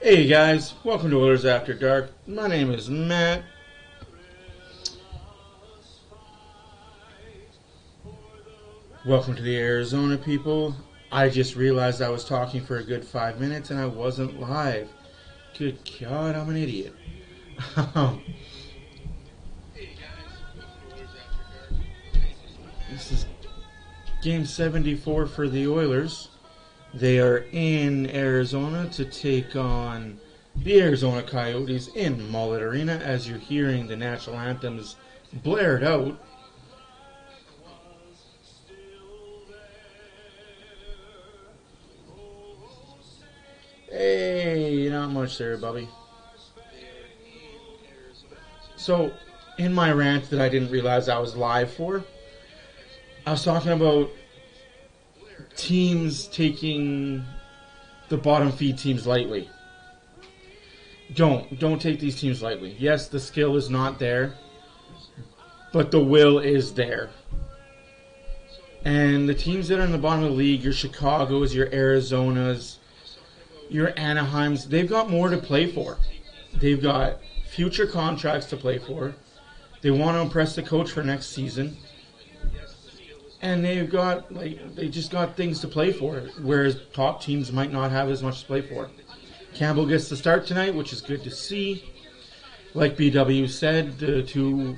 Hey guys, welcome to Oilers After Dark. My name is Matt. Welcome to the Arizona people. I just realized I was talking for a good 5 minutes and I wasn't live. Good God, I'm an idiot. This is game 74 for the Oilers. They are in Arizona to take on the Arizona Coyotes in Mullet Arena as you're hearing the national anthems blared out. Hey, not much there, Bubby. So, in my rant that I didn't realize I was live for, I was talking about teams taking the bottom feed teams lightly. Don't take these teams lightly. Yes, the skill is not there, but the will is there. And the teams that are in the bottom of the league, your Chicagos, your Arizonas, your Anaheims, they've got more to play for. They've got future contracts to play for. They want to impress the coach for next season. And they just got things to play for, whereas top teams might not have as much to play for. Campbell gets the start tonight, which is good to see. Like BW said, the two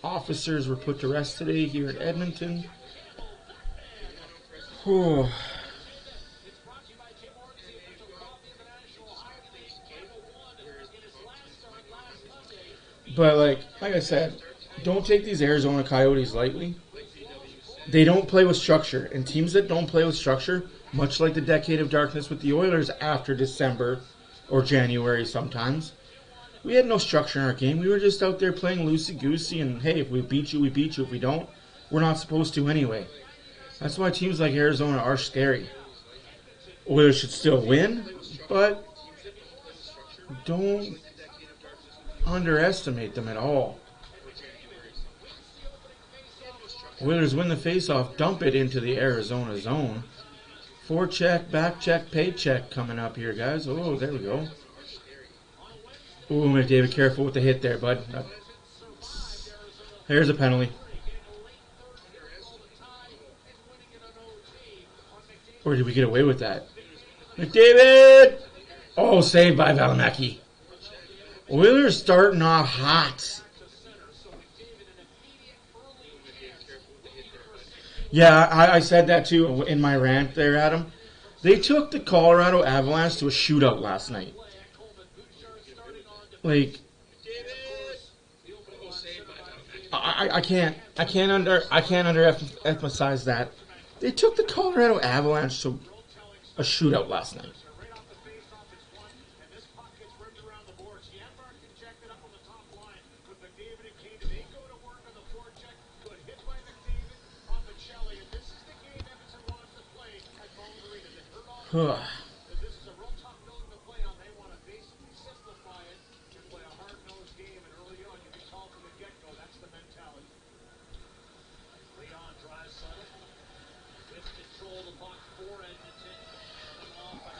officers were put to rest today here at Edmonton. Whew. But like I said, don't take these Arizona Coyotes lightly. They don't play with structure, and teams that don't play with structure, much like the decade of darkness with the Oilers after December or January sometimes, we had no structure in our game. We were just out there playing loosey-goosey, and hey, if we beat you, we beat you. If we don't, we're not supposed to anyway. That's why teams like Arizona are scary. Oilers should still win, but don't underestimate them at all. Oilers win the faceoff, dump it into the Arizona zone. Forecheck, back check, pay check coming up here, guys. Oh, there we go. Ooh, McDavid, careful with the hit there, bud. There's a penalty. Or did we get away with that? McDavid! Oh, saved by Valimaki. Oilers starting off hot. Yeah, I said that too in my rant there, Adam. They took the Colorado Avalanche to a shootout last night. Like, I can't underemphasize that. They took the Colorado Avalanche to a shootout last night.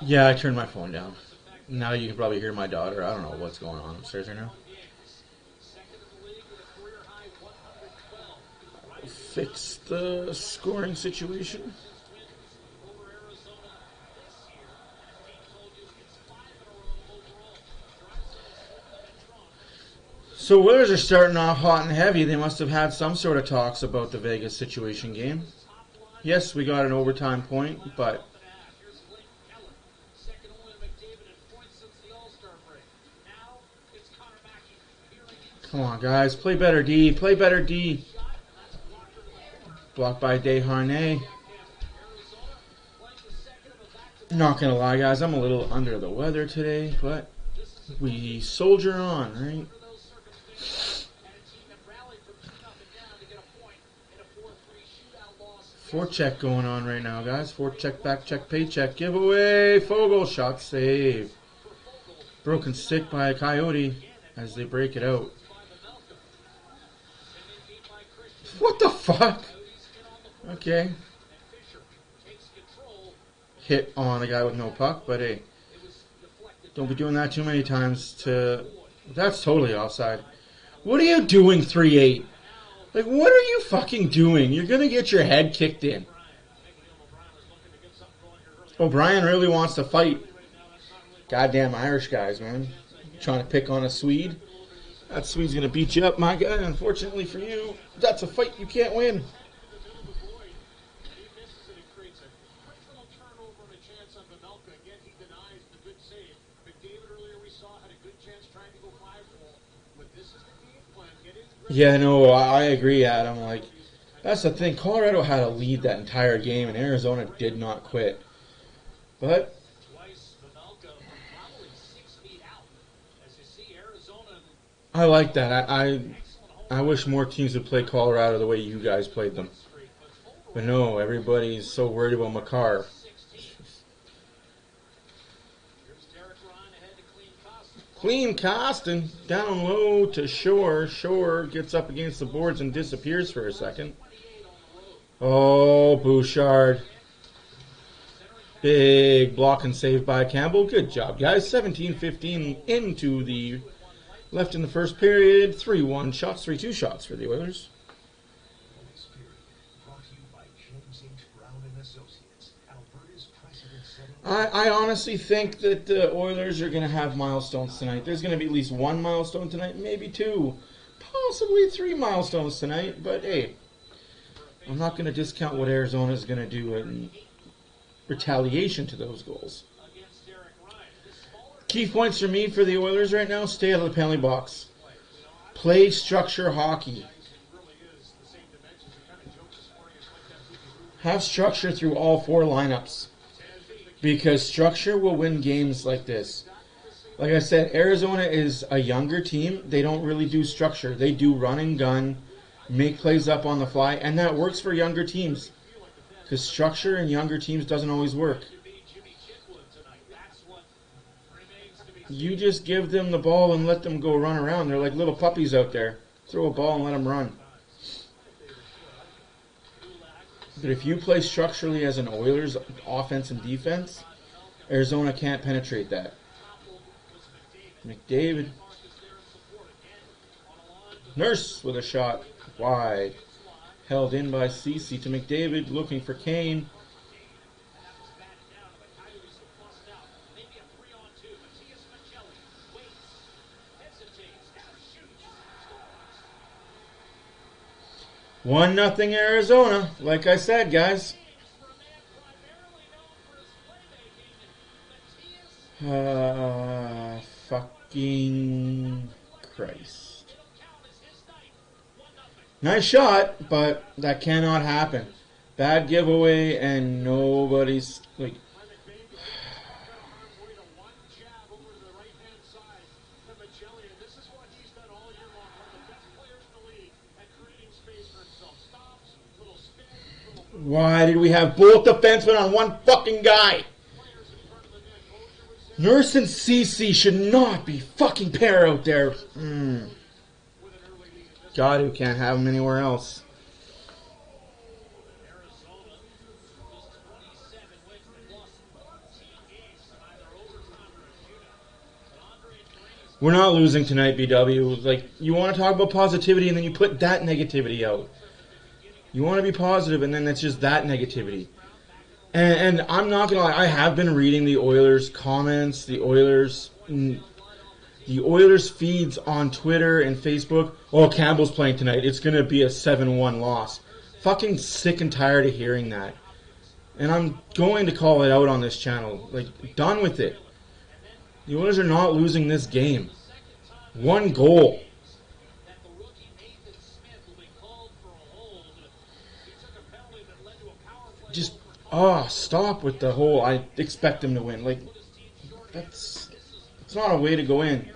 Yeah, I turned my phone down. Now you can probably hear my daughter. I don't know what's going on upstairs right now. Fix the scoring situation. So Oilers are starting off hot and heavy. They must have had some sort of talks about the Vegas situation game. Yes, we got an overtime point, but come on, guys. Play better D. Play better D. Blocked by Desharnais. Not going to lie, guys. I'm a little under the weather today, but we soldier on, right? Forecheck going on right now, guys. Forecheck, back check, paycheck, giveaway. Fogle shot save. Broken stick by a Coyote as they break it out. What the fuck? Okay. Hit on a guy with no puck, but hey. Don't be doing that too many times to... That's totally offside. What are you doing, 3-8? Like, what are you fucking doing? You're going to get your head kicked in. O'Brien really wants to fight. Goddamn Irish guys, man. Trying to pick on a Swede. That Swede's going to beat you up, my guy. Unfortunately for you, that's a fight you can't win. Yeah, no, I agree, Adam. Like, that's the thing. Colorado had a lead that entire game, and Arizona did not quit. But I like that. I wish more teams would play Colorado the way you guys played them. But no, everybody's so worried about Makar. Clean Costin, down low to Shore. Shore gets up against the boards and disappears for a second. Oh, Bouchard. Big block and save by Campbell. Good job, guys. 17-15 into the left in the first period. 3-1 shots, 3-2 shots for the Oilers. I honestly think that the Oilers are going to have milestones tonight. There's going to be at least one milestone tonight, maybe two, possibly 3 milestones tonight. But hey, I'm not going to discount what Arizona is going to do in retaliation to those goals. Key points for me for the Oilers right now: stay out of the penalty box, play structure hockey, have structure through all 4 lineups. Because structure will win games like this. Like I said, Arizona is a younger team. They don't really do structure. They do run and gun, make plays up on the fly, and that works for younger teams. Because structure in younger teams doesn't always work. You just give them the ball and let them go run around. They're like little puppies out there. Throw a ball and let them run. But if you play structurally as an Oilers offense and defense, Arizona can't penetrate that. McDavid. Nurse with a shot wide. Held in by Ceci to McDavid, looking for Kane. 1-0 Arizona. Like I said, guys. Fucking Christ. Nice shot, but that cannot happen. Bad giveaway, and nobody's like. Why did we have both defensemen on one fucking guy? Nurse and Ceci should not be fucking pair out there. God, who can't have them anywhere else. We're not losing tonight, BW. Like, you want to talk about positivity and then you put that negativity out. You want to be positive, and then it's just that negativity. And I'm not going to lie, I have been reading the Oilers comments, the Oilers feeds on Twitter and Facebook. Oh, Campbell's playing tonight. It's going to be a 7-1 loss. Fucking sick and tired of hearing that. And I'm going to call it out on this channel. Like, done with it. The Oilers are not losing this game. 1 goal. Just, stop with the whole, I expect them to win. Like, it's not a way to go in.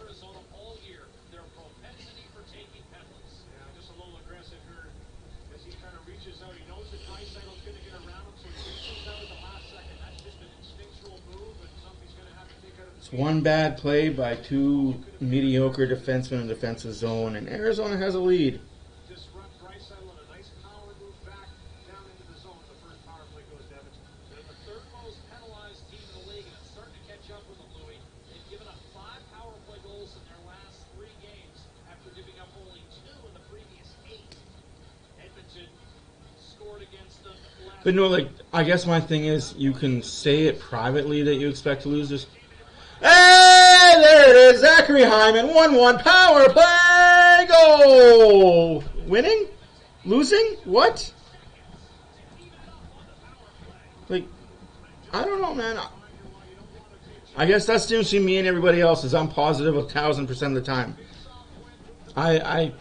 It's one bad play by 2 mediocre defensemen in the defensive zone, and Arizona has a lead. But no, like, I guess my thing is you can say it privately that you expect to lose this. Hey, there it is. Zachary Hyman, 1-1 power play goal. Winning? Losing? What? Like, I don't know, man. I guess that's the difference between me and everybody else is I'm positive 1,000% of the time. I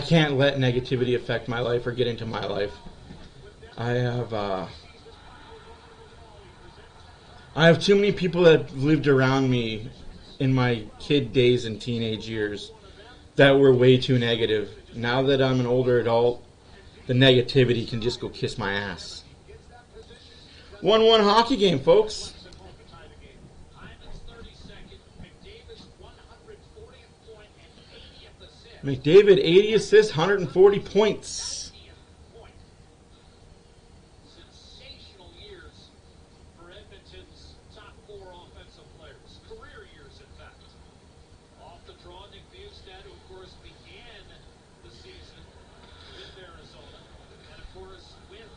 can't let negativity affect my life or get into my life. I have too many people that lived around me in my kid days and teenage years that were way too negative. Now that I'm an older adult, the negativity can just go kiss my ass. 1-1 hockey game, folks. McDavid, 80 assists, 140 points. Sensational years for Edmonton's top 4 offensive players. Career years, in fact. Off the draw, Nick Bjugstad, who, of course, began the season with Arizona. And, of course, with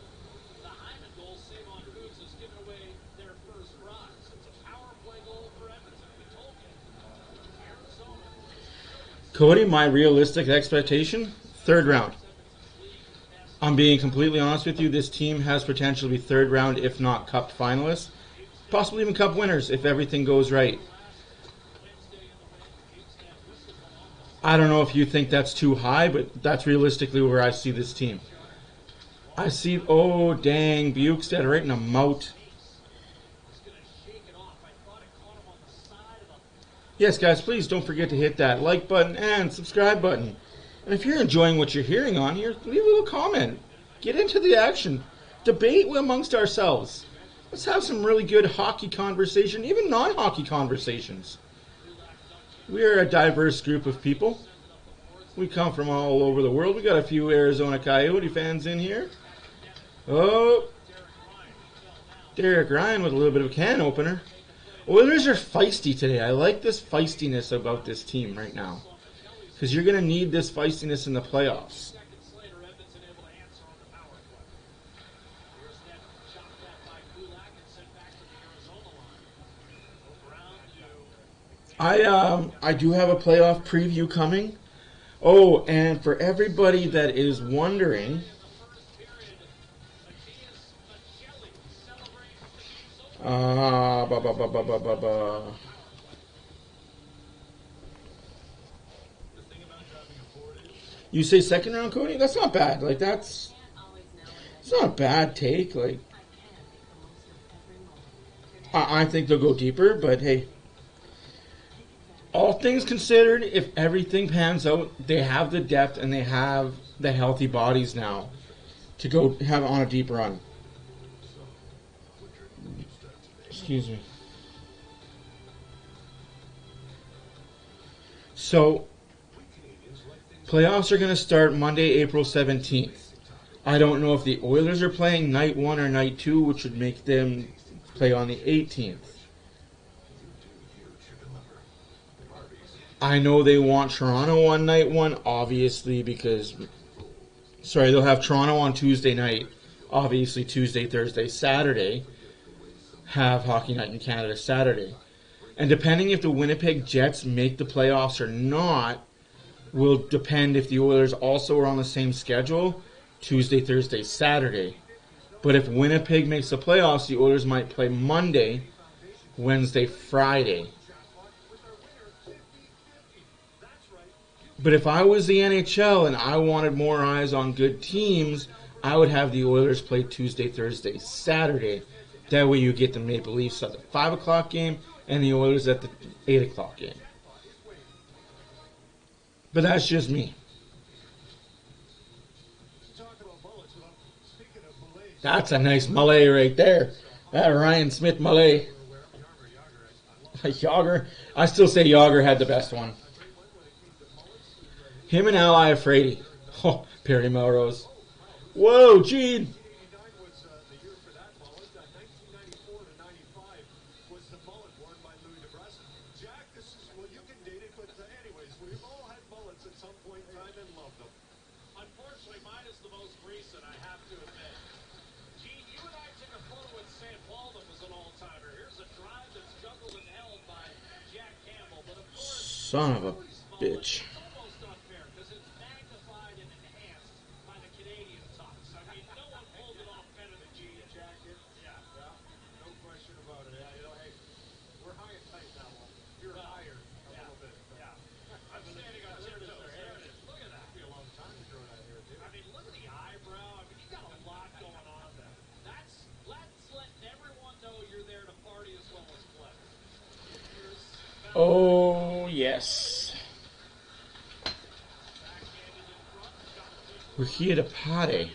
the Hyman goal, Savon Foods has given away their first prize. It's a power play goal for Edmonton. We told you. Arizona. Cody, my realistic expectation, 3rd round. I'm being completely honest with you. This team has potential to be 3rd round, if not Cup finalists. Possibly even Cup winners if everything goes right. I don't know if you think that's too high, but that's realistically where I see this team. I see, oh dang, Bjugstad right in the mouth. Yes, guys, please don't forget to hit that like button and subscribe button. And if you're enjoying what you're hearing on here, leave a little comment. Get into the action. Debate amongst ourselves. Let's have some really good hockey conversation, even non-hockey conversations. We are a diverse group of people. We come from all over the world. We got a few Arizona Coyote fans in here. Oh, Derek Ryan with a little bit of a can opener. Oilers are feisty today. I like this feistiness about this team right now. Because you're going to need this feistiness in the playoffs. I do have a playoff preview coming. Oh, and for everybody that is wondering, you say 2nd round, Cody? That's not bad. Like, it's not a bad take. Like, I think they'll go deeper, but hey, all things considered, if everything pans out, they have the depth and they have the healthy bodies now to go have on a deep run. Excuse me. So, playoffs are going to start Monday, April 17th. I don't know if the Oilers are playing night 1 or night 2, which would make them play on the 18th. I know they want Toronto on night 1, obviously, because... Sorry, they'll have Toronto on Tuesday night. Obviously, Tuesday, Thursday, Saturday. Have Hockey Night in Canada Saturday. And depending if the Winnipeg Jets make the playoffs or not will depend if the Oilers also are on the same schedule, Tuesday, Thursday, Saturday. But if Winnipeg makes the playoffs, the Oilers might play Monday, Wednesday, Friday. But if I was the NHL and I wanted more eyes on good teams, I would have the Oilers play Tuesday, Thursday, Saturday. That way you get the Maple Leafs at the 5 o'clock game and the Oilers at the 8 o'clock game. But that's just me. That's a nice Mullet right there. That Ryan Smith Mullet. Yager. I still say Yager had the best one. Him and Ally Afraidy. Oh, Perry Melrose. Whoa, Gene. with St. Paul that was an all-timer. Here's a drive that's juggled and held by Jack Campbell. But of course, Son of a bitch. it's almost unfair because it's magnified and enhanced by the Canadian tops. I mean, no one pulled it off better than G. Jack. Yeah, no question about it. Yeah, you know, hey, we're high and tight now. You're higher a little bit. Yeah. I'm standing on 10 toes. There it is. Look at that. It'd be a long time to throw that here, too. I mean, look at the eyebrow. I mean, you got a lot going on there. That's letting everyone know you're there to party as well as play. Oh, yes. We're to Pate.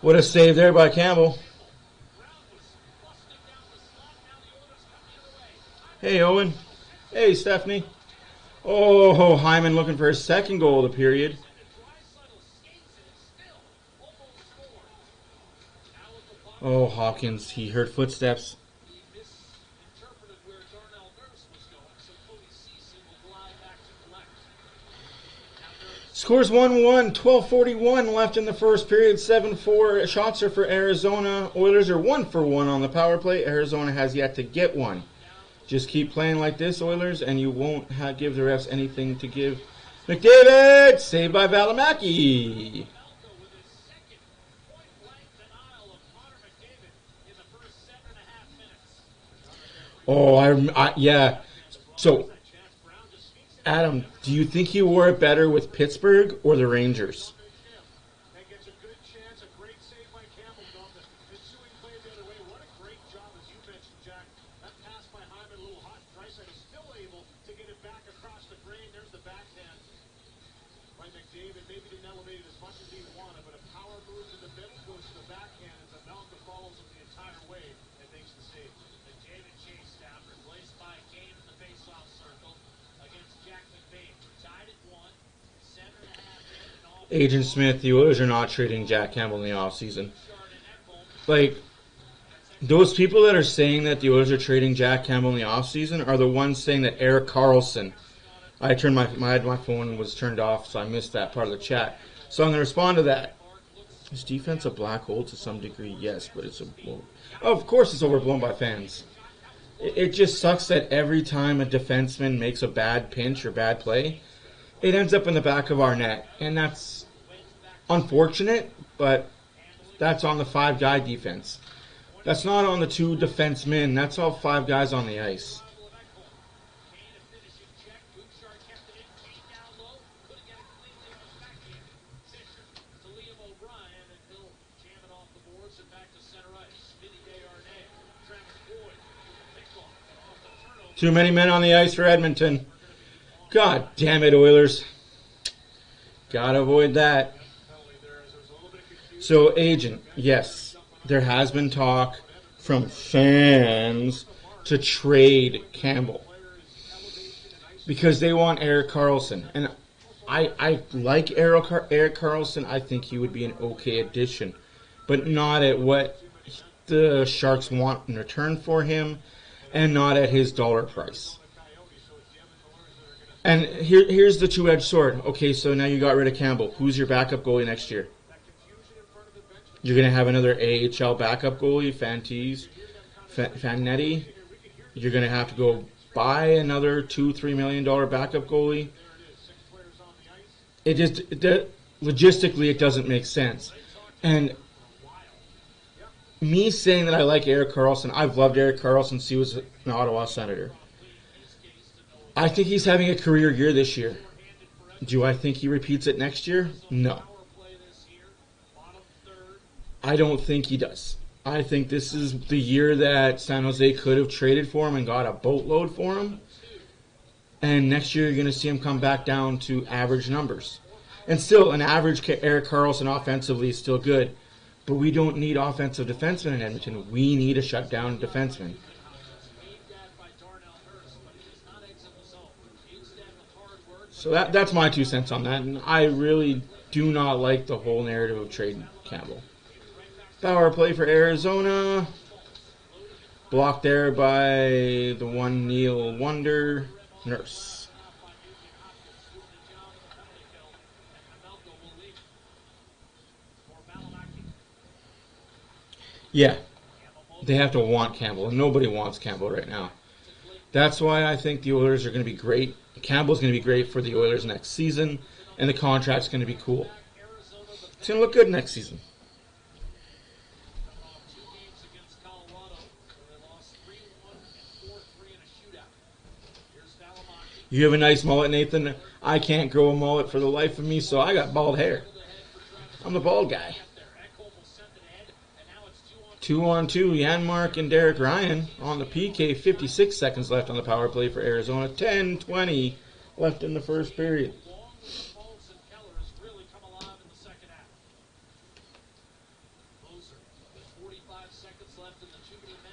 What a save there by Campbell. Hey, Owen. Hey, Stephanie. Oh, Hyman looking for his second goal of the period. Oh, Hawkins, he heard footsteps. Scores 1-1, 12:41 left in the first period, 7-4. Shots are for Arizona. Oilers are 1 for 1 on the power play. Arizona has yet to get one. Just keep playing like this, Oilers, and you won't give the refs anything to give. McDavid, saved by Valimaki. Oh, yeah. So, Adam, do you think he wore it better with Pittsburgh or the Rangers? Gets a good chance, a great save by Campbell. The ensuing play the other way. What a great job, as you mentioned, Jack. That pass by Hyman, a little hot. Drysdale is still able to get it back across the grain. There's the backhand by McDavid. Maybe didn't elevate it as much as he wanted, but a power move to the middle goes to the backhand as Amelka follows him the entire way and makes the save. McDavid chased down, replaced by Game in the face-off circle against Jack McBain. Tied at 1, 7.5 in all. Agent Smith, the Oilers are not trading Jack Campbell in the offseason. Like, those people that are saying that the Oilers are trading Jack Campbell in the offseason are the ones saying that Erik Karlsson. I turned my phone was turned off, so I missed that part of the chat. So I'm going to respond to that. Is defense a black hole to some degree? Yes, but of course it's overblown by fans. It just sucks that every time a defenseman makes a bad pinch or bad play, it ends up in the back of our net. And that's unfortunate, but that's on the 5-guy defense. That's not on the 2 defensemen. That's all 5 guys on the ice. Too many men on the ice for Edmonton. God damn it, Oilers. Gotta avoid that. So, agent, yes, there has been talk from fans to trade Campbell because they want Erik Karlsson. And I like Erik Karlsson. I think he would be an okay addition, but not at what the Sharks want in return for him and not at his dollar price. And here's the two-edged sword. Okay, so now you got rid of Campbell. Who's your backup goalie next year? You're going to have another AHL backup goalie, Fanetti. You're going to have to go buy another $2-3 million backup goalie. Logistically, it doesn't make sense. And me saying that I like Erik Karlsson, I've loved Erik Karlsson since he was an Ottawa Senator. I think he's having a career year this year. Do I think he repeats it next year? No. I don't think he does. I think this is the year that San Jose could have traded for him and got a boatload for him. And next year you're going to see him come back down to average numbers. And still, an average Erik Karlsson offensively is still good. But we don't need offensive defensemen in Edmonton. We need a shutdown defenseman. So that's my 2 cents on that. And I really do not like the whole narrative of trading Campbell. Power play for Arizona. Blocked there by the one Neil Wonder. Nurse. Yeah. They have to want Campbell, and nobody wants Campbell right now. That's why I think the Oilers are going to be great. Campbell's going to be great for the Oilers next season, and the contract's going to be cool. It's going to look good next season. You have a nice mullet, Nathan. I can't grow a mullet for the life of me, so I got bald hair. I'm the bald guy. 2-on-2, Janmark and Derek Ryan on the PK. 56 seconds left on the power play for Arizona. 10-20 left in the first period.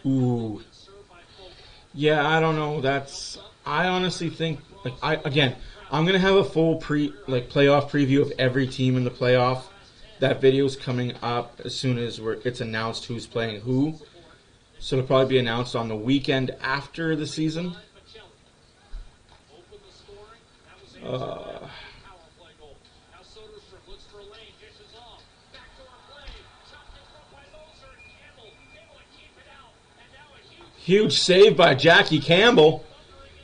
Ooh. Yeah, I don't know. I honestly think, I'm gonna have a full playoff preview of every team in the playoff. That video's coming up as soon as it's announced who's playing who. So it'll probably be announced on the weekend after the season. Huge save by Jackie Campbell.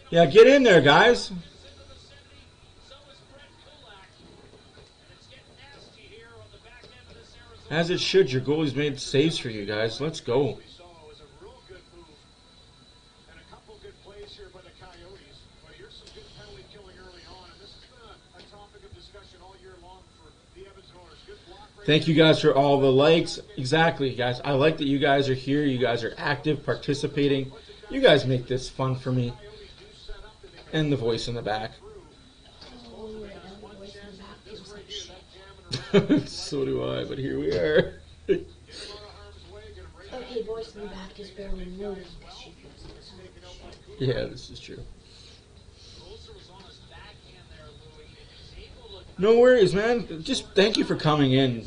Yeah, get in there, guys. As it should. Your goalie's made saves for you guys. Let's go. Thank you guys for all the likes. Exactly, guys. I like that you guys are here. You guys are active, participating. You guys make this fun for me. And the voice in the back. So do I, but here we are. Okay, voice in the back is barely moving because she feels it. Yeah, this is true. No worries, man. Just thank you for coming in.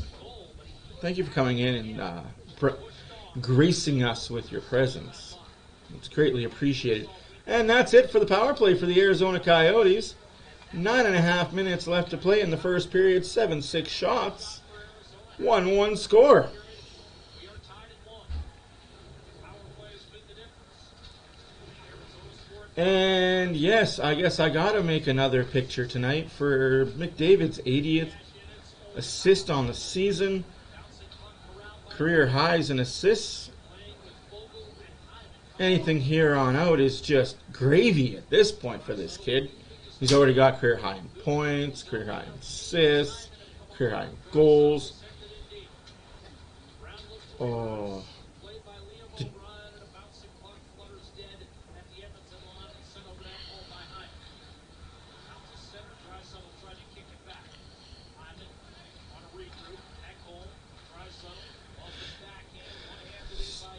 Thank you for coming in and gracing us with your presence. It's greatly appreciated. And that's it for the power play for the Arizona Coyotes. 9.5 minutes left to play in the first period. 7-6 shots. 1-1 score. And yes, I guess I gotta make another picture tonight for McDavid's 80th assist on the season. Career highs in assists. Anything here on out is just gravy at this point for this kid. He's already got career high in points, career high in assists, career high in goals. Oh.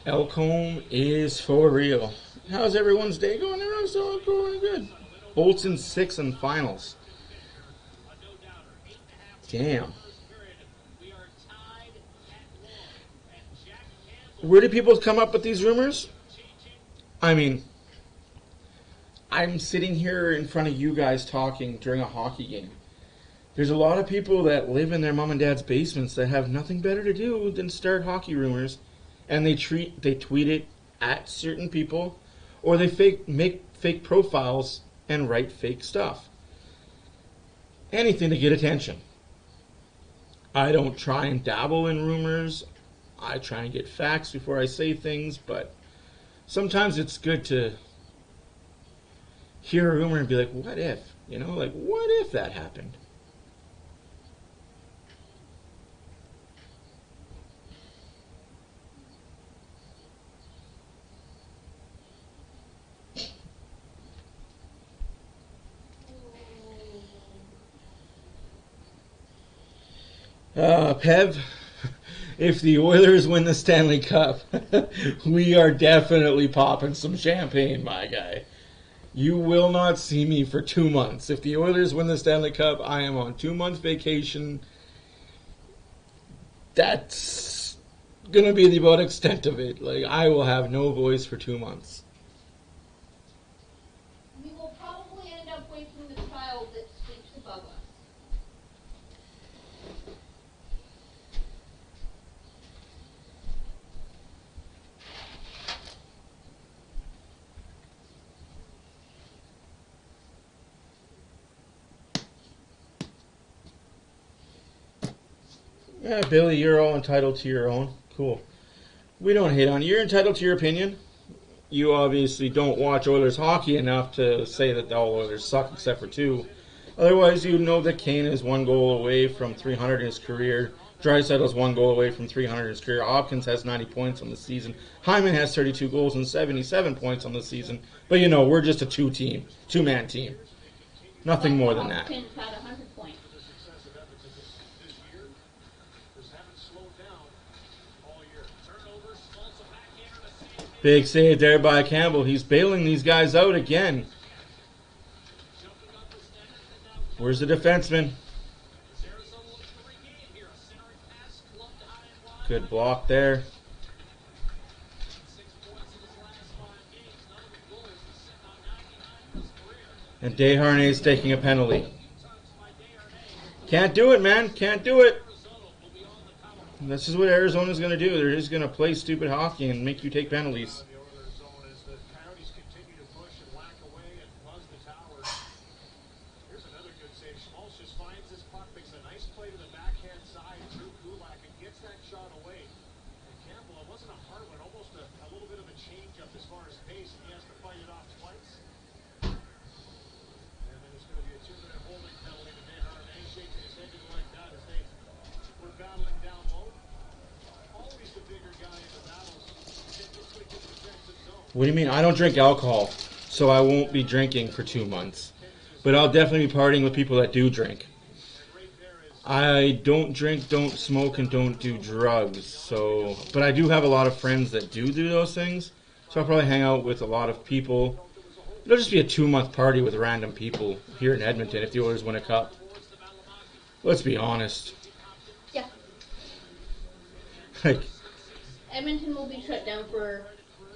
Elcombe is for real. How's everyone's day going? Everyone's still going good. Bolton 6 in finals. Damn. Where do people come up with these rumors? I mean, I'm sitting here in front of you guys talking during a hockey game. There's a lot of people that live in their mom and dad's basements that have nothing better to do than start hockey rumors, and they tweet it at certain people, or they make fake profiles and write fake stuff. Anything to get attention. I don't try and dabble in rumors. I try and get facts before I say things, but sometimes it's good to hear a rumor and be like, what if? You know, like, what if that happened? Pev, if the Oilers win the Stanley Cup, we are definitely popping some champagne, my guy. You will not see me for 2 months. If the Oilers win the Stanley Cup, I am on 2 months vacation. That's gonna be the about extent of it. Like, I will have no voice for 2 months. We will probably end up waking the child that sleeps above us. Yeah, Billy, you're all entitled to your own. Cool. We don't hate on you. You're entitled to your opinion. You obviously don't watch Oilers hockey enough to say that all Oilers suck except for 2. Otherwise, you know that Kane is 1 goal away from 300 in his career. Draisaitl's 1 goal away from 300 in his career. Hopkins has 90 points on the season. Hyman has 32 goals and 77 points on the season. But you know, we're just a 2-man team. Nothing more than that. Hopkins had 100 points. The success of Edmonton this year just haven't slowed down all year. Turnovers, also backhander to save. Big save there by Campbell. He's bailing these guys out again. Jumping up his net and now Where's the defenseman? Arizona looking to regain here. A centering pass, clubbed high and wide. Good block there. 6 points in his last 5 games. None of the goals. He's sitting on 99 in his career. And Desharnais is taking a penalty. Touched by Desharnais. Can't do it, man. Can't do it. Arizona will be on the power play. This is what Arizona's going to do. They're just going to play stupid hockey and make you take penalties. The Oilers zone as the Coyotes continue to push and whack away and buzz the towers. Here's another good save. Schmaltz just finds this puck, makes a nice play to the backhand side. Drew Kulak and gets that shot away. And Campbell, it wasn't a hard one, almost a little bit of a change up as far as pace, and he has to fight it off twice. And then it's going to be a 2-minute holding penalty to Desharnais, shaking his head just like that as they were battling down low. Always the bigger guy in the battles. Typically gets defensive zone. What do you mean? I don't drink alcohol, so I won't be drinking for 2 months. But I'll definitely be partying with people that do drink. I don't drink, don't smoke, and don't do drugs. So, but I do have a lot of friends that do those things. So I'll probably hang out with a lot of people. It'll just be a 2-month party with random people here in Edmonton if the Oilers win a cup. Let's be honest. Yeah. Like, Edmonton will be shut down for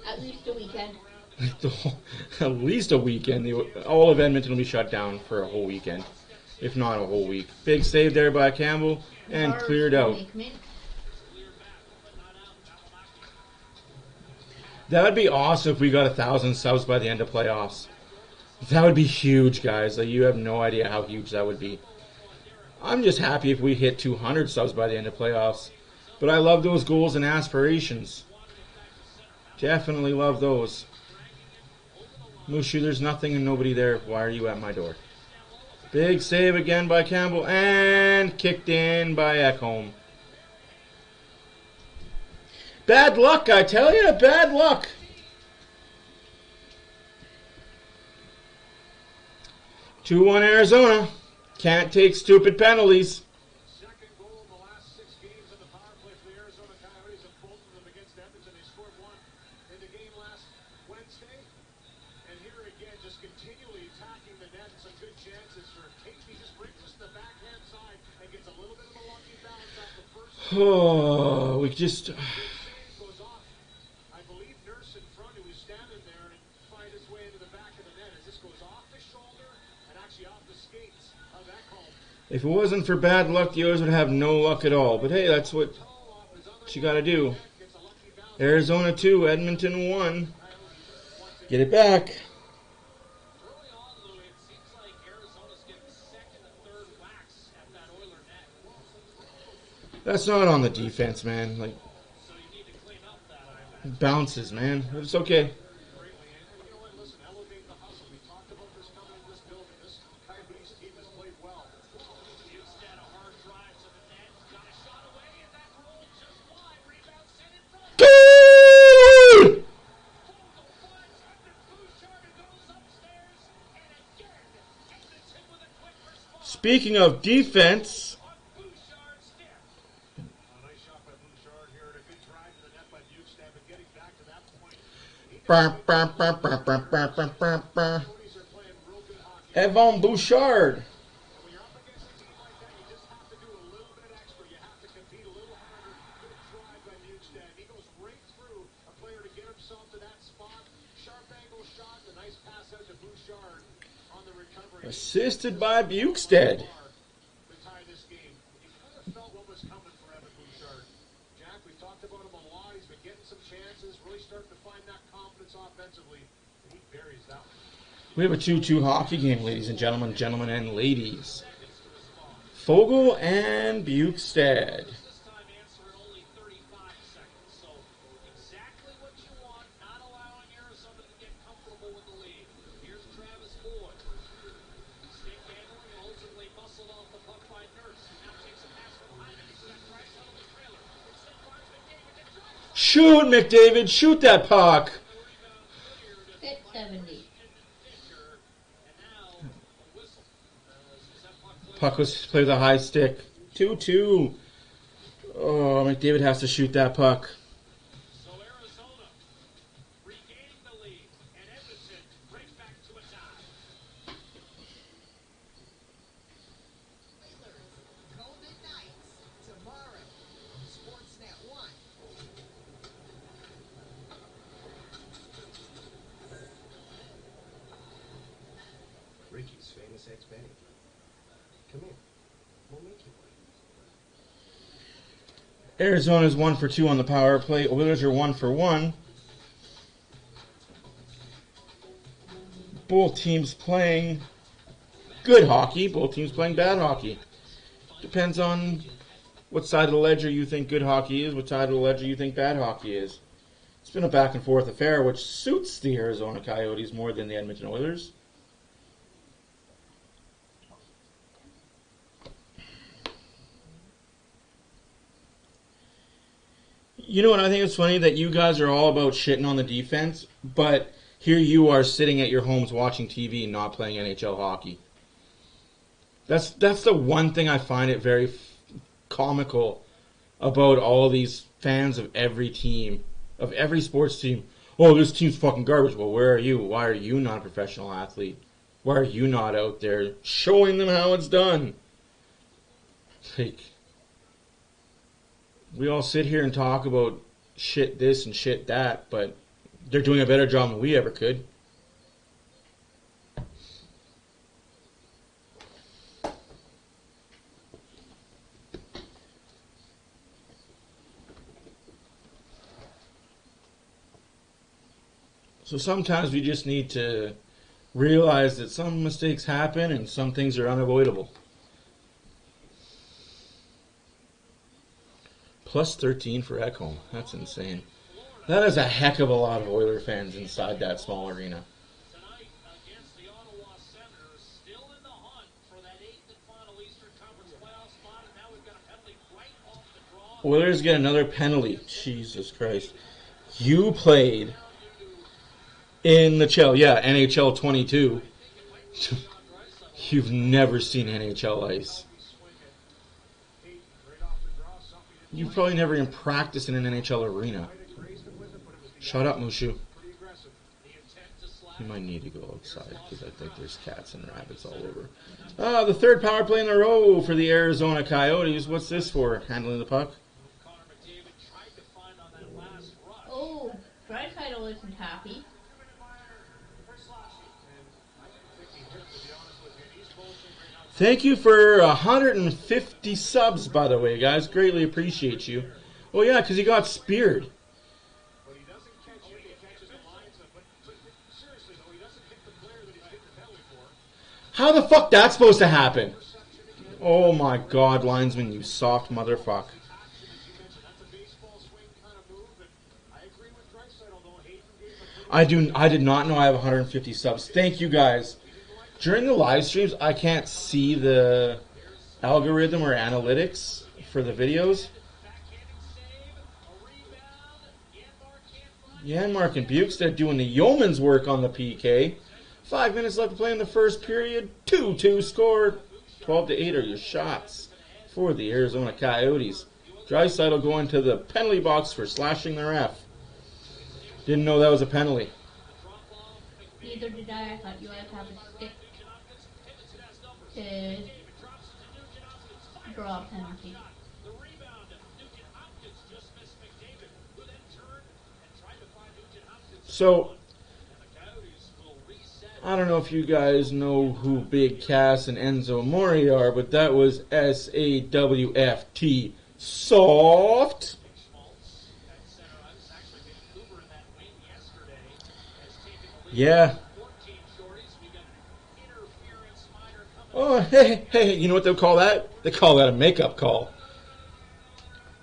at least a weekend. at least a weekend. All of Edmonton will be shut down for a whole weekend, if not a whole week. Big save there by Campbell and Ours cleared will out. make me- That would be awesome if we got 1,000 subs by the end of playoffs. That would be huge, guys. Like, you have no idea how huge that would be. I'm just happy if we hit 200 subs by the end of playoffs. But I love those goals and aspirations. Definitely love those. Mushu, there's nothing and nobody there. Why are you at my door? Big save again by Campbell and kicked in by Ekholm. Bad luck, I tell you, bad luck. Two 2-1 Arizona. Can't take stupid penalties. Second goal in the last 6 games in the power play for the Arizona Coyotes, and both of them against Edmonton. They scored one in the game last Wednesday. And here again, just continually attacking the net. Some good chances for Tate. He just brings us to the backhand side and gets a little bit of a lucky bounce off the first. Oh, we just... Goes off. I believe Nurse in front who was standing there and find his way into the back of the net as this goes off the shoulder and actually off the skates of Ekholm. If it wasn't for bad luck, the Oilers would have no luck at all. But hey, that's what you got to do. Arizona 2, Edmonton 1. Get it back. Early on, Lou, it seems like Arizona's getting second and third whacks at that Oiler net. That's not on the defense, man. Like, So you need to clean up that. bounces, man. It's okay. Greatly. And you know what? Listen, elevate the hustle. We talked about this coming in this building. This Coyotes team has played well. Houston, a hard drive to the net. Got a shot away, and that rolled just wide. Rebound set in front. Good! Speaking of defense, A nice shot by Bouchard here, and a good drive to the net by Bukestad, but getting back to that point. Coyotes are playing real good hockey. Evan Bouchard. When you're up against a team like that, you just have to do a little bit extra. You have to compete a little harder. Good drive by Bukestad. Assisted by Bukestead. To tie this game. You kind of felt what was coming for Evan Bouchard. Jack, we've talked about him a lot. He's been getting some chances, really starting to find that confidence offensively. And he buries that one. We have a 2-2 hockey game, ladies and gentlemen, gentlemen and ladies. Fogle and Bukestead. This time answer in only 35 seconds. So exactly what you want, not allowing Arizona to get comfortable with the lead. Here's Travis Boyd. Stick handling and ultimately muscled off the puck by Nurse. Now takes a pass from behind it. He's got Price out of the trailer. Instead finds McDavid to drive. Shoot, McDavid, shoot that puck. Hit 70. Puck was played with a high stick. 2-2. Oh, McDavid has to shoot that puck. So Arizona regaining the lead, and Edmonton right back to a tie. Golden Knights tomorrow on Sportsnet 1. Ricky's famous ex-Benny. Come here. We'll make you one. Arizona's 1 for 2 on the power play. Oilers are 1 for 1. Both teams playing good hockey. Both teams playing bad hockey. Depends on what side of the ledger you think good hockey is, what side of the ledger you think bad hockey is. It's been a back and forth affair, which suits the Arizona Coyotes more than the Edmonton Oilers. You know what, I think it's funny that you guys are all about shitting on the defense, but here you are sitting at your homes watching TV and not playing NHL hockey. That's the one thing I find it very comical about all these fans of every team, of every sports team. Oh, this team's fucking garbage. Well, where are you? Why are you not a professional athlete? Why are you not out there showing them how it's done? Like, we all sit here and talk about shit this and shit that, but they're doing a better job than we ever could. So sometimes we just need to realize that some mistakes happen and some things are unavoidable. Plus 13 for Ekholm. That's insane. That is a heck of a lot of Oiler fans inside that small arena. Tonight against the Ottawa Senators, still in the hunt for that 8th and final Eastern Conference playoff spot, and now we've got a penalty right off the draw. Oilers get another penalty. Jesus Christ. You played in the NHL 22. You've never seen NHL ice. You've probably never even practiced in an NHL arena. Shut up, Mushu. You might need to go outside because I think there's cats and rabbits all over. The third power play in a row for the Arizona Coyotes. What's this for? Handling the puck? Oh, Draisaitl isn't happy. Thank you for 150 subs, by the way, guys. Greatly appreciate you. Oh, yeah, because he got speared. How the fuck that's supposed to happen? Oh, my God, linesman, you soft motherfucker. I did not know I have 150 subs. Thank you, guys. During the live streams, I can't see the algorithm or analytics for the videos. Janmark and Bukestead doing the yeoman's work on the PK. 5 minutes left to play in the first period. 2-2 score. 12-8 are your shots for the Arizona Coyotes. Draisaitl going to the penalty box for slashing the ref. Didn't know that was a penalty. Neither did I. I thought you had to have a stick to draw a penalty. So, I don't know if you guys know who Big Cass and Enzo Mori are, but that was SAWFT. Soft. Yeah. Oh, hey, you know what they'll call that? They call that a makeup call.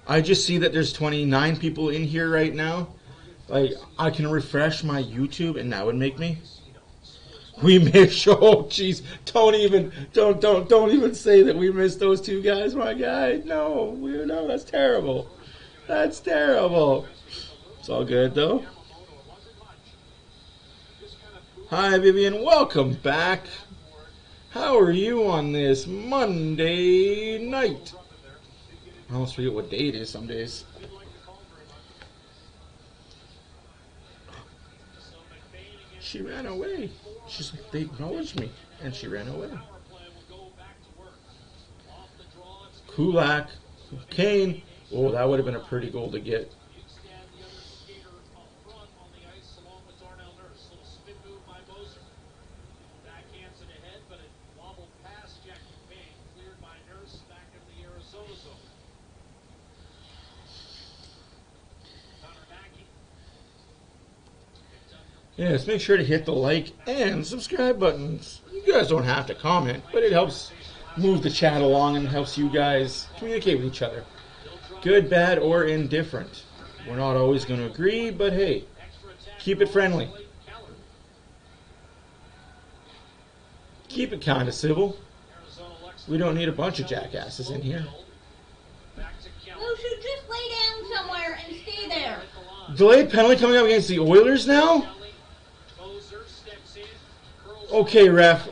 I just see that there's 29 people in here right now. Like, I can refresh my YouTube and that would make me. We missed, oh jeez, don't even say that we missed those two guys, my guy. No, that's terrible. That's terrible. It's all good though. Hi Vivian, welcome back. How are you on this Monday night? I almost forget what day it is some days. She ran away. She's like, they acknowledged me, and she ran away. Kulak, Kane. Oh, that would have been a pretty goal to get. Yes, make sure to hit the like and subscribe buttons. You guys don't have to comment, but it helps move the chat along and helps you guys communicate with each other. Good, bad, or indifferent. We're not always going to agree, but hey, keep it friendly. Keep it kind of civil. We don't need a bunch of jackasses in here. You should just lay down somewhere and stay there. Delayed penalty coming up against the Oilers now? Okay, ref.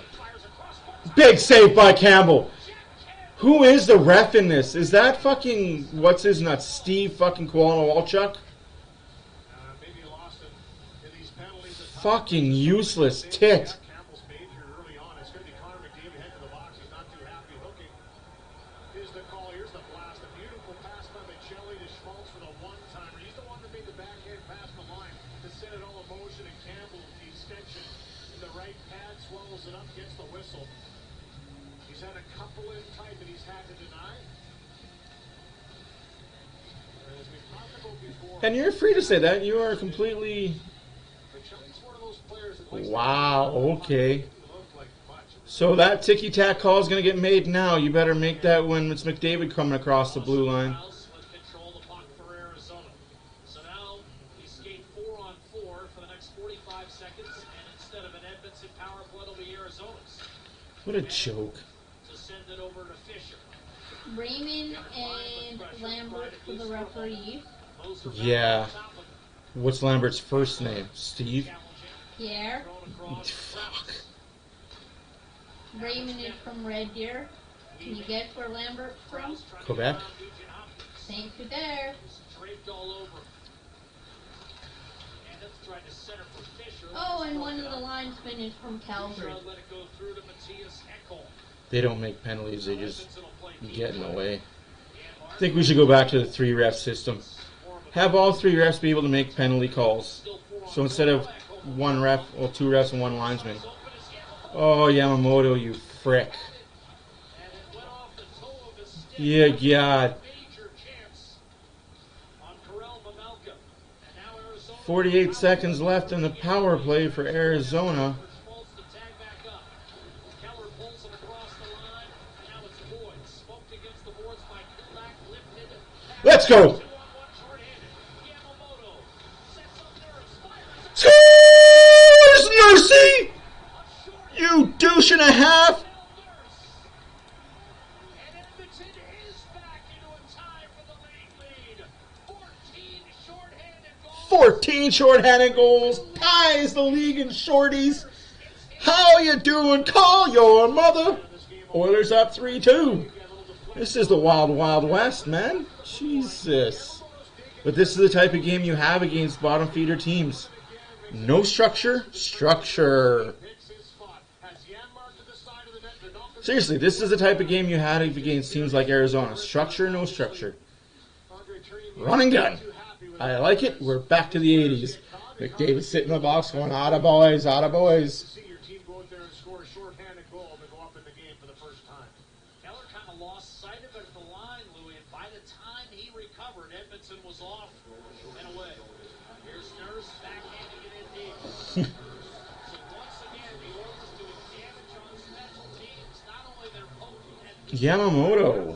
Big save by Campbell. Who is the ref in this? Is that fucking, what's his nuts, Steve fucking Kowalczyk? Fucking useless tit. And you're free to say that. You are completely... Wow, okay. So that ticky-tack call is going to get made now. You better make that when it's McDavid coming across the blue line. So now he skate 4-on-4 for the next 45 seconds, and instead of an Edmonton power play, it'll be Arizona's. What a joke. To send it over to Fisher. Raymond and Lambert for the referee. Yeah. What's Lambert's first name? Steve? Pierre. Fuck. Raymond is from Red Deer. Can you guess where Lambert's from? Quebec? Thank you there. Oh, and one of the linesmen is from Calgary. They don't make penalties, they just get in the way. I think we should go back to the 3-ref system. Have all 3 refs be able to make penalty calls. So instead of 1 ref, or 2 refs and 1 linesman. Oh, Yamamoto, you frick. Yeah, God. 48 seconds left in the power play for Arizona. Let's go! Where's Nursey? You douche and a half! 14 shorthanded goals, ties the league in shorties. How you doing? Call your mother. Oilers up 3-2. This is the wild, wild west, man. Jesus. But this is the type of game you have against bottom feeder teams. No structure, structure. Seriously, this is the type of game you had against teams like Arizona. Structure, no structure. Run and gun. I like it. We're back to the 80s. McDavid sitting in the box going, "Atta boys, atta boys." lost sight of it at the line, Louis, and by the time he recovered, Edmonton was off and away. Here's Nurse backhanding it in deep. So once again, the Oilers doing damage on special teams. Not only their potent and Yamamoto.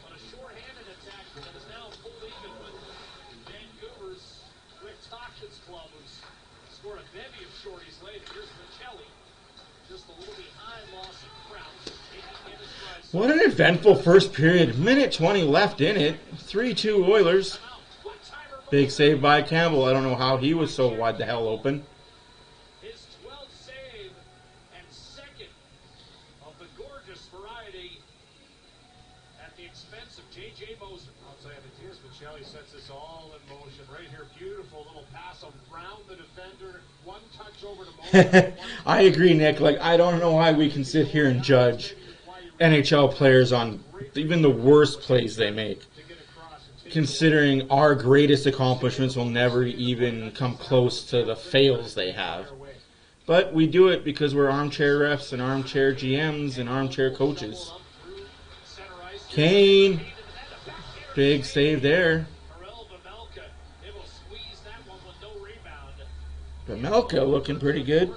but a short-handed attack that is now full even with Vancouver's Rick Tockins club, who's scored a bevy of shorties later. Here's Michelli, just a little behind, loss of Krause, taking in his stride. What an eventful first period. Minute 20 left in it. 3-2 Oilers. Big save by Campbell. I don't know how he was so wide the hell open. His 12th save and second of the gorgeous variety at the expense of J.J. Moser. I'll tell you, Matthias Michelli sets this all in motion. Right here, beautiful little pass around the defender. One touch over to Moser. I agree, Nick. Like, I don't know why we can sit here and judge NHL players on even the worst plays they make, considering our greatest accomplishments will never even come close to the fails they have. But we do it because we're armchair refs and armchair GMs and armchair coaches. Kane, big save there. Pamelka looking pretty good.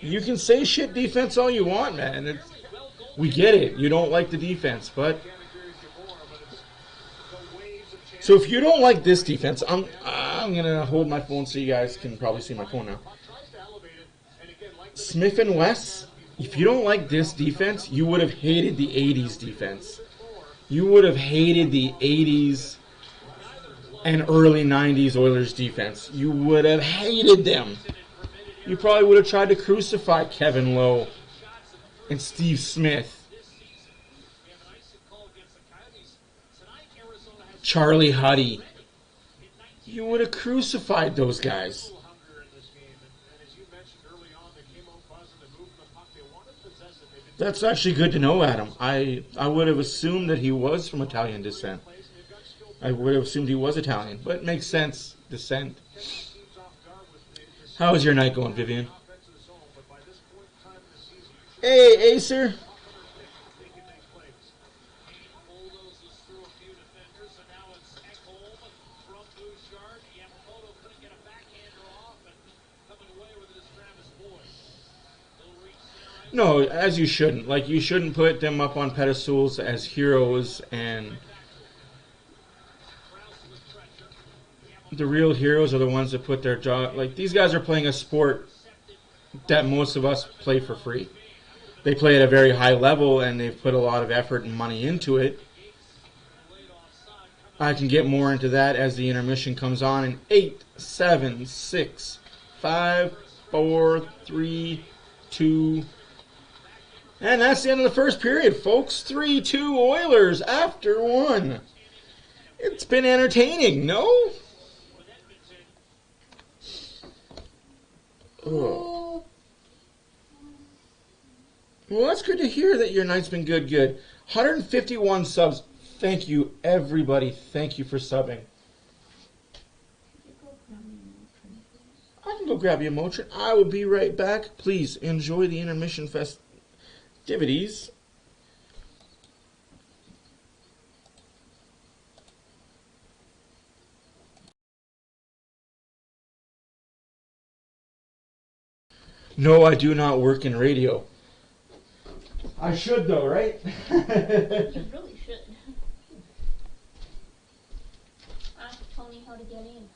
You can say shit defense all you want, man. We get it. You don't like the defense, but... So if you don't like this defense, I'm going to hold my phone so you guys can probably see my phone now. Smith and West, if you don't like this defense, you would have hated the 80s defense. You would have hated the 80s and early 90s Oilers defense. You would have hated them. You probably would have tried to crucify Kevin Lowe and Steve Smith. Charlie Huddy. You would have crucified those guys. That's actually good to know, Adam. I would have assumed that he was from Italian descent. I would have assumed he was Italian, but it makes sense. Descent. How is your night going, Vivian? Hey, Acer. No, as you shouldn't. Like, you shouldn't put them up on pedestals as heroes, and the real heroes are the ones that put their job... Like, these guys are playing a sport that most of us play for free. They play at a very high level, and they've put a lot of effort and money into it. I can get more into that as the intermission comes on in 8, 7, 6, 5, 4, 3, 2... And that's the end of the first period, folks. 3-2 Oilers after one. It's been entertaining, no? Oh. Well, that's good to hear that your night's been good. 151 subs. Thank you, everybody. Thank you for subbing. I can go grab you a Motrin. I will be right back. Please enjoy the intermission festivities. No, I do not work in radio. I should though, right? You really should. Ask Tony how to get in.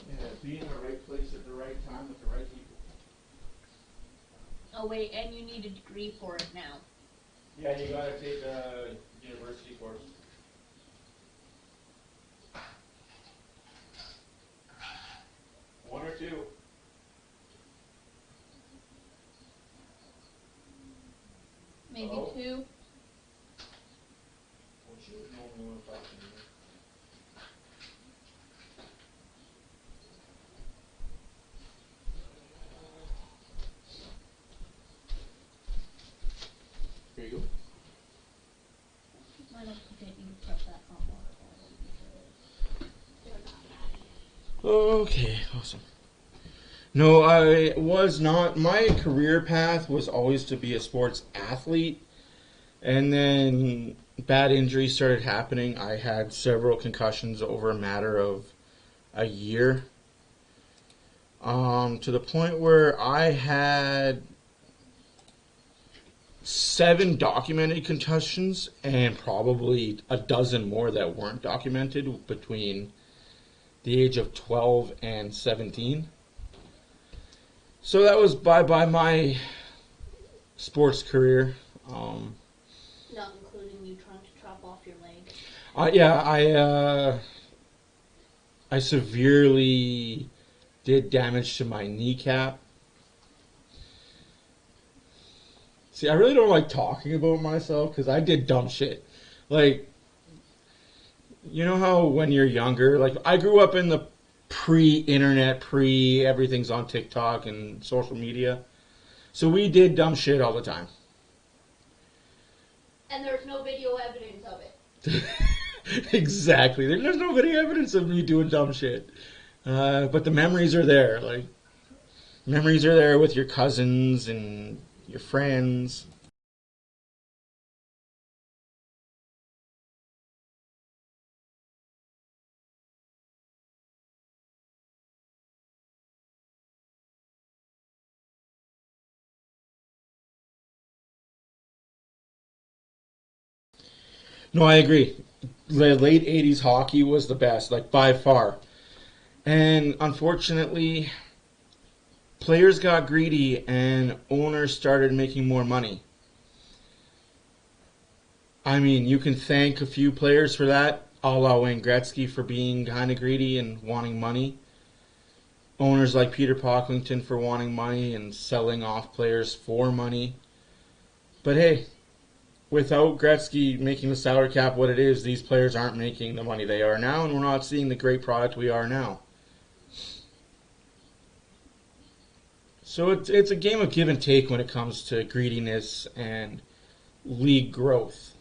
Yeah, be in the right place at the right time with the right people. Oh wait, and you need a degree for it now. Yeah, you gotta take a university course. One or two. Maybe Oh. 2. Well, she would normally want to talk to me. Here you go. Might have to get you to prep that hot water bottle. Okay, awesome. No, I was not. My career path was always to be a sports athlete. And then bad injuries started happening. I had several concussions over a matter of a year. To the point where I had 7 documented concussions and probably a dozen more that weren't documented between the age of 12 and 17. So that was bye-bye my sports career. Not including you trying to chop off your leg. I severely did damage to my kneecap. See, I really don't like talking about myself because I did dumb shit. Like, you know how when you're younger, like I grew up in the pre-internet, everything's on TikTok and social media. So we did dumb shit all the time. And there's no video evidence of it. Exactly. There's no video evidence of me doing dumb shit. But the memories are there. Like, memories are there with your cousins and your friends. No, I agree. The late 80s hockey was the best, like by far. And unfortunately, players got greedy and owners started making more money. I mean, you can thank a few players for that, a la Wayne Gretzky for being kind of greedy and wanting money. Owners like Peter Pocklington for wanting money and selling off players for money. But hey, without Gretzky making the salary cap what it is, these players aren't making the money they are now, and we're not seeing the great product we are now. So it's a game of give and take when it comes to greediness and league growth.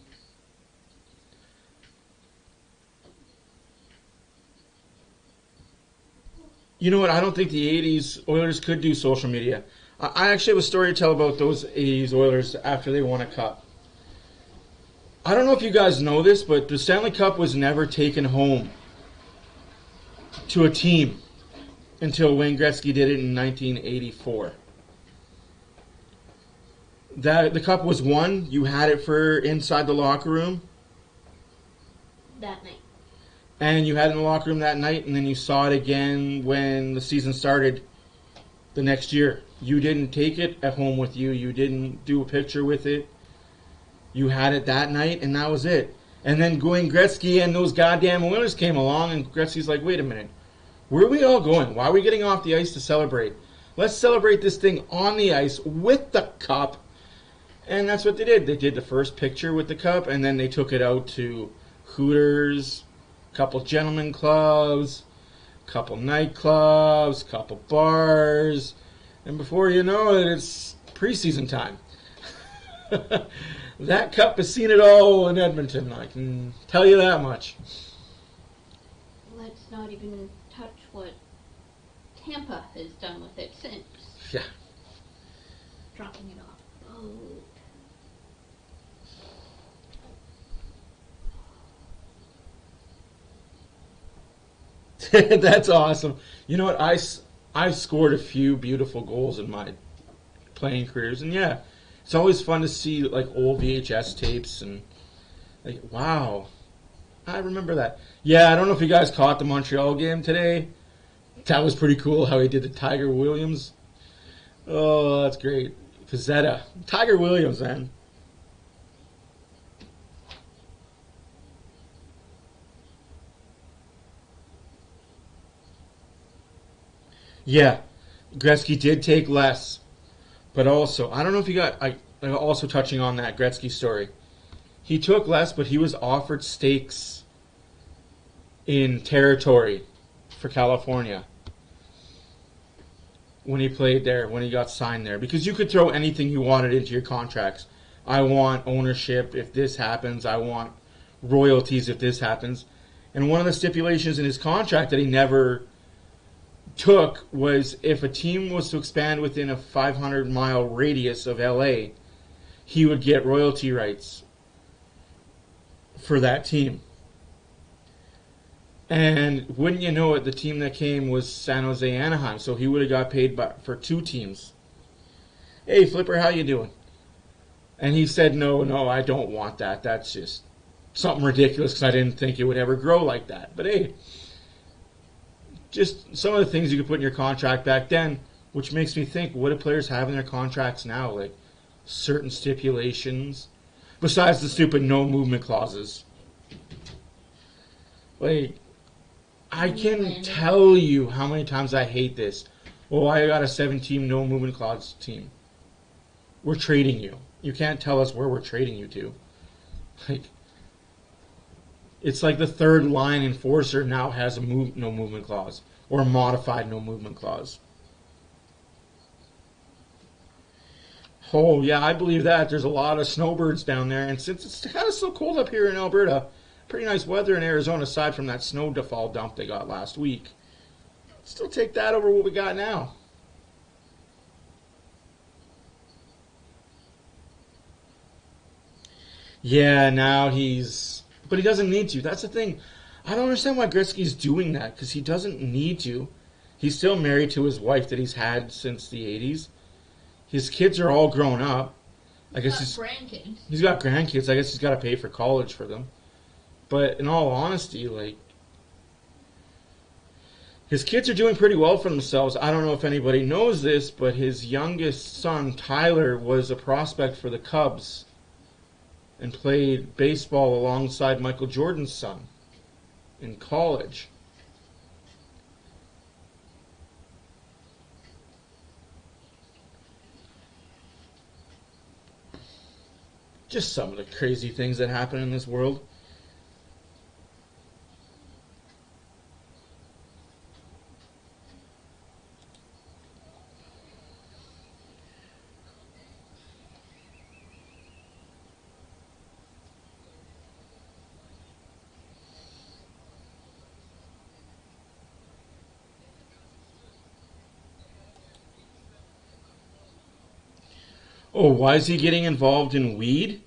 You know what? I don't think the 80s Oilers could do social media. I actually have a story to tell about those 80s Oilers after they won a cup. I don't know if you guys know this, but the Stanley Cup was never taken home to a team until Wayne Gretzky did it in 1984. The cup was won. You had it for inside the locker room. That night. And you had it in the locker room that night, and then you saw it again when the season started the next year. You didn't take it at home with you. You didn't do a picture with it. You had it that night, and that was it. And then Wayne Gretzky and those goddamn Oilers came along, and Gretzky's like, wait a minute. Where are we all going? Why are we getting off the ice to celebrate? Let's celebrate this thing on the ice with the cup. And that's what they did. They did the first picture with the cup, and then they took it out to Hooters, a couple gentlemen clubs, a couple nightclubs, a couple bars. And before you know it, it's preseason time. That cup has seen it all in Edmonton, I can tell you that much. Let's not even touch what Tampa has done with it since. Yeah. Dropping it off. Oh. That's awesome. You know what? I scored a few beautiful goals in my playing careers, and yeah, it's always fun to see like old VHS tapes and like, wow, I remember that. Yeah, I don't know if you guys caught the Montreal game today. That was pretty cool how he did the Tiger Williams. Oh, that's great. Pizzetta. Tiger Williams, man. Yeah, Gretzky did take less. But also, I don't know if you got, also touching on that Gretzky story. He took less, but he was offered stakes in territory for California when he played there, when he got signed there. Because you could throw anything you wanted into your contracts. I want ownership if this happens. I want royalties if this happens. And one of the stipulations in his contract that he never took was if a team was to expand within a 500-mile radius of LA, he would get royalty rights for that team. And wouldn't you know it, the team that came was San Jose Anaheim, so he would have got paid for 2 teams. Hey, Flipper, how you doing? And he said, no, I don't want that. That's just something ridiculous because I didn't think it would ever grow like that. But hey, just some of the things you could put in your contract back then, which makes me think, what do players have in their contracts now? Like certain stipulations, besides the stupid no movement clauses. Like, I can tell you how many times I hate this. Oh, I got a 7-team no movement clause team. We're trading you. You can't tell us where we're trading you to. Like, it's like the third line enforcer now has a no movement clause or a modified no movement clause. Oh, yeah, I believe that. There's a lot of snowbirds down there. And since it's kind of so cold up here in Alberta, pretty nice weather in Arizona aside from that snowfall dump they got last week. Still take that over what we got now. Yeah, now but he doesn't need to. That's the thing. I don't understand why Gretzky's doing that, because he doesn't need to. He's still married to his wife that he's had since the 80s. His kids are all grown up. I guess he's got grandkids. I guess he's got to pay for college for them. But in all honesty, like, his kids are doing pretty well for themselves. I don't know if anybody knows this, but his youngest son, Tyler, was a prospect for the Cubs and played baseball alongside Michael Jordan's son in college. Just some of the crazy things that happen in this world. Oh, why is he getting involved in weed?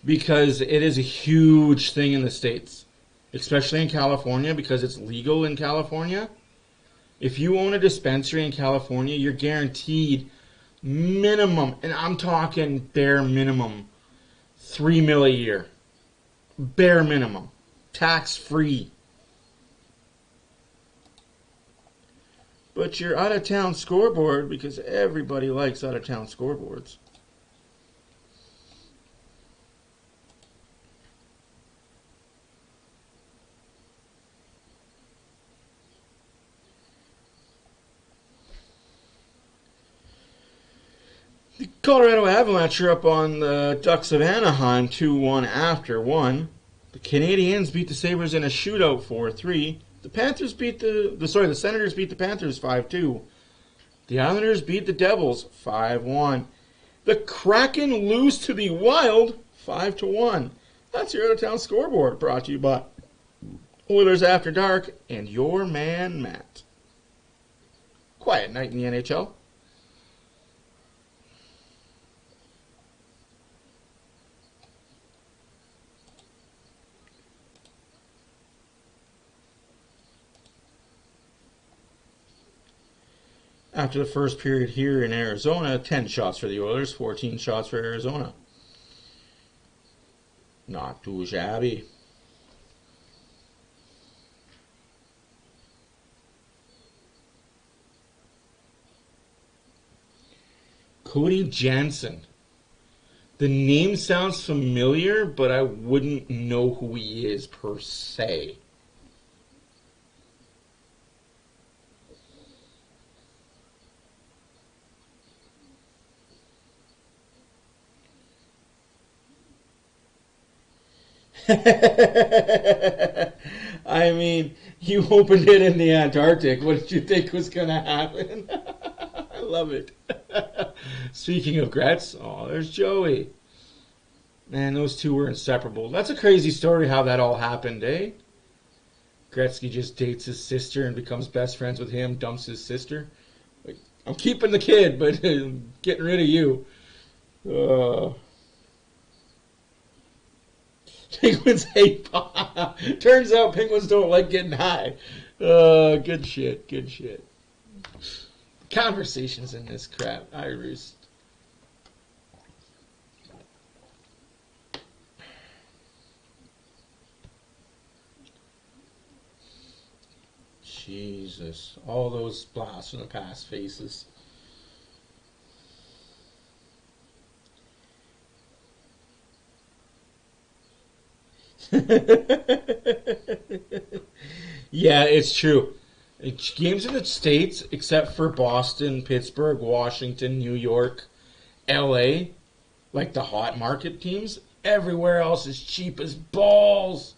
Because it is a huge thing in the States, especially in California, because it's legal in California. If you own a dispensary in California, you're guaranteed minimum, and I'm talking bare minimum, $3 million a year. Bare minimum. Tax-free. But you're out-of-town scoreboard because everybody likes out-of-town scoreboards. The Colorado Avalanche are up on the Ducks of Anaheim 2-1 after 1. The Canadiens beat the Sabres in a shootout 4-3. The Panthers beat the Senators beat the Panthers 5-2. The Islanders beat the Devils 5-1. The Kraken lose to the Wild 5-1. That's your out-of-town scoreboard, brought to you by Oilers After Dark and your man Matt. Quiet night in the NHL. After the first period here in Arizona, 10 shots for the Oilers, 14 shots for Arizona. Not too shabby. Cody Jansen. The name sounds familiar, but I wouldn't know who he is per se. I mean, you opened it in the Antarctic. What did you think was going to happen? I love it. Speaking of Gretz, oh, there's Joey. Man, those two were inseparable. That's a crazy story how that all happened, eh? Gretzky just dates his sister and becomes best friends with him, dumps his sister. Like, I'm keeping the kid, but getting rid of you. Penguins hate pop. Turns out penguins don't like getting high. Good shit, good shit. Conversations in this crap. I roost. Jesus. All those blasts from the past faces. Yeah, it's true. Games in the States, except for Boston, Pittsburgh, Washington, New York, LA, like the hot market teams, everywhere else is cheap as balls.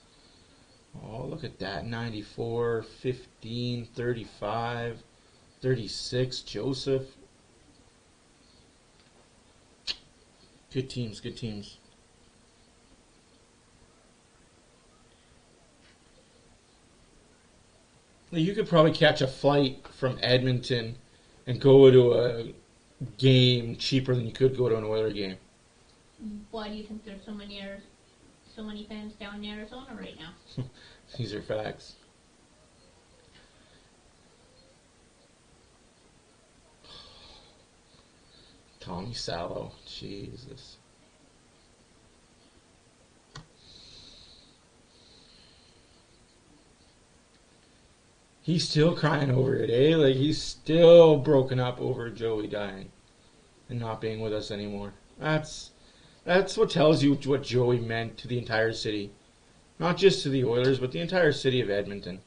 Oh, look at that. 94, 15, 35, 36, Joseph. Good teams, good teams. You could probably catch a flight from Edmonton and go to a game cheaper than you could go to an Oiler game. Why do you think there's so many fans down in Arizona right now? These are facts. Tommy Sallow. Jesus. He's still crying over it, eh? Like, he's still broken up over Joey dying and not being with us anymore. That's what tells you what Joey meant to the entire city. Not just to the Oilers, but the entire city of Edmonton.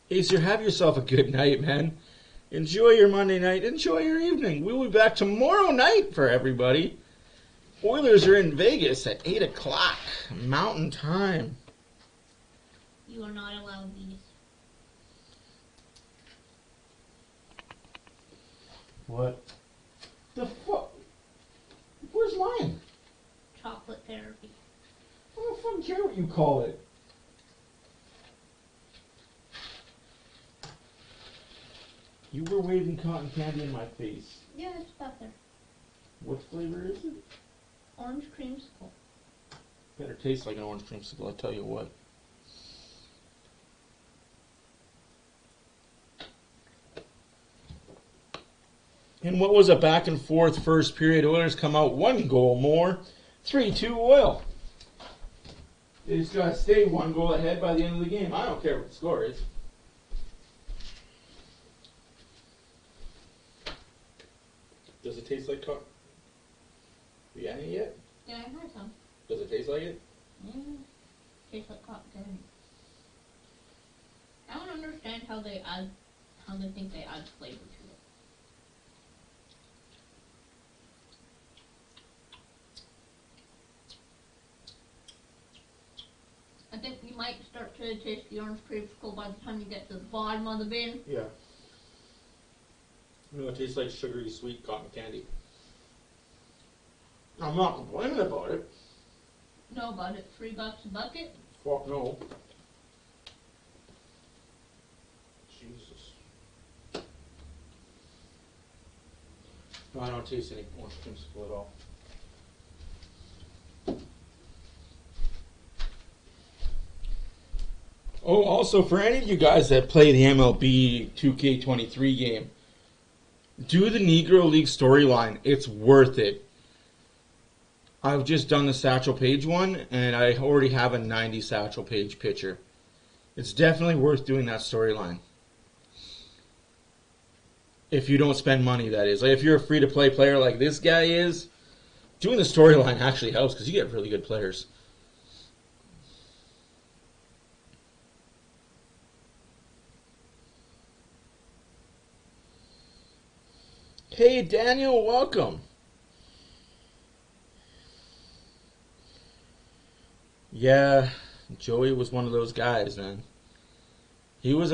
Acer, have yourself a good night, man. Enjoy your Monday night. Enjoy your evening. We'll be back tomorrow night for everybody. Oilers are in Vegas at 8 o'clock Mountain Time. You are not allowed these. What? The fuck? Where's mine? Chocolate therapy. I don't fucking care what you call it. You were waving cotton candy in my face. Yeah, it's about there. What flavor is it? Orange creamsicle. Better taste like an orange creamsicle, I tell you what. And what was a back and forth first period? Oilers come out 1 goal more. 3-2 Oil. They just got to stay 1 goal ahead by the end of the game. I don't care what the score is. Does it taste like cotton? Have you had any yet? Yeah, I had some. Does it taste like it? Yeah. Tastes like cotton candy. I don't understand how they think they add flavor to it. I think you might start to taste the orange creamsicle by the time you get to the bottom of the bin. Yeah. No, it tastes like sugary sweet cotton candy. I'm not complaining about it. No, about it. $3 a bucket. Fuck no. Jesus. No, I don't taste any orange creamsicle at all. Oh, also, for any of you guys that play the MLB 2K23 game, do the Negro League storyline. It's worth it. I've just done the Satchel Paige one, and I already have a 90 Satchel Paige pitcher. It's definitely worth doing that storyline. If you don't spend money, that is. Like, if you're a free-to-play player like this guy is, doing the storyline actually helps because you get really good players. Hey, Daniel, welcome. Yeah, Joey was one of those guys, man. He was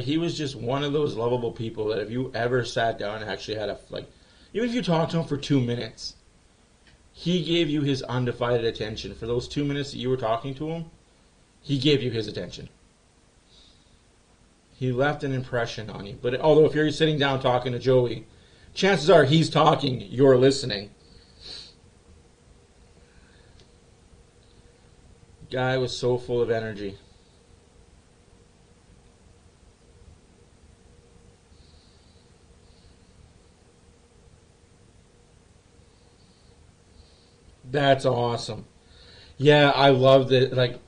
he was just one of those lovable people that if you ever sat down and actually had Even if you talk to him for 2 minutes, he gave you his undivided attention. For those 2 minutes that you were talking to him, he gave you his attention. He left an impression on you. But although if you're sitting down talking to Joey, chances are he's talking, you're listening. Guy was so full of energy. That's awesome. Yeah, I loved it. Like,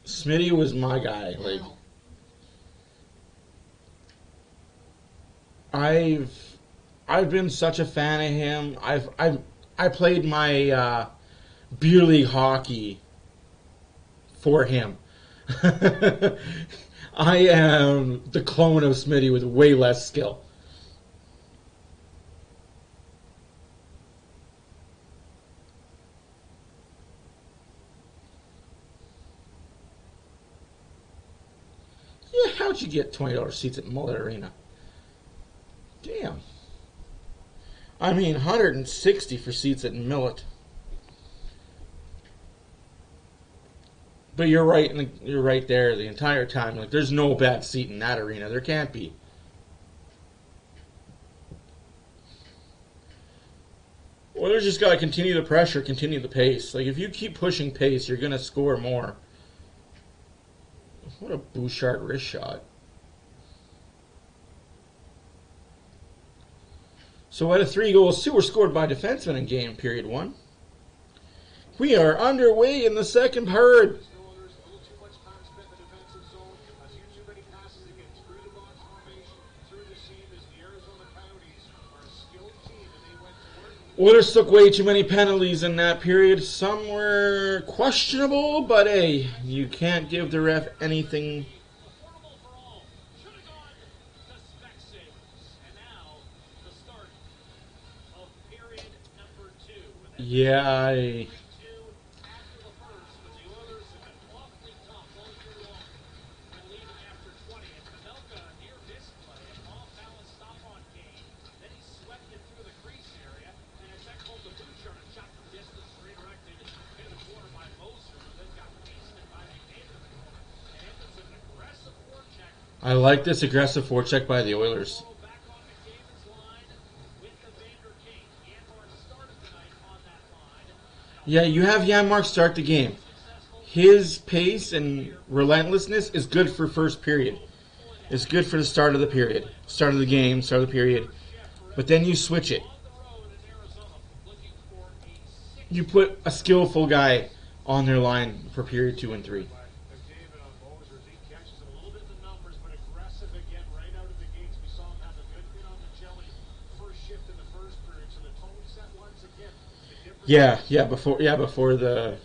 Smitty was my guy. Like, I've been such a fan of him. I played my beer league hockey for him. I am the clone of Smitty with way less skill. Yeah, how'd you get $20 seats at Mullet Arena? Damn. I mean, 160 for seats at Mullet. But you're right. You're right there the entire time. Like, there's no bad seat in that arena. There can't be. Oilers just got to continue the pressure, continue the pace. Like, if you keep pushing pace, you're going to score more. What a Bouchard wrist shot. So out of 3 goals, 2 were scored by defensemen in game period 1. We are underway in the second period. Oilers took way too many penalties in that period. Some were questionable, but hey, you can't give the ref anything. Yeah, I like this aggressive forecheck by the Oilers. Yeah, you have Janmark start the game. His pace and relentlessness is good for first period. It's good for the start of the period. Start of the game, start of the period. But then you switch it. You put a skillful guy on their line for period 2 and 3. Yeah, before the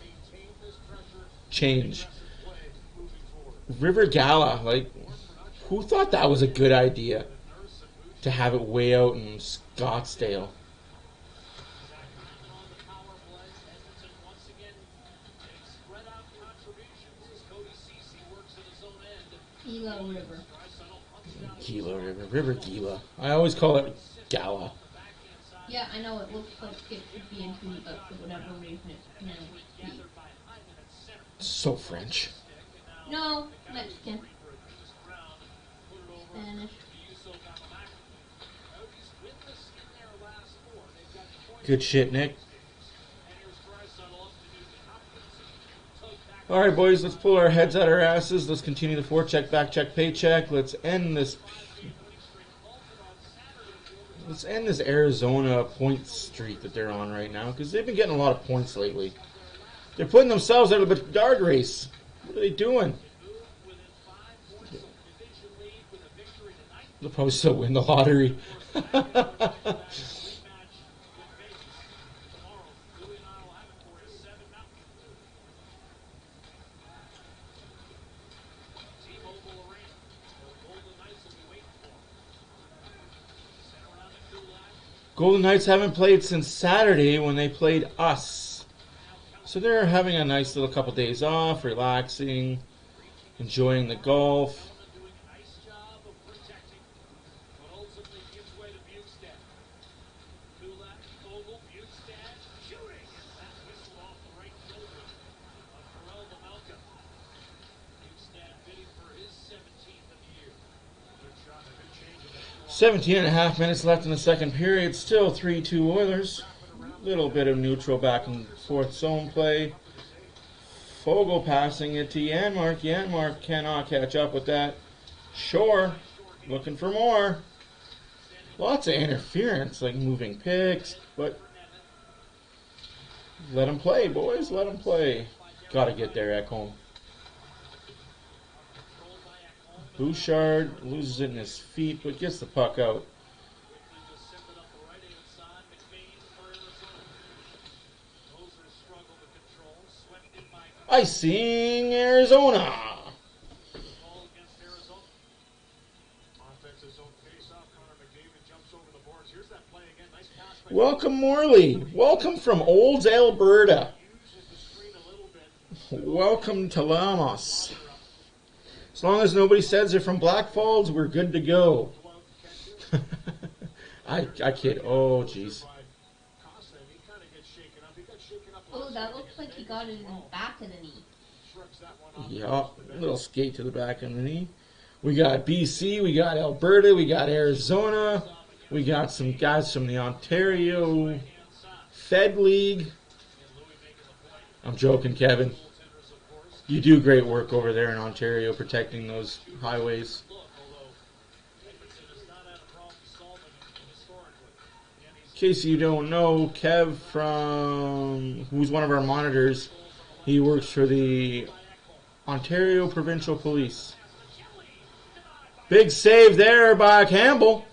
change. River Gala, like, who thought that was a good idea to have it way out in Scottsdale? River Gila. I always call it Gala. Yeah, I know it looks like it should be in Tune, but for whatever reason it's pronounced. So French. No, Mexican. Spanish. Good shit, Nick. Alright, boys, let's pull our heads out our asses. Let's continue the forecheck, back check, paycheck. Let's end this Arizona point streak that they're on right now, because they've been getting a lot of points lately. They're putting themselves out of the guard race. What are they doing? They'll probably still win the lottery. Golden Knights haven't played since Saturday when they played us. So they're having a nice little couple days off, relaxing, enjoying the golf. 17.5 minutes left in the second period. Still 3-2 Oilers. Little bit of neutral back and forth zone play. Fogle passing it to Janmark. Janmark cannot catch up with that. Shore looking for more. Lots of interference, like moving picks, but let them play, boys. Let them play. Got to get there at home. Bouchard loses it in his feet, but gets the puck out. Icing Arizona. Welcome, Morley. Welcome from Olds, Alberta. Welcome to Lamos. As long as nobody says they're from Black Falls, we're good to go. I kid. Oh, jeez. Oh, that looks like he got it in the back of the knee. Yeah, a little skate to the back of the knee. We got BC, we got Alberta, we got Arizona. We got some guys from the Ontario Fed League. I'm joking, Kevin. You do great work over there in Ontario protecting those highways. In case you don't know, Kev who's one of our monitors, he works for the Ontario Provincial Police. Big save there by Campbell.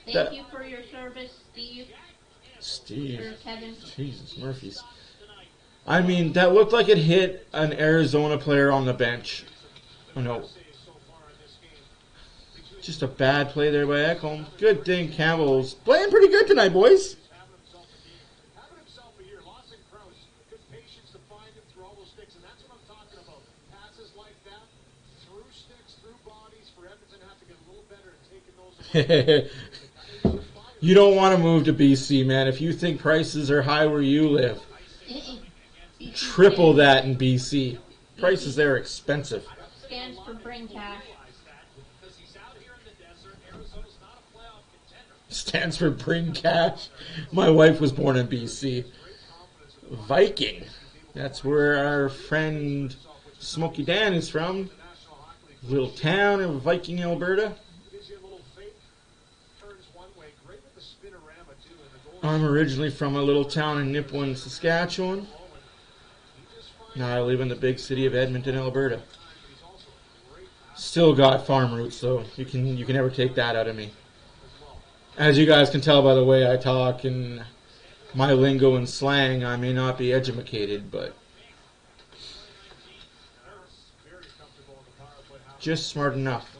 Thank you for your service, Steve. Or Kevin. Jesus, Murphy's. I mean, that looked like it hit an Arizona player on the bench. Oh, no. Just a bad play there by Ekholm. Good thing Campbell's playing pretty good tonight, boys. You don't want to move to BC, man. If you think prices are high where you live, triple that in BC. Prices there are expensive. Stands for bring cash. Stands for bring cash. My wife was born in BC. Viking. That's where our friend Smokey Dan is from. Little town in Viking, Alberta. I'm originally from a little town in Nipawin, Saskatchewan. Now I live in the big city of Edmonton, Alberta. Still got farm roots, though. You can never take that out of me. As you guys can tell by the way I talk and my lingo and slang, I may not be educated, but just smart enough.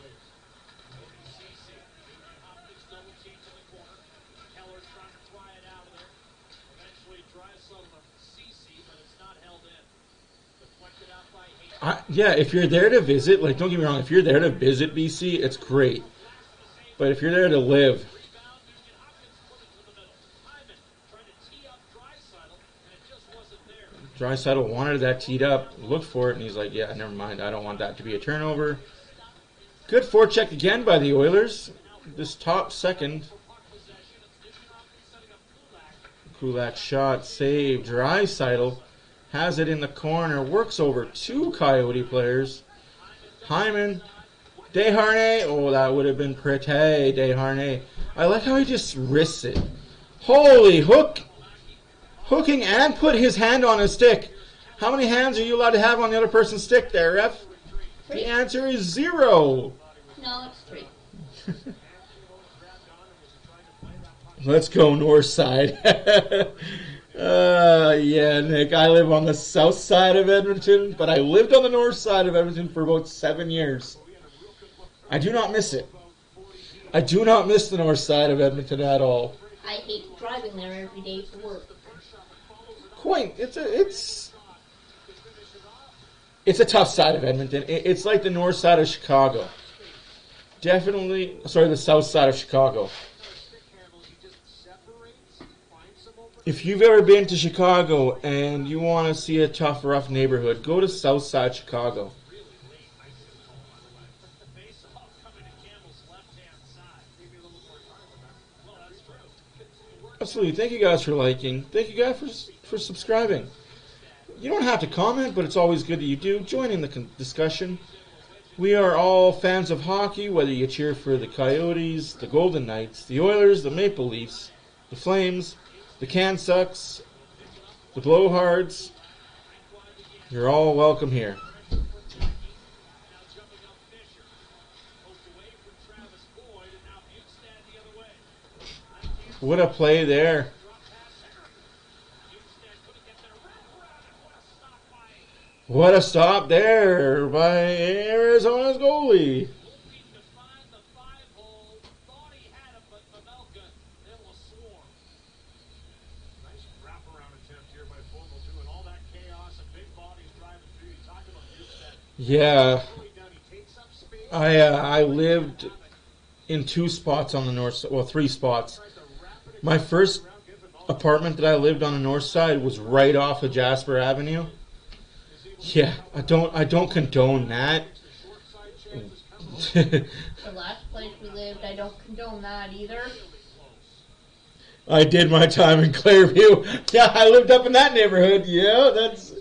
Yeah, if you're there to visit, like, don't get me wrong, if you're there to visit BC, it's great. But if you're there to live, Draisaitl wanted that teed up, looked for it, and he's like, yeah, never mind, I don't want that to be a turnover. Good forecheck again by the Oilers. This top second. Kulak shot, save, Draisaitl. Has it in the corner, works over two Coyote players. Hyman, Desharnais. Oh, that would have been pretty, Desharnais. I like how he just risks it. Holy hook. Hooking and put his hand on his stick. How many hands are you allowed to have on the other person's stick there, ref? The answer is 0. No, it's 3. Let's go north side. Yeah, Nick, I live on the south side of Edmonton, but I lived on the north side of Edmonton for about 7 years. I do not miss it. I do not miss the north side of Edmonton at all. I hate driving there every day for work. Quite, it's a tough side of Edmonton. It's like the north side of Chicago. Definitely, sorry, the south side of Chicago. If you've ever been to Chicago and you want to see a tough, rough neighborhood, go to Southside Chicago. Absolutely. Thank you guys for liking. Thank you guys for subscribing. You don't have to comment, but it's always good that you do. Join in the discussion. We are all fans of hockey, whether you cheer for the Coyotes, the Golden Knights, the Oilers, the Maple Leafs, the Flames, the Cansucks, the Blowhards. You're all welcome here. What a play there. What a stop there by Arizona's goalie. Yeah. I lived in 2 spots on the north side. Well, 3 spots. My first apartment that I lived on the north side was right off of Jasper Avenue. Yeah, I don't condone that. The last place we lived, I don't condone that either. I did my time in Clairview. Yeah, I lived up in that neighborhood. Yeah, that's...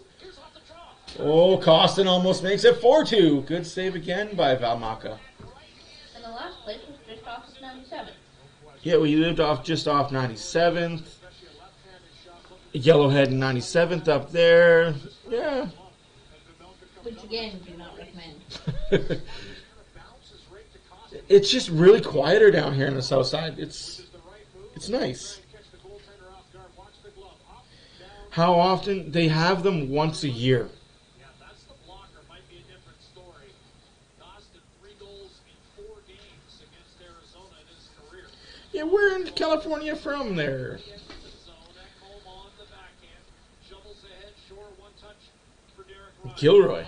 Oh, Costin almost makes it 4-2. Good save again by Valmaca. And the last place was just off of 97th. Yeah, we lived just off 97th. Yellowhead and 97th up there. Yeah. Which again, do not recommend. It's just really quieter down here in the south side. It's nice. How often? They have them once a year. Yeah, where in California from there? Gilroy.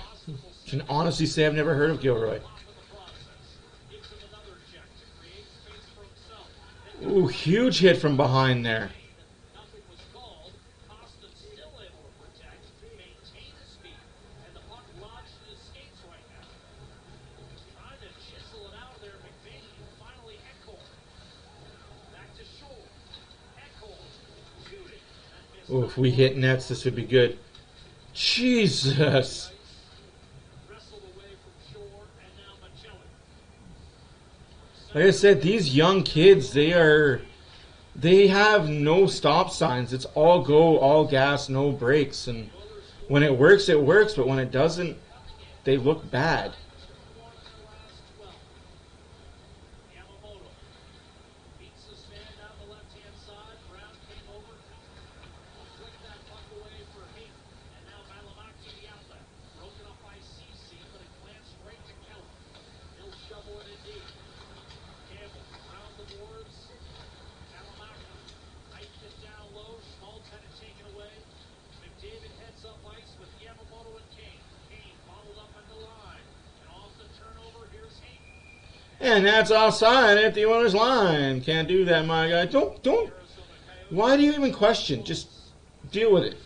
Can honestly say I've never heard of Gilroy. Ooh, huge hit from behind there. Ooh, if we hit nets, this would be good. Jesus. Like I said, these young kids, they have no stop signs. It's all go, all gas, no brakes. And when it works, but when it doesn't, they look bad. And that's offside at the owner's line. Can't do that, my guy. Don't. Why do you even question? Just deal with it.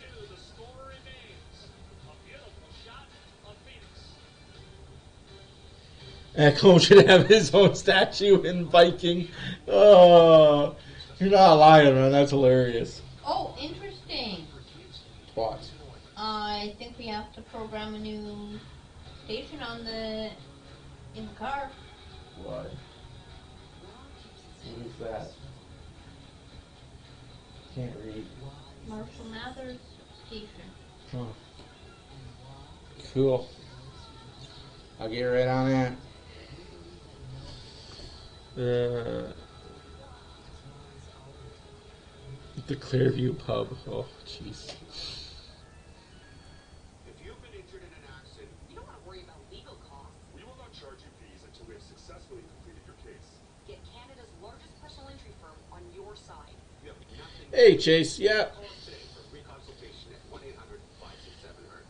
Ekholm should have his own statue in Viking. Oh, you're not lying, man. That's hilarious. Oh, interesting. What? I think we have to program a new station in the car. What? What is that? Can't read. Marshall Mathers station. Huh. Cool. I'll get right on that. The Clearview pub. Oh, jeez. If you've been injured in an accident, You don't want to worry about legal costs. we will not charge you fees until we have successfully completed your case. Get Canada's largest personal injury firm on your side. You have nothing Hey, Chase. Yeah. Call us today for a free consultation at 1-800-567-HURT.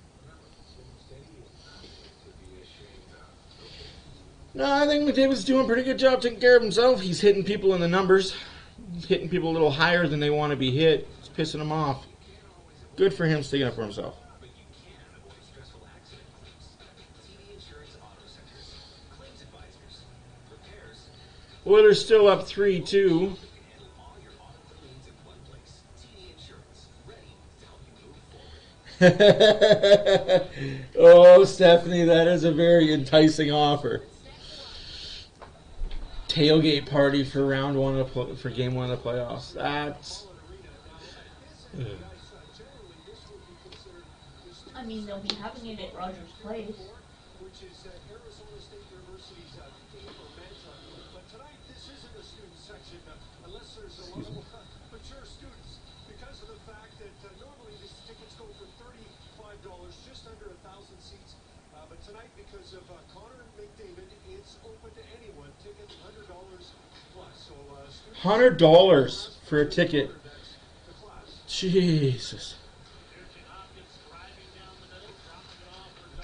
No, I think McDavid's doing a pretty good job taking care of himself. He's hitting people in the numbers. He's hitting people a little higher than they want to be hit. It's pissing them off. Good for him sticking up for himself. But you can avoid stressful accident claims. TV Insurance Auto Centers, claims advisors, repairs, Oilers still up 3-2. handle all your auto claims in one place. Oh, Stephanie, that is a very enticing offer. Tailgate party for round one for game one of the playoffs. That's. I mean, they'll be having it at Rogers Place. Which is Arizona State University's game for men's. But tonight, this isn't a student section unless there's a lot of mature students. Because of the fact that normally these tickets go for $35, just under 1,000 seats. But tonight, because of Connor McDavid, it's open to anyone. Tickets $100 plus. So $100 for a ticket. Jesus.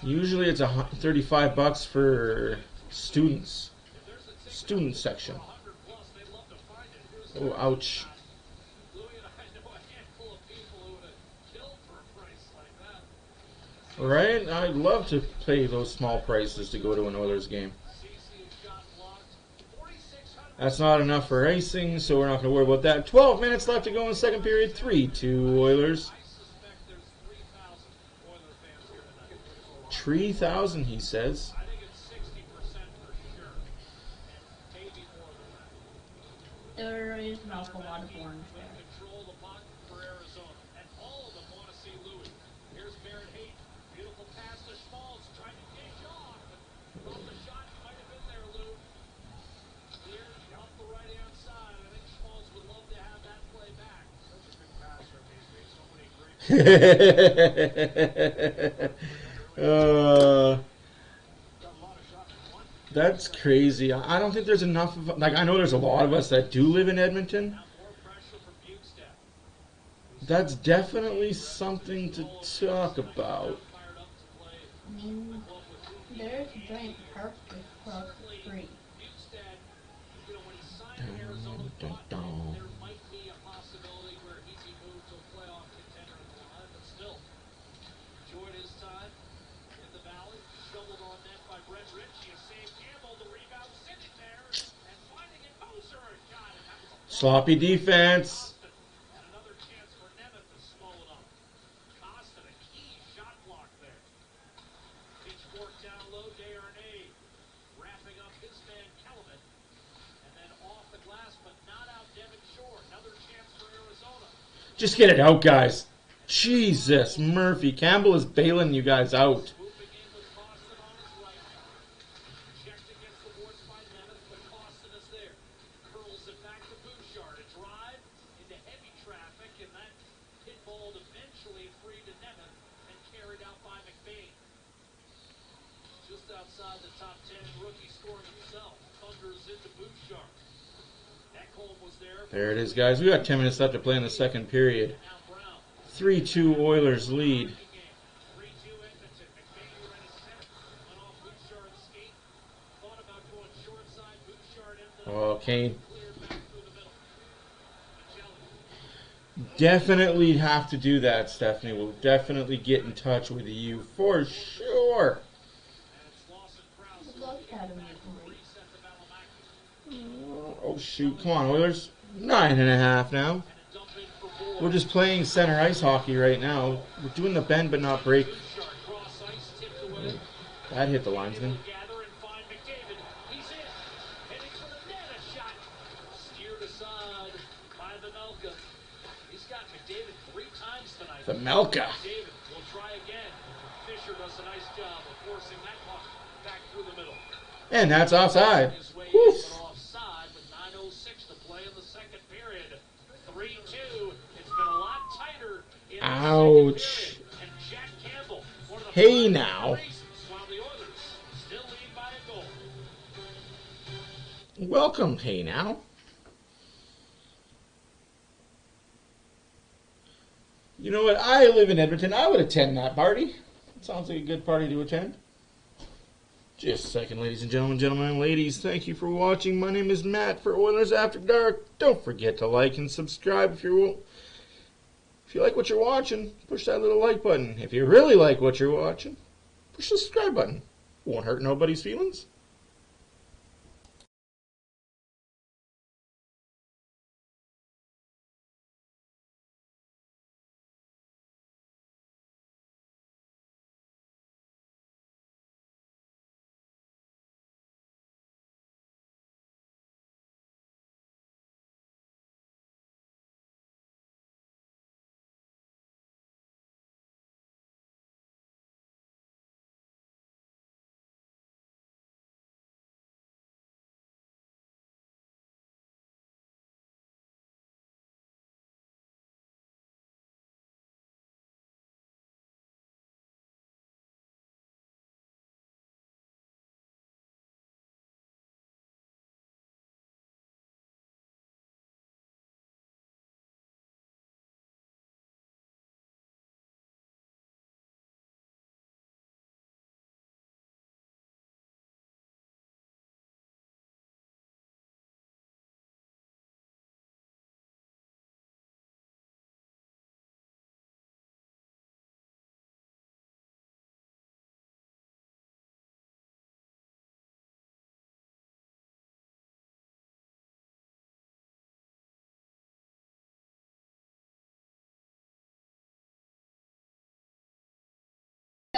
Usually it's $35 for students. Student section. Oh, ouch. Right? I'd love to pay those small prices to go to an Oilers game. That's not enough for icing, so we're not going to worry about that. 12 minutes left to go in the second period. 3-2 Oilers. 3,000, he says. There is an awful lot of orange there. That's crazy. I don't think there's enough of, like, I know there's a lot of us that do live in Edmonton. That's definitely something to talk about. I mean, there's a giant park just across the street. Sloppy defense. Another chance for Nemeth to slow it up. Costa, a key shot block there. Pitchfork down low, Desharnais wrapping up his man Kellerman. And then off the glass, but not out Devin Shore. Another chance for Arizona. Just get it out, guys. Jesus, Murphy. Campbell is bailing you guys out. Swooping in with Costin on his right. Checked against the boards by Nemeth, but Costin is there. Curls it back to Bouchard. A drive into heavy traffic, and that pinballed eventually free to Nemeth and carried out by McBain. Just outside the top 10 rookie scoring himself. Thunders into Bouchard. Ekholm was there. There it is, guys. We got 10 minutes left to play in the second period. Now Brown. 3-2 Oilers lead. 3-2 Edmonton. McBain ready center. Went off Bouchard's skate. Thought about going short side. Bouchard ended up Oh, Kane. cleared back through the middle. Magellan. Definitely have to do that, Stephanie. We'll definitely get in touch with you for sure. And it's Lawson Krause. I'd love to have him use the Reset to Valimaki. Oh, shoot. Come on, Oilers. 9.5 now. And a dump in for Board. We're just playing center ice hockey right now. We're doing the bend but not break. Bouchard cross ice, tipped away. That hit the linesman. Gather and find McDavid. He's in. Heading for the net. A shot. Steered aside by Vanelka. He's got McDavid 3 times tonight. The Melka. McDavid will try again. Fisher does a nice job of forcing that puck back through the middle. And that's offside. His way Whew. in, but offside with 9:06 to play in the second period. 3-2. It's been a lot tighter in the Ouch. second period. And Jack Campbell, one of the Hey, five now. races, while the Oilers still lead by a goal. Welcome, hey now. You know what? I live in Edmonton. I would attend that party. It sounds like a good party to attend. Just a second, ladies and gentlemen, and ladies. Thank you for watching. My name is Matt for Oilers After Dark. Don't forget to like and subscribe if you like what you're watching. Push that little like button. If you really like what you're watching, push the subscribe button. Won't hurt nobody's feelings.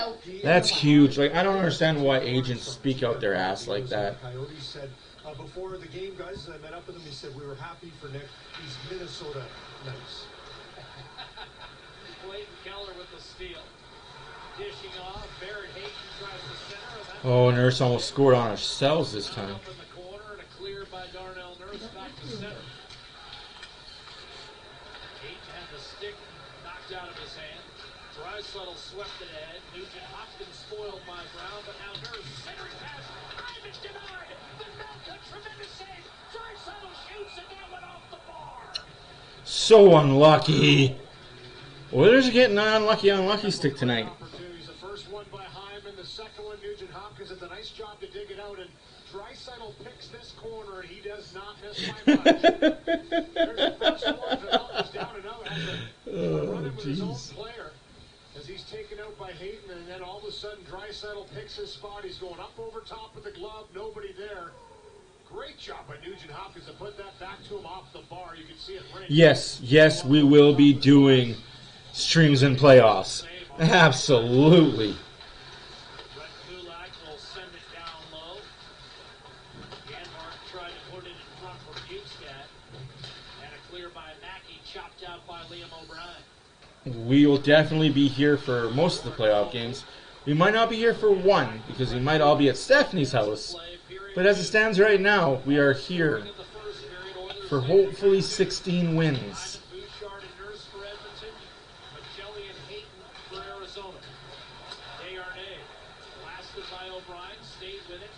out. That's huge. Like, I don't understand why agents speak out their ass like that. Coyotes said before the game, guys, I met up with him. He said we were happy for Nick. He's Minnesota nice. Clayton Keller with the steal. Dishing off. Barrett Hayton tries to center. And that Oh, Nurse almost scored on ourselves this time. up in the corner and a clear by Darnell Nurse back to center. Hayton had the stick knocked out of his hand. Draisaitl swept it ahead. Nugent Hopkins spoiled by Brown, but now Nurse centering pass. Ivich denied. Vanelka, tremendous save. Draisaitl shoots and that went off the bar. So unlucky. Oilers are getting an unlucky stick tonight. Opportunities. The first one by Hyman, the second one Nugent Hopkins did a nice job to dig it out, and Draisaitl picks this corner, and he does not miss by much. There's the first one. Vanelka's down and out. Has a run in with his own player as he's taken out by Hayton, and then all of a sudden Draisaitl picks his spot. He's going up over top of the glove. Nobody there. Great job by Nugent Hopkins to put that back to him off the bar. You can see it ring. Yes, we will be doing streams and playoffs. Absolutely. Brett Kulak will send it down low. Janmark tried to put it in front for Bukestad. And a clear by Mackey, chopped out by Liam O'Brien. We will definitely be here for most of the playoff games. We might not be here for one because we might all be at Stephanie's house. But as it stands right now, we are here for hopefully 16 wins. Bouchard and Nurse for Edmonton. McKelly and Hayton for Arizona. Desharnais blasted by O'Brien, stayed with it.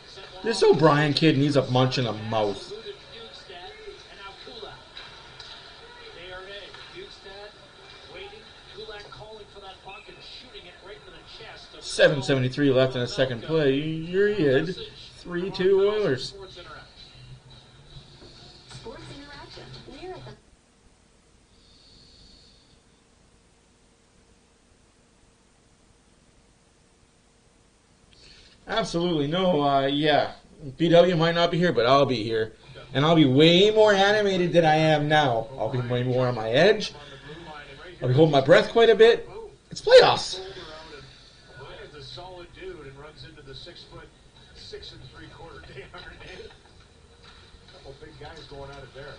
Sent one This off. O'Brien kid needs a munch in the mouth. Saluted Bukestad, and now Kulak. Desharnais, Bukestad waiting. Kulak calling for that puck and shooting it right to the chest. of 7:73 left in the second play. Period. 3-2 Oilers. Sports Interaction. Sports Interaction. We're at the Absolutely. No, yeah. BW might not be here, but I'll be here. And I'll be way more animated than I am now. I'll be way more on my edge. I'll be holding my breath quite a bit. It's playoffs. Shoulder out, and Ryan's a solid dude and runs into the 6'6" Desharnais. Couple big guys going at it there.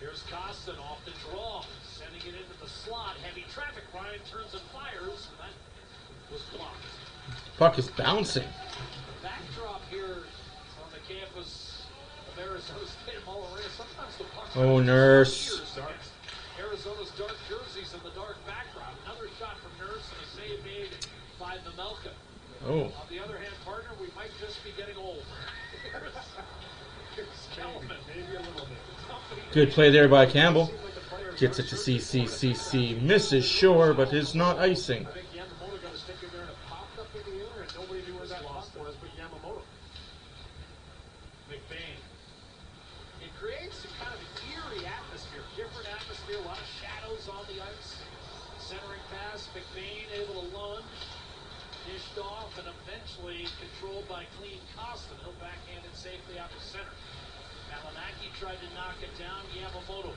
Here's Costin off the draw, sending it into the slot. Heavy traffic. Ryan turns and fires. And that was blocked. Puck is bouncing. Backdrop here on the campus of Arizona State Mullet. Sometimes the pucks Oh, are Nurse. years against Arizona's dark jerseys and the dark backdrop. Another shot from Nurse and a save made by Mamelka. Oh. On the other hand, partner, we might just be getting old. Maybe a little bit. Good play there by Campbell. Gets it to CC. Misses Shore, but is not icing. I think Yamamoto got a stick in there and it popped up in the air and nobody knew where that puck was but Yamamoto. McBain. It creates a kind of an eerie atmosphere, different atmosphere, a lot of shadows on the ice. Centering pass, McBain able to lunge, dished off, and eventually controlled by Clean Costin. He'll backhand it safely out to center. Malinaki tried to knock it down, Yamamoto.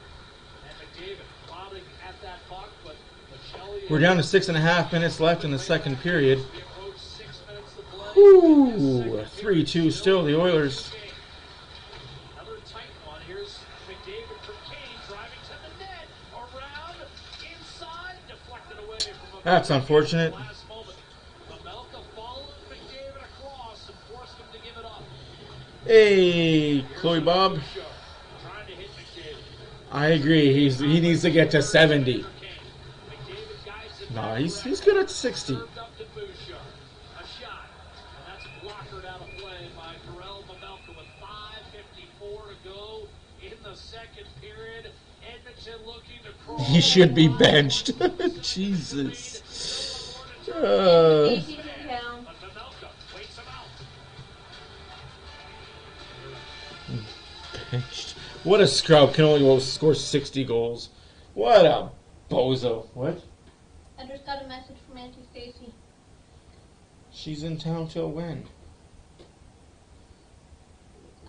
And McDavid plowing at that puck, but Michelli... We're down to 6.5 minutes left in the second period. We approach 6 minutes to play. Woo! 3-2 still, the Oilers. Another tight one. Here's McDavid from Kane driving to the net. Around, inside, deflected away from a That's unfortunate. last moment. Mamelka followed McDavid across and forced him to give it up. Hey, Chloe Bob. Trying to hit McDavid. I agree. He needs to get to 70. Kane. McDavid guides it No, back he's left. good at 60. Served up to Bouchard. A shot. And that's blockered out of play by Karel Mamelka with 5:54 to go in the second period. Edmonton looking to crawl. He should be benched. Jesus. Easy to count. But Mamelka waits him out. Benched. What a scrub. Can only go score 60 goals. What a bozo. What? I just got a message from Auntie Stacy. She's in town till when?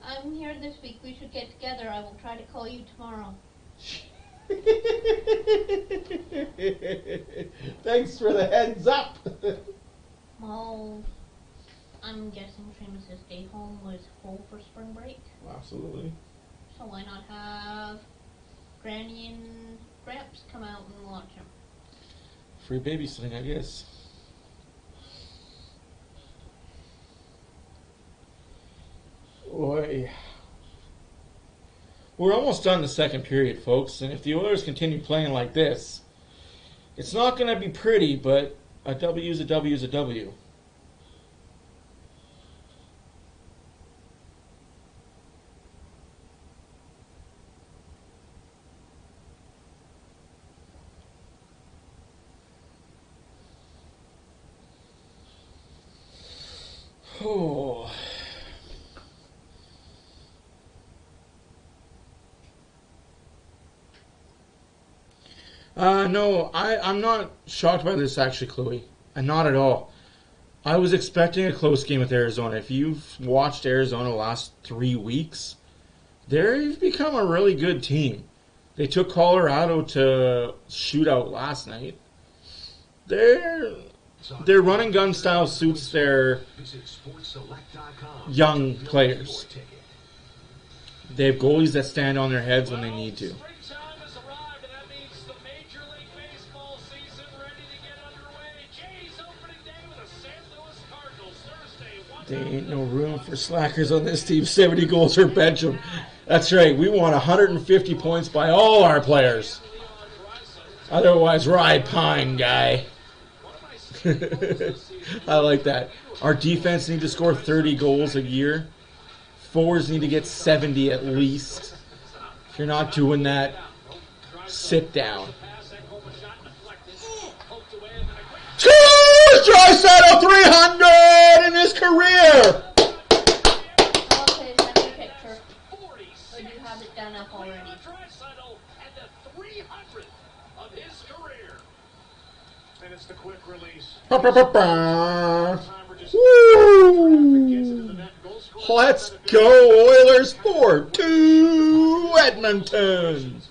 I'm here this week. We should get together. I will try to call you tomorrow. Thanks for the heads up. Well, I'm guessing Seamus' day home was full for spring break. Absolutely. So why not have Granny and Gramps come out and watch him? Free babysitting, I guess. Boy. We're almost done the second period, folks, and if the Oilers continue playing like this, it's not going to be pretty, but a W is a W is a W. Oh. No, I'm not shocked by this, actually, Chloe. Not at all. I was expecting a close game with Arizona. If you've watched Arizona the last 3 weeks, they've become a really good team. They took Colorado to shootout last night. Their run and gun style suits their young players. They have goalies that stand on their heads when they need to. Springtime has arrived, and that means the Major League Baseball season ready to get underway. Jays opening day with the St. Louis Cardinals Thursday. There ain't no room for slackers on this team. 70 goals or bench them. That's right. We want 150 points by all our players. Otherwise, ride pine, guy. I like that. Our defense need to score 30 goals a year. Forwards need to get 70 at least. If you're not doing that, sit down. Draisaitl 300 in his career. Okay, send me a picture. Or do you have it done up already? Draisaitl at the 300 of his career. And it's the quick release. Woo! Let's go, Oilers 4-2 Edmonton. And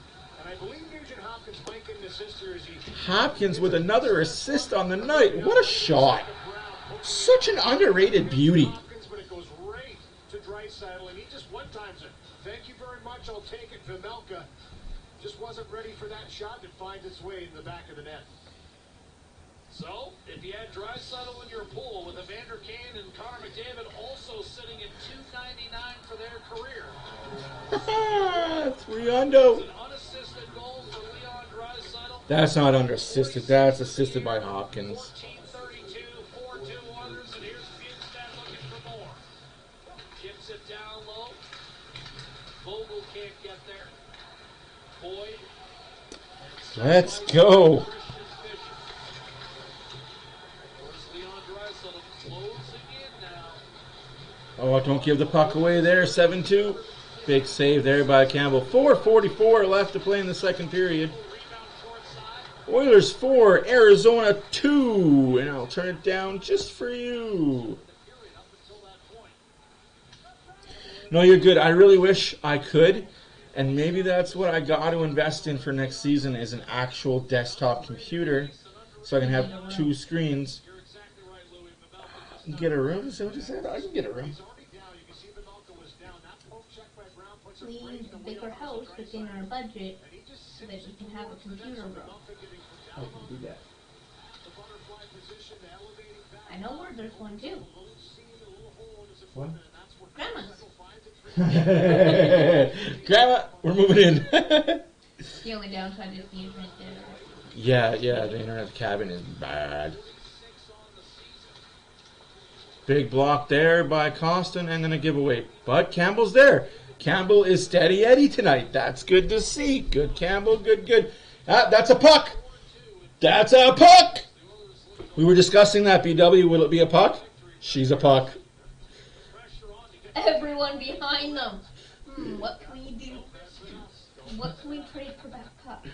I believe Nugent Hopkins might get an assist here as he Hopkins with another assist on the night. What a shot. Such an underrated beauty. Hopkins, but it goes right to Draisaitl, and he just one-times it. Thank you very much. I'll take it. Vejmelka just wasn't ready for that shot to find its way in the back of the net. So, if you had Draisaitl in your pool with Evander Kane and Connor McDavid also sitting at $2.99 for their career. 3-0. An unassisted goal for Leon Draisaitl. That's not unassisted. That's assisted by Hopkins. 14:32, 4-2 Oilers, and here's Bjugstad looking for more. Chips it down low. Vogel can't get there. Boyd. Let's go. Oh, don't give the puck away there. 7-2. Big save there by Campbell. 4:44 left to play in the second period. Oilers 4, Arizona 2. And I'll turn it down just for you. No, you're good. I really wish I could. And maybe that's what I got to invest in for next season is an actual desktop computer. So I can have 2 screens. Get a room? Is that what you said? I can get a room. Leave the bigger house within our budget so that we can have a computer room. I can do that. I know where there's one too. What? Grandma's. Grandma, we're moving in. The only downside is the internet there. Yeah, the internet cabin is bad. Big block there by Costin and then a giveaway. But Campbell's there. Campbell is steady Eddie tonight. That's good to see. Good Campbell, good. That's a puck. That's a puck. We were discussing that, BW. Will it be a puck? She's a puck. Everyone behind them. What can we do? What can we trade for that puck?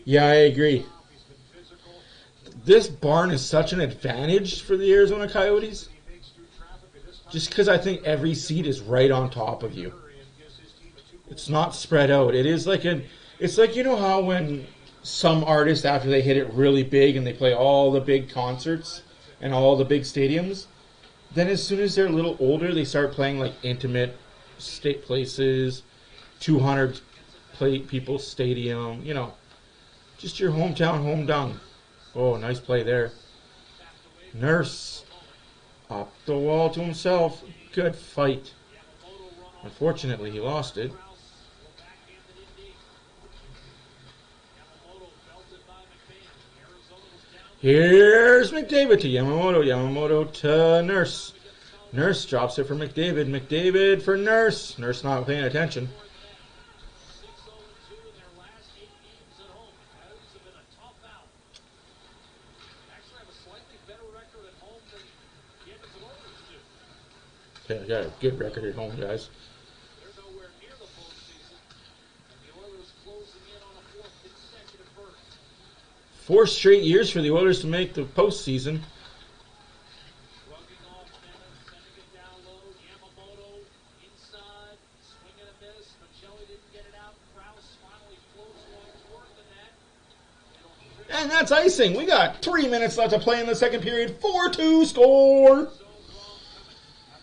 Yeah, I agree. This barn is such an advantage for the Arizona Coyotes. Just because I think every seat is right on top of you. It's not spread out. It is like it's like, you know how when some artists, after they hit it really big and they play all the big concerts and all the big stadiums, then as soon as they're a little older, they start playing like intimate state places, 200 people stadium, you know, just your hometown, home dung. Oh, nice play there. Nurse up the wall to himself. Good fight. Unfortunately, he lost it. Here's McDavid to Yamamoto. Yamamoto to Nurse. Nurse drops it for McDavid. McDavid for Nurse. Nurse not paying attention. Yeah, got a good record at home, guys. They're nowhere near the postseason, and the Oilers closing in on a fourth consecutive berth. 4 straight years for the Oilers to make the postseason. Rugging off Bennett, sending it down low. Yamamoto inside, swing and a miss. Macelli didn't get it out. Krause finally floats one toward the net. And that's icing. We got 3 minutes left to play in the second period. 4-2 score.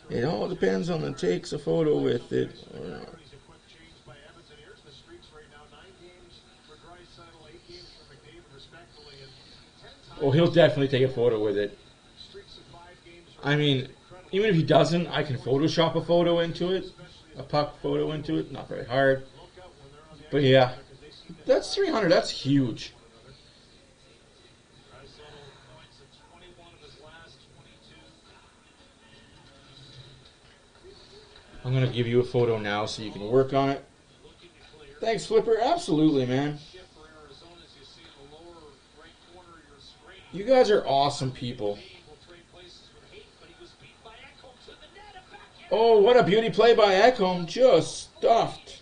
It all depends on the takes a photo with it. Oh, he'll definitely take a photo with it. I mean, even if he doesn't, I can Photoshop a photo into it. A puck photo into it. Not very hard. But yeah, that's 300. That's huge. I'm going to give you a photo now so you can work on it. Thanks, Flipper. Absolutely, man. You guys are awesome people. Oh, what a beauty play by Ekholm. Just stuffed.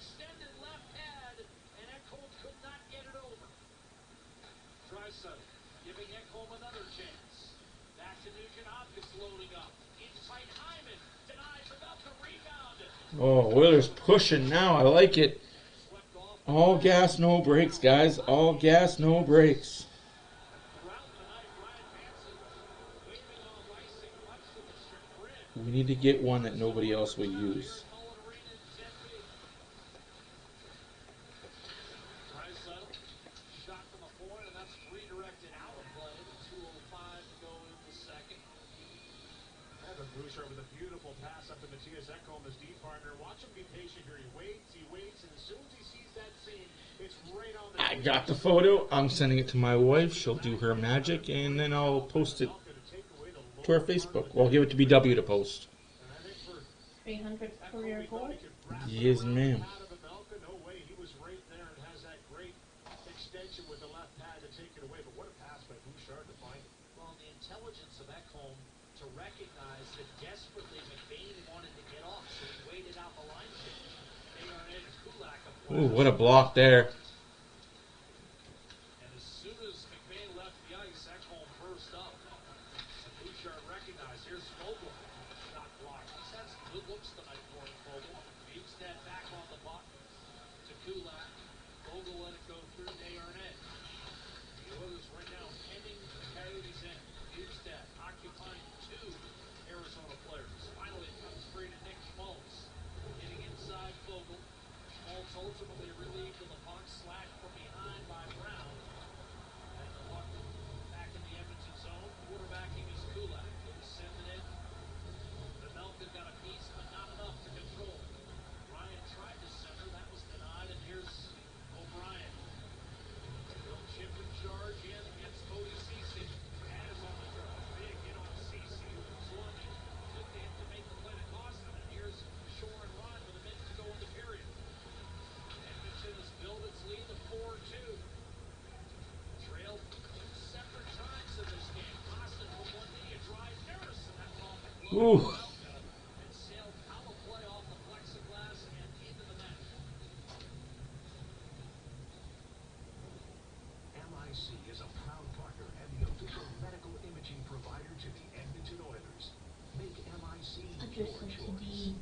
Oh, Oilers pushing now. I like it. All gas, no brakes, guys. All gas, no brakes. We need to get one that nobody else will use. With a beautiful pass up to Matthias Ekholm, his deep partner. Watch him be patient here. He waits, and as soon as he sees that seam, it's right on the... I got the photo. I'm sending it to my wife. She'll do her magic, and then I'll post it to our Facebook. Well, I'll give it to BW to post. 300 career goal. Yes, ma'am. No way, he was right there and has that great extension with the left pad to take it away. But what a pass by Bouchard to find it. Well, the intelligence of Ekholm to recognize that desperately McBain wanted to get off, so he waited out the line change. Ooh, what a block there. And as soon as McBain left the ice, Ekholm burst up. And Bouchard recognized, here's Vogel. Not blocked. He's had some good looks tonight for him, Vogel. Bugstad back on the buck to Kulak. Vogel let it go through Desharnais. The Oilers right now pending the Coyotes in. Bugstad occupying 2 Arizona players. Finally, it comes free to Nick Schmaltz. Getting inside Vogel. Schmaltz ultimately relieved of the puck, slacked from behind by Brown. And the puck back in the Edmonton zone. Quarterbacking is Kulak. He'll send it in. Pavelka got a piece, but not enough to control. Ryan tried to center. That was denied. And here's O'Brien. He'll chip and charge in against Cody Ceci. Pad is on the draw. Big hit on Ceci. Slugging. Took the hit to make the play to cost him. And here's Shore and Rod with a minute to go in the period. Edmonton has built its lead to 4-2. Trailed 2 separate times in this game. Costin from one knee, a drive. Harrison, that ball Ooh. and sailed power play off the plexiglass and into the net. MIC is a proud partner and the official medical imaging provider to the Edmonton Oilers. Make MIC your choice.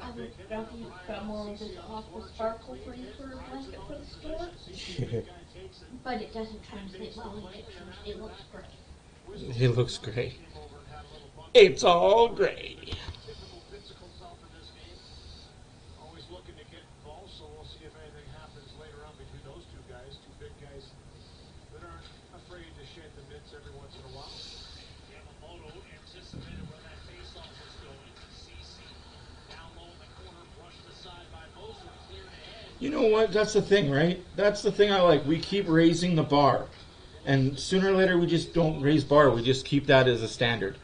I Duffy's got more of this off the sparkle green for a blanket for the store. But it doesn't translate well in pictures. It looks great. It looks great. It's all great. Typical physical self in this game. Always looking to get involved, so we'll see if anything happens later on between those two guys. Two big guys that aren't afraid to shed the mitts every once in a while. Yamamoto anticipated where that faceoff was going. CC down low in the corner, brushed aside by Moser, cleared ahead. You know what? That's the thing, right? That's the thing I like. We keep raising the bar. And sooner or later, we just don't raise bar. We just keep that as a standard.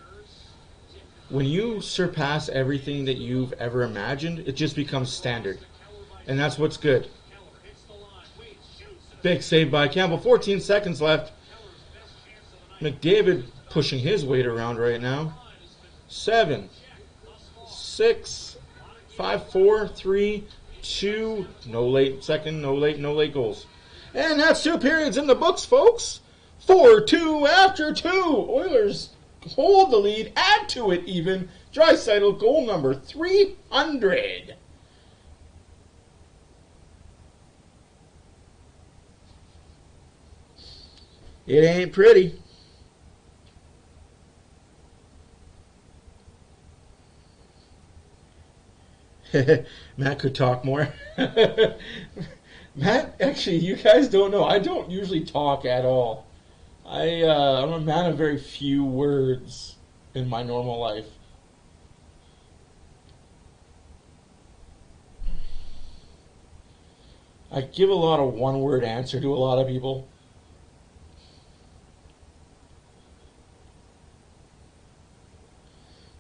When you surpass everything that you've ever imagined, it just becomes standard. And that's what's good. Big save by Campbell. 14 seconds left. McDavid pushing his weight around right now. 7, 6, 5, 4, 3, 2. No late second, no late goals. And that's 2 periods in the books, folks. 4-2 after 2. Oilers hold the lead, add to it even. Draisaitl goal number 300. It ain't pretty. Matt could talk more. Matt, actually, you guys don't know. I don't usually talk at all. I'm a man of very few words in my normal life. I give a lot of one-word answer to a lot of people.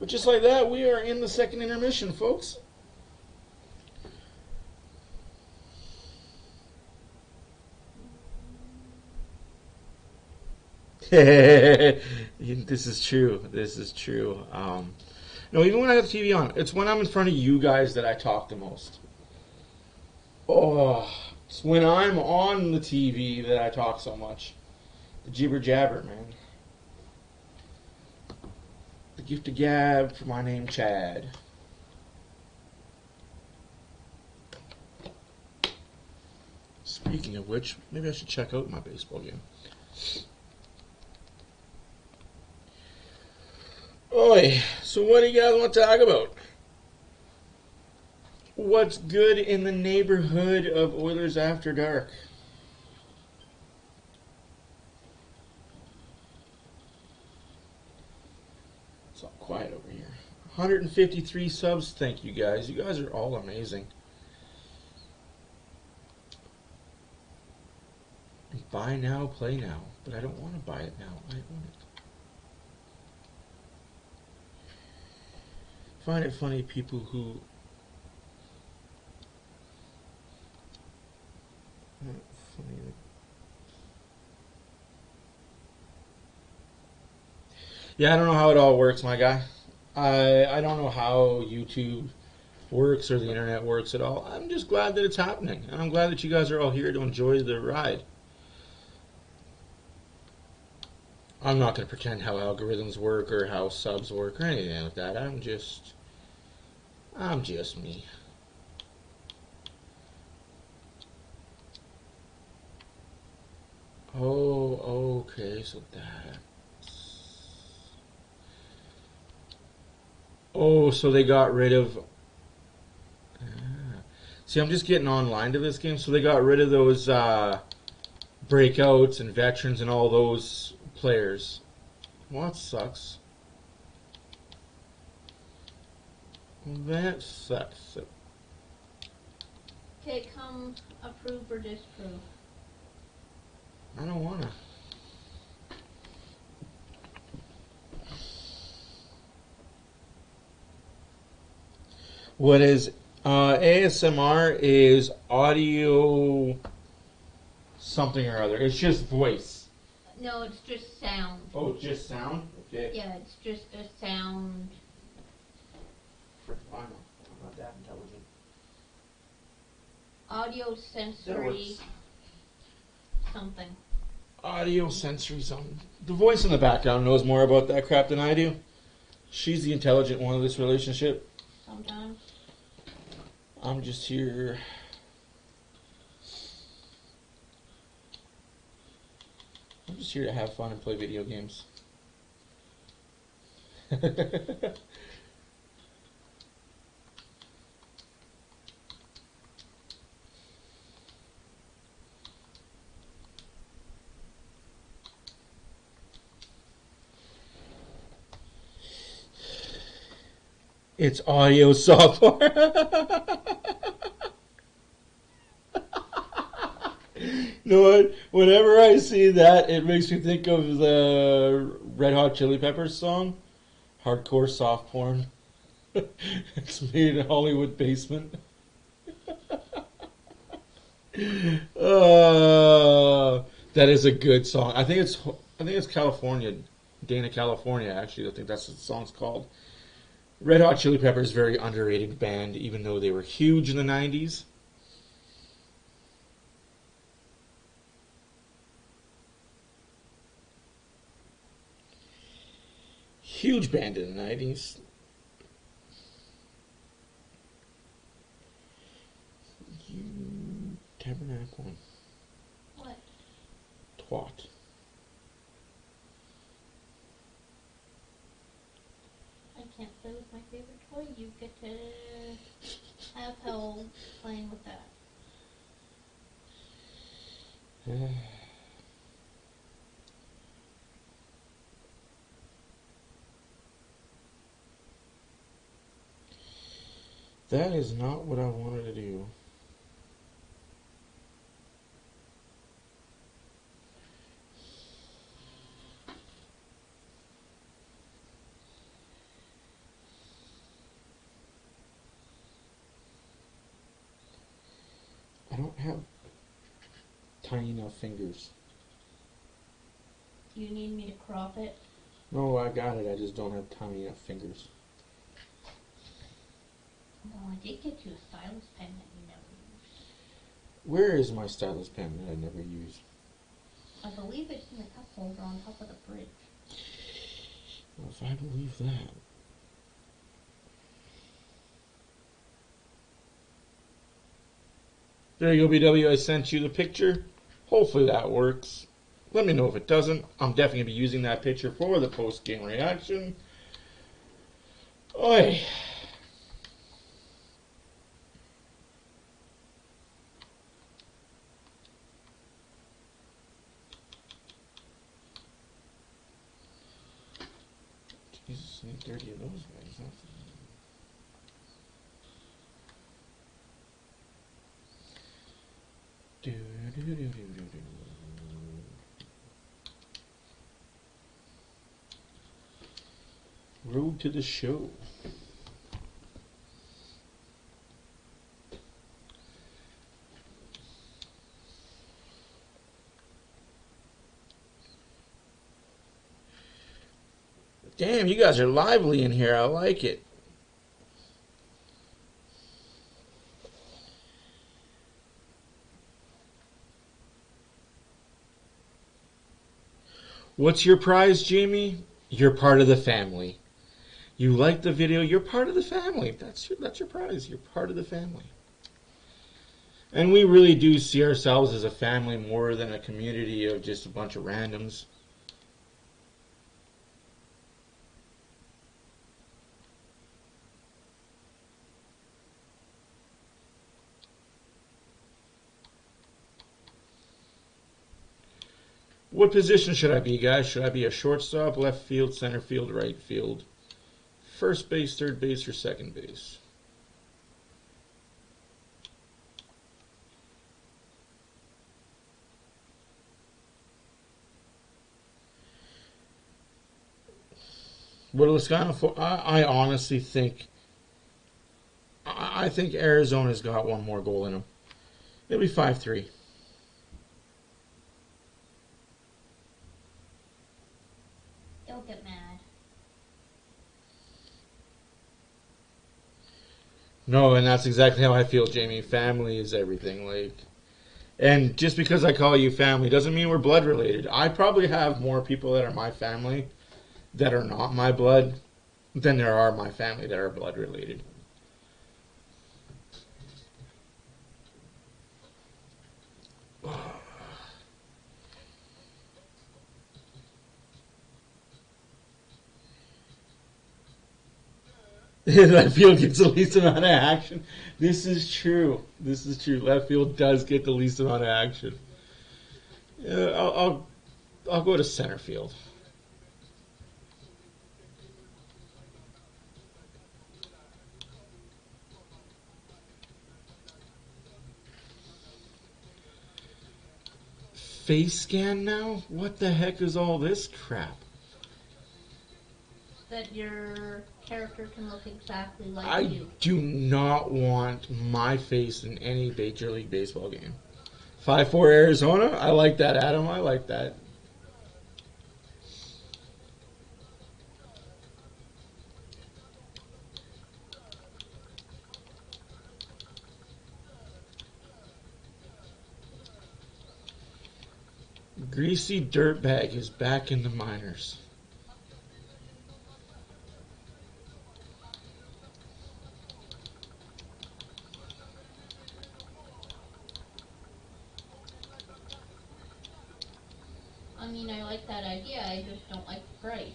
But just like that, we are in the second intermission, folks. This is true. This is true. No, even when I have the TV on, it's when I'm in front of you guys that I talk the most. Oh, it's when I'm on the TV that I talk so much. The jibber jabber, man. The gift of gab for my name, Chad. Speaking of which, maybe I should check out my baseball game. Oi, so what do you guys want to talk about? What's good in the neighborhood of Oilers After Dark? It's all quiet over here. 153 subs, thank you guys. You guys are all amazing. Buy now, play now. But I don't want to buy it now. I own it. Find it funny people who yeah, I don't know how it all works, my guy. I don't know how YouTube works or the internet works at all. I'm just glad that it's happening, and I'm glad that you guys are all here to enjoy the ride. I'm not going to pretend how algorithms work or how subs work or anything like that. I'm just me. Oh, okay, so that's... Oh, so they got rid of... See, I'm just getting online to this game. So they got rid of those breakouts and veterans and all those players. Well, that sucks. That sucks. Okay, come approve or disapprove. I don't wanna. What is ASMR is audio something or other. It's just voice. No, it's just sound. Oh, just sound? Okay. Yeah, it's just a sound. I'm not that intelligent. Audio That sensory works. something. Audio sensory something. The voice in the background knows more about that crap than I do. She's the intelligent one of this relationship. Sometimes. I'm just here. I'm just here to have fun and play video games. It's audio software. You know what? Whenever I see that, it makes me think of the Red Hot Chili Peppers song, "Hardcore Soft Porn." It's made in a Hollywood basement. That is a good song. I think it's California, Dana, California. Actually, I think that's what the song's called. Red Hot Chili Peppers, very underrated band, even though they were huge in the 90s. Huge band in the 90s. You tabernacle. What? Twat. I can't play with my favorite toy. You get to have hell playing with that. That is not what I wanted to do. I don't have tiny enough fingers. Do you need me to crop it? No, I got it. I just don't have tiny enough fingers. Well, I did get you a stylus pen that you never used. Where is my stylus pen that I never use? I believe it's in the cup holder on top of the fridge. Well, if I believe that. There you go, BW. I sent you the picture. Hopefully that works. Let me know if it doesn't. I'm definitely going to be using that picture for the post-game reaction. Oi. Jesus, I need 30 of those guys. That's... Road to the show. Damn, you guys are lively in here. I like it. What's your prize, Jamie? You're part of the family. You like the video, you're part of the family. That's your prize. You're part of the family. And we really do see ourselves as a family more than a community of just a bunch of randoms. What position should I be, guys? Should I be a shortstop, left field, center field, right field, first base, third base, or second base? What Lascano for? I honestly think I think Arizona's got one more goal in them. It'll be 5-3. Don't get mad. No, and that's exactly how I feel, Jamie. Family is everything. Like, and just because I call you family doesn't mean we're blood related. I probably have more people that are my family that are not my blood than there are my family that are blood related. Left field gets the least amount of action. This is true. This is true. Left field does get the least amount of action. I'll go to center field. Face scan now? What the heck is all this crap? That your character can look exactly like I you. do not want my face in any Major League Baseball game. 5-4 Arizona? I like that, Adam. I like that. Greasy Dirtbag is back in the minors. I mean, I like that idea, I just don't like the price.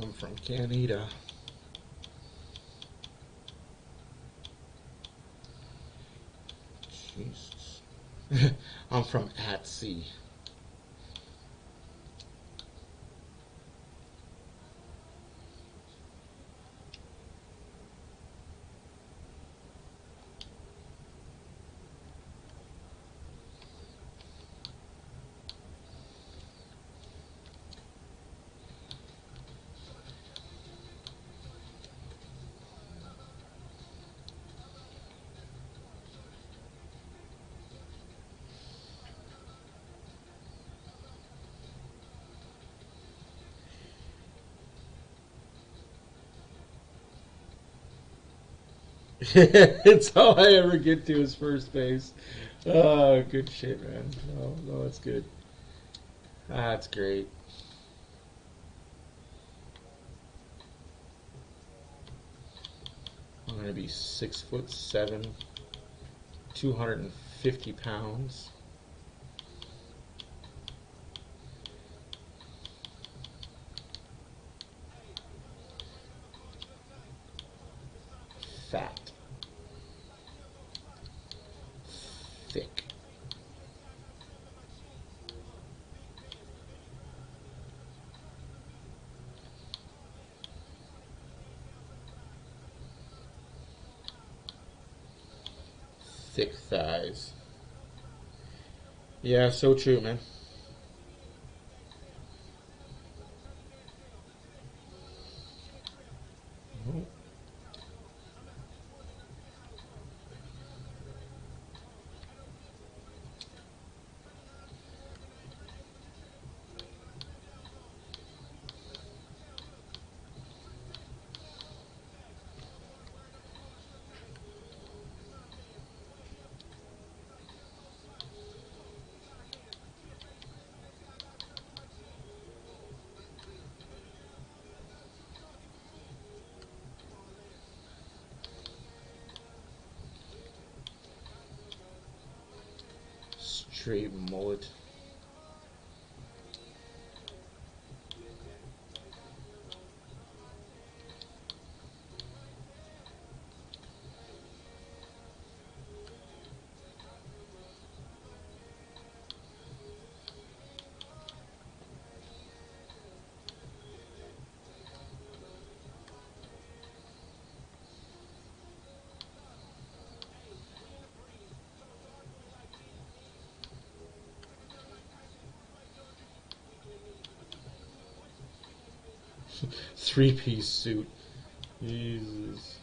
I'm from Canada. Jesus. I'm from at sea. It's all I ever get to is first base. Oh, good shit, man. No, that's good. That's great. I'm gonna be 6'7", 250 pounds. Fat. Thick. Thick thighs. Yeah, so true, man. Straight mullet. Three-piece suit. Jesus.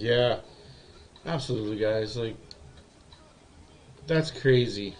Yeah. Absolutely, guys. Like, that's crazy.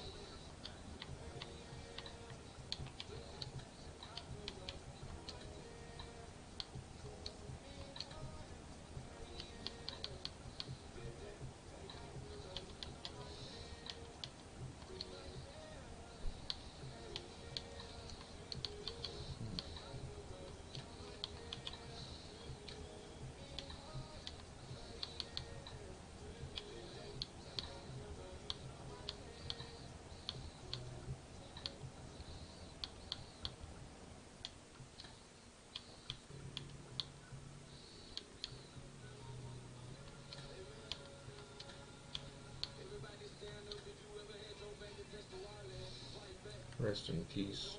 Rest in peace.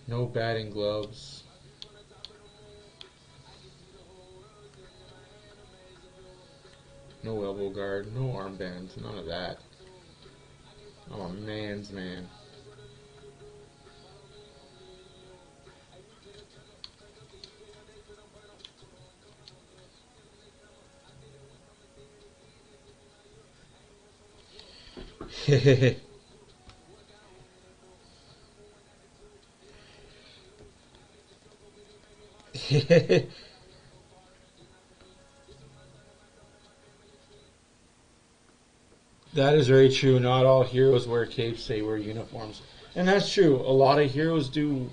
No batting gloves. No elbow guard. No armbands. None of that. I'm a man's man. That is very true. Not all heroes wear capes, they wear uniforms. And that's true. A lot of heroes do.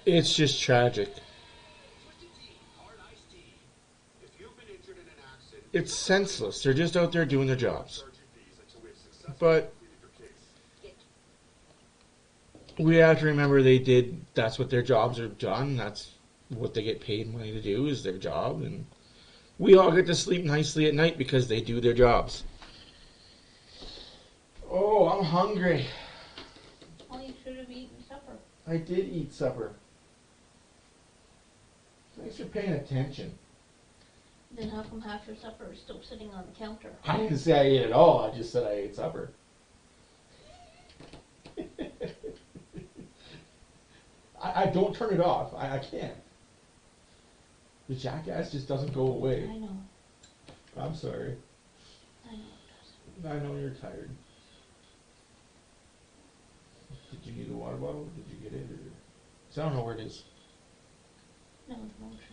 It's just tragic. It's senseless. They're just out there doing their jobs. But we have to remember that's what their jobs are done. That's what they get paid money to do, is their job. And we all get to sleep nicely at night because they do their jobs. Oh, I'm hungry. Well, you should have eaten supper. I did eat supper. Thanks for paying attention. Then how come half your supper is still sitting on the counter? I didn't say I ate it all. I just said I ate supper. I don't turn it off. I can't. The jackass just doesn't go away. I know. I'm sorry. I know it doesn't. I know you're tired. Did you need a water bottle? Did you get it? Or... 'Cause I don't know where it is. No, tomorrow worked.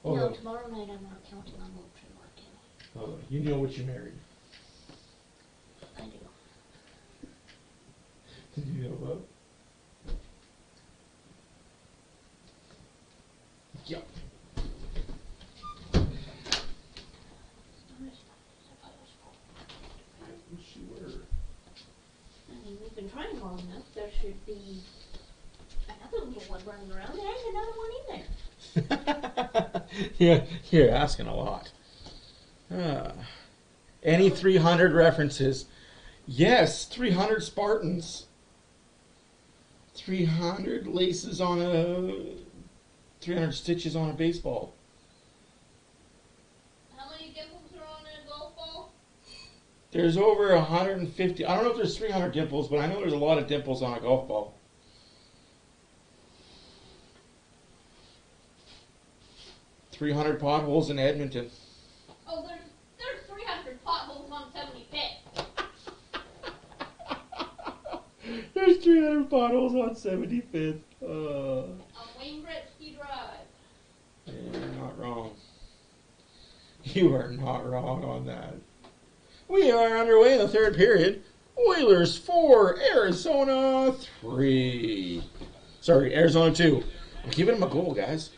Hold No, on. tomorrow night I'm not counting on Moultrie working. Hold on. You know what you married. I do. Did you know what? Yep. I wish you were. I mean, we've been trying long enough. There should be another little one running around. There ain't another one in there. Yeah, you're asking a lot. Any 300 references? Yes, 300 Spartans. 300 laces on a... 300 stitches on a baseball. How many dimples are on a golf ball? There's over 150. I don't know if there's 300 dimples, but I know there's a lot of dimples on a golf ball. $300 potholes in Edmonton. Oh, there's 300 potholes on 75th. There's 300 potholes on 75th. On Wayne Gretzky Drive. You're not wrong. You are not wrong on that. We are underway in the third period. Oilers 4, Arizona 3. Sorry, Arizona 2. I'm keeping them a goal, guys.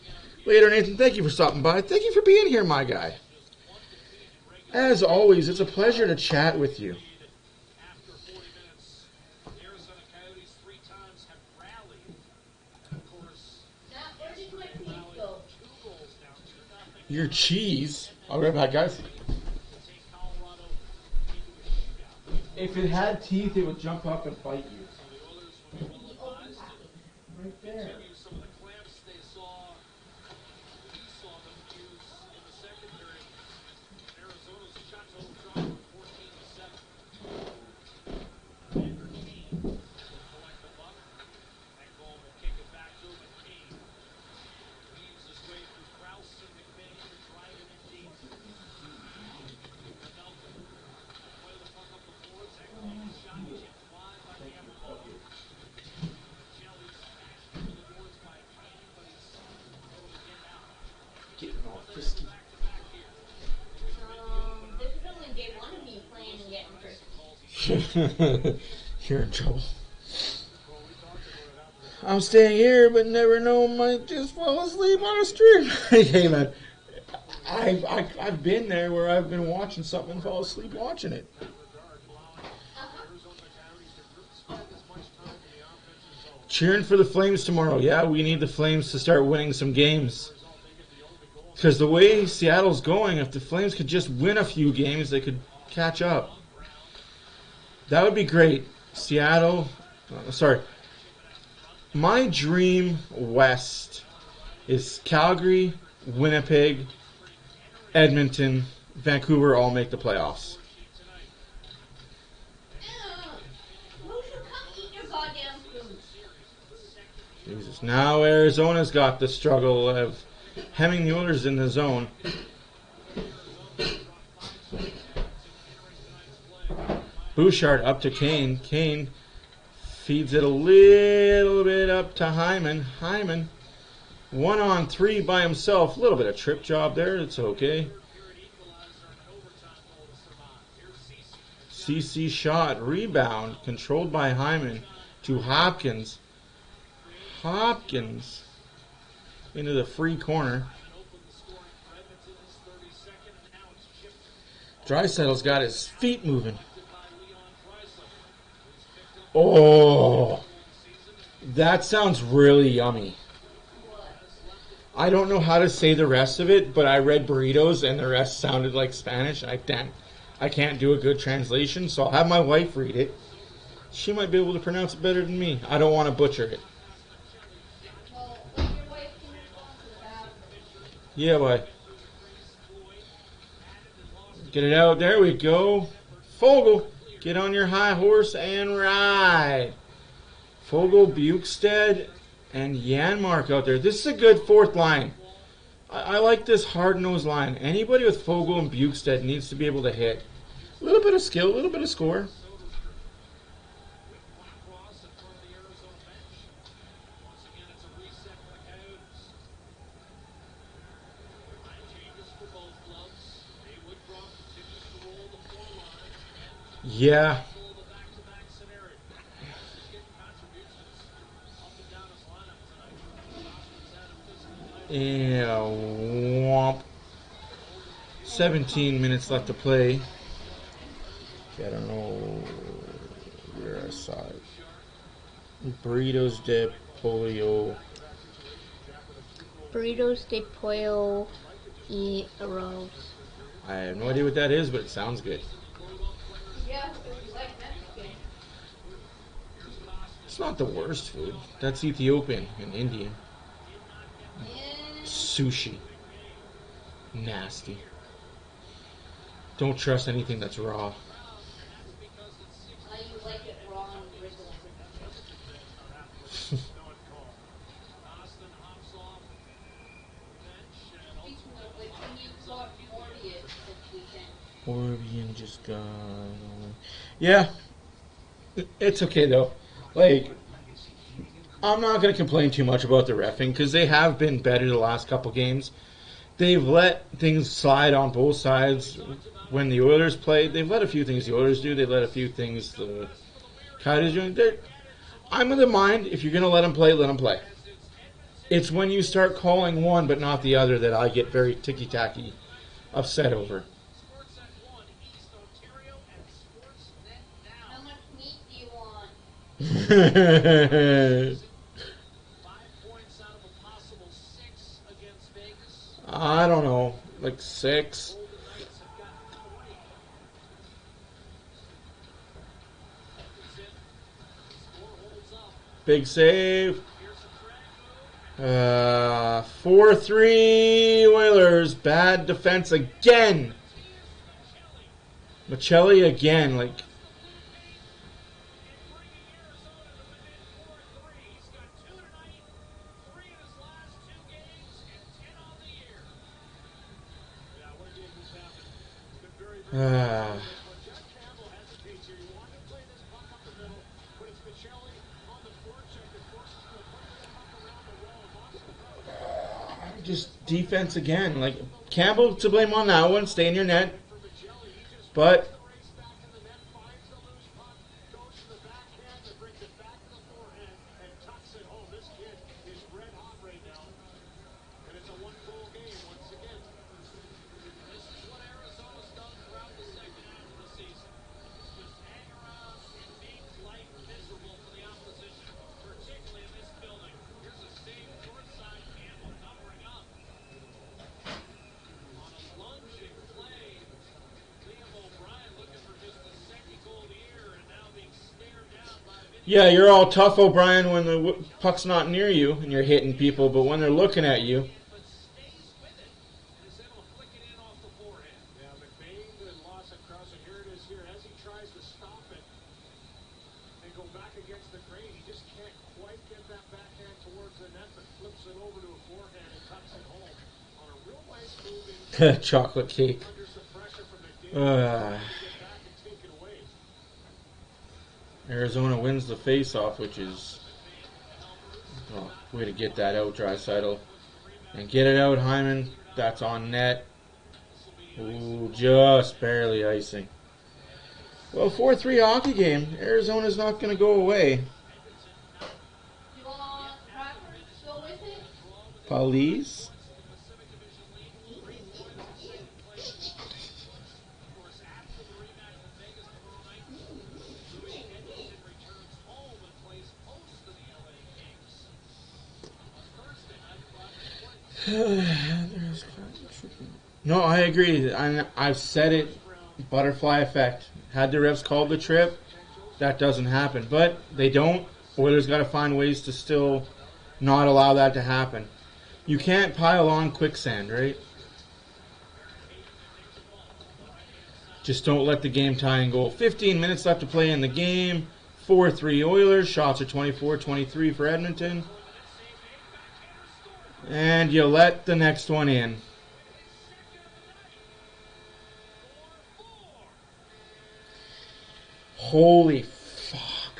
Later, Nathan, thank you for stopping by. Thank you for being here, my guy. As always, it's a pleasure to chat with you. After 40 minutes, the Arizona Coyotes 3 times have rallied. And of course, Now, where did my cheese go? 2 goals down to nothing. Your cheese. I'll be right back, guys. To take Colorado into a shootout. If it had teeth, it would jump up and bite you. So the Oilers were mobilized to Right there. continue some of the clamps they saw. We saw them use in the second period. Arizona's shot total dropped from 14 to 7. Andrew Keane will collect the puck and go You're in trouble. I'm staying here, but never know might just fall asleep on a stream. Hey man, I've been there where I've been watching something and fall asleep watching it. Cheering for the Flames tomorrow. Yeah, we need the Flames to start winning some games. Because the way Seattle's going, if the Flames could just win a few games, they could catch up. That would be great. Seattle, my dream West is Calgary, Winnipeg, Edmonton, Vancouver all make the playoffs. Jesus. Now Arizona's got the struggle of hemming the Oilers in the zone. Bouchard up to Kane. Kane feeds it a little bit up to Hyman. Hyman, 1-on-3 by himself. A little bit of trip job there. It's okay. CC shot. Rebound. Controlled by Hyman to Hopkins. Hopkins into the free corner. Draisaitl's got his feet moving. Oh, that sounds really yummy. I don't know how to say the rest of it, but I read burritos and the rest sounded like Spanish. I can't do a good translation, so I'll have my wife read it. She might be able to pronounce it better than me. I don't want to butcher it. Yeah, boy. Get it out. There we go. Fogle, get on your high horse and ride. Fogle, Bukestad, and Janmark out there. This is a good fourth line. I like this hard-nosed line. Anybody with Fogle and Bukestad needs to be able to hit. A little bit of skill, a little bit of score. Yeah. Yeah, womp. 17 minutes left to play. I don't know where I saw it. Burritos de pollo. Burritos de pollo y arroz. I have no idea what that is, but it sounds good. Yeah, it was like Mexican. It's not the worst food. That's Ethiopian and Indian. Sushi. Nasty. Don't trust anything that's raw. You like it raw and original. Orbian just got... Yeah. It's okay, though. Like, I'm not going to complain too much about the reffing, because they have been better the last couple games. They've let things slide on both sides. When the Oilers play, they've let a few things the Oilers do. They let a few things the Coyotes do. I'm of the mind, if you're going to let them play, let them play. It's when you start calling one but not the other that I get very ticky-tacky upset over. How much meat do you want? I don't know, like 6. Big save. 4-3 Oilers. Bad defense again. Michelli again. Like, just defense again. Like, Campbell to blame on that one. Stay in your net. But Yeah, you're all tough, O'Brien, when the puck's not near you and you're hitting people, but when they're looking at you, but stays with it and is able to flick it in off the forehand. Yeah, McBain and loss across, and here it is here as he tries to stop it and go back against the grain. He just can't quite get that backhand towards the net, but flips it over to a forehand and tucks it home on a real nice move in chocolate cake. under some pressure from McDavid. To get back and take it away. Arizona wins the face-off, which is way to get that out, Draisaitl. And get it out, Hyman. That's on net. Ooh, just barely icing. Well, 4-3 hockey game. Arizona's not going to go away. You want Rockford to go with it? Police? No, I agree. I've said it. Butterfly effect. Had the refs called the trip, that doesn't happen. But they don't. Oilers got to find ways to still not allow that to happen. You can't pile on quicksand, right? Just don't let the game tie and goal. 15 minutes left to play in the game. 4-3 Oilers. Shots are 24-23 for Edmonton. And you let the next one in. Holy fuck.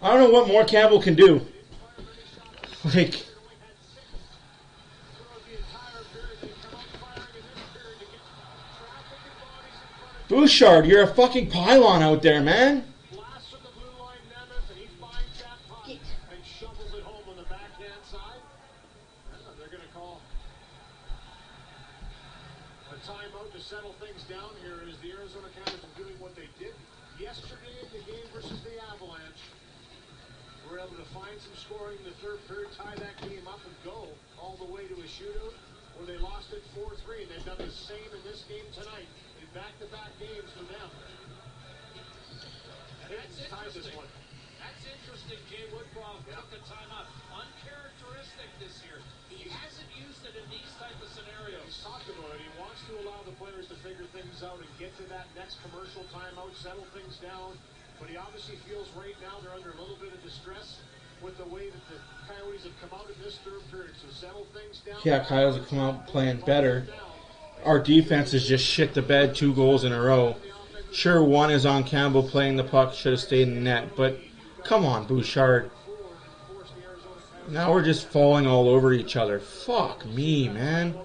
I don't know what more Campbell can do. Like, Bouchard, you're a fucking pylon out there, man. Blast from the blue line, Nemeth, and he finds that puck and shovels it home on the backhand side. They're going to call a timeout to settle things down here as the Arizona Coyotes are doing what they did yesterday in the game versus the Avalanche. We're able to find some scoring in the third period, tie that game up and go all the way to a shootout where they lost it 4-3, and they've done the same in this game tonight. Back-to-back games for them. That's interesting. That's interesting. Jay Woodcroft took the timeout. Uncharacteristic this year. He hasn't used it in these type of scenarios. He's talked about it. He wants to allow the players to figure things out and get to that next commercial timeout, settle things down. But he obviously feels right now they're under a little bit of distress with the way that the Coyotes have come out in this third period. So settle things down. yeah, Coyotes have come out playing better. Our defense is just shit the bed 2 goals in a row. Sure, one is on Campbell playing the puck, should have stayed in the net, but come on, Bouchard. Now we're just falling all over each other. Fuck me, man.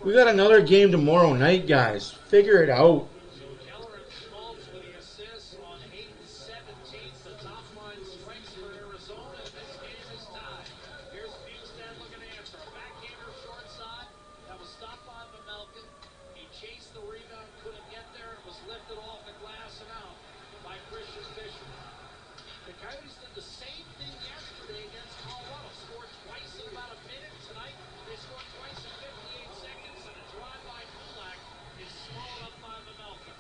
We got another game tomorrow night, guys. Figure it out. Keller and Schmaltz with the assists on 8 and 17. The top line strikes for Arizona. This game is tied. Here's Bustad looking to answer. A backhander short side. That was stopped by Mamelkin. He chased the rebound, couldn't get there. It was lifted off the glass and out by Christian Fisher. The Coyotes did the same thing yesterday against Colorado. Scored twice in about a minute. Tonight, they scored twice in 58 seconds, and a drive by Kulak is swallowed up by Mamelkin.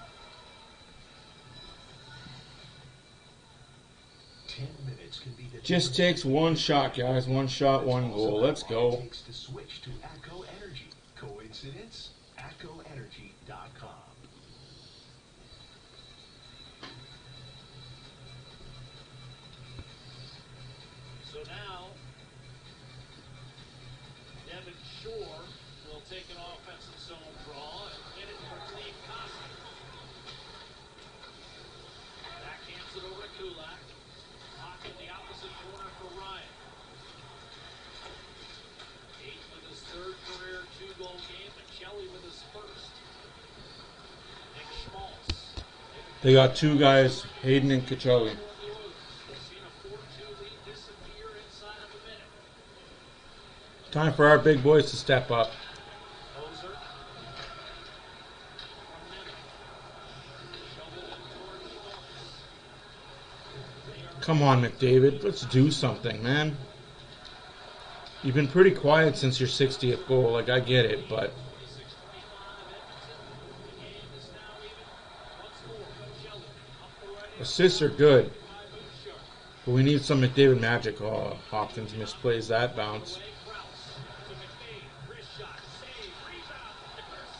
10 minutes can be the Just takes one shot, guys. One shot, one goal. Let's go. Takes to switch to ATCO Energy. Coincidence? ATCOenergy.com. So now, Devin Shore will take an offensive zone draw and hit it for Cleve Costa. Backhands it over to Kulak. Hawk in the opposite corner for Ryan. 8 with his third career 2-goal game, and Kelly with his first. Nick Schmaltz. They got 2 guys, Hayden and Kachali. Seen a 4-2 lead disappear inside of a minute. Time for our big boys to step up. Hoser. Shoveled in towards Schmaltz. Come on, McDavid. Let's do something, man. You've been pretty quiet since your 60th goal. Like, I get it, but Assists are good. But we need some McDavid magic. Oh, Hopkins misplays that bounce.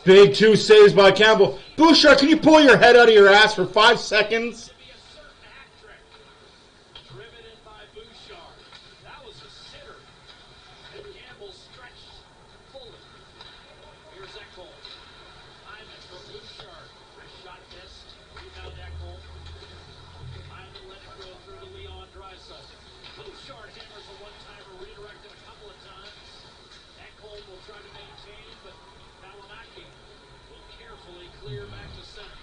Big 2 saves by Campbell. Bouchard, can you pull your head out of your ass for 5 seconds? Driven in by Bouchard. That was a sitter. And Campbell stretched fully. Here's Ekholm. Hyman from Bouchard. A shot missed. Rebound Ekholm. Hyman let it go through to Leon Draisaitl. Bouchard hammers a one-timer, redirected a couple of times. Ekholm will try to maintain, but Malinaki will carefully clear back to center.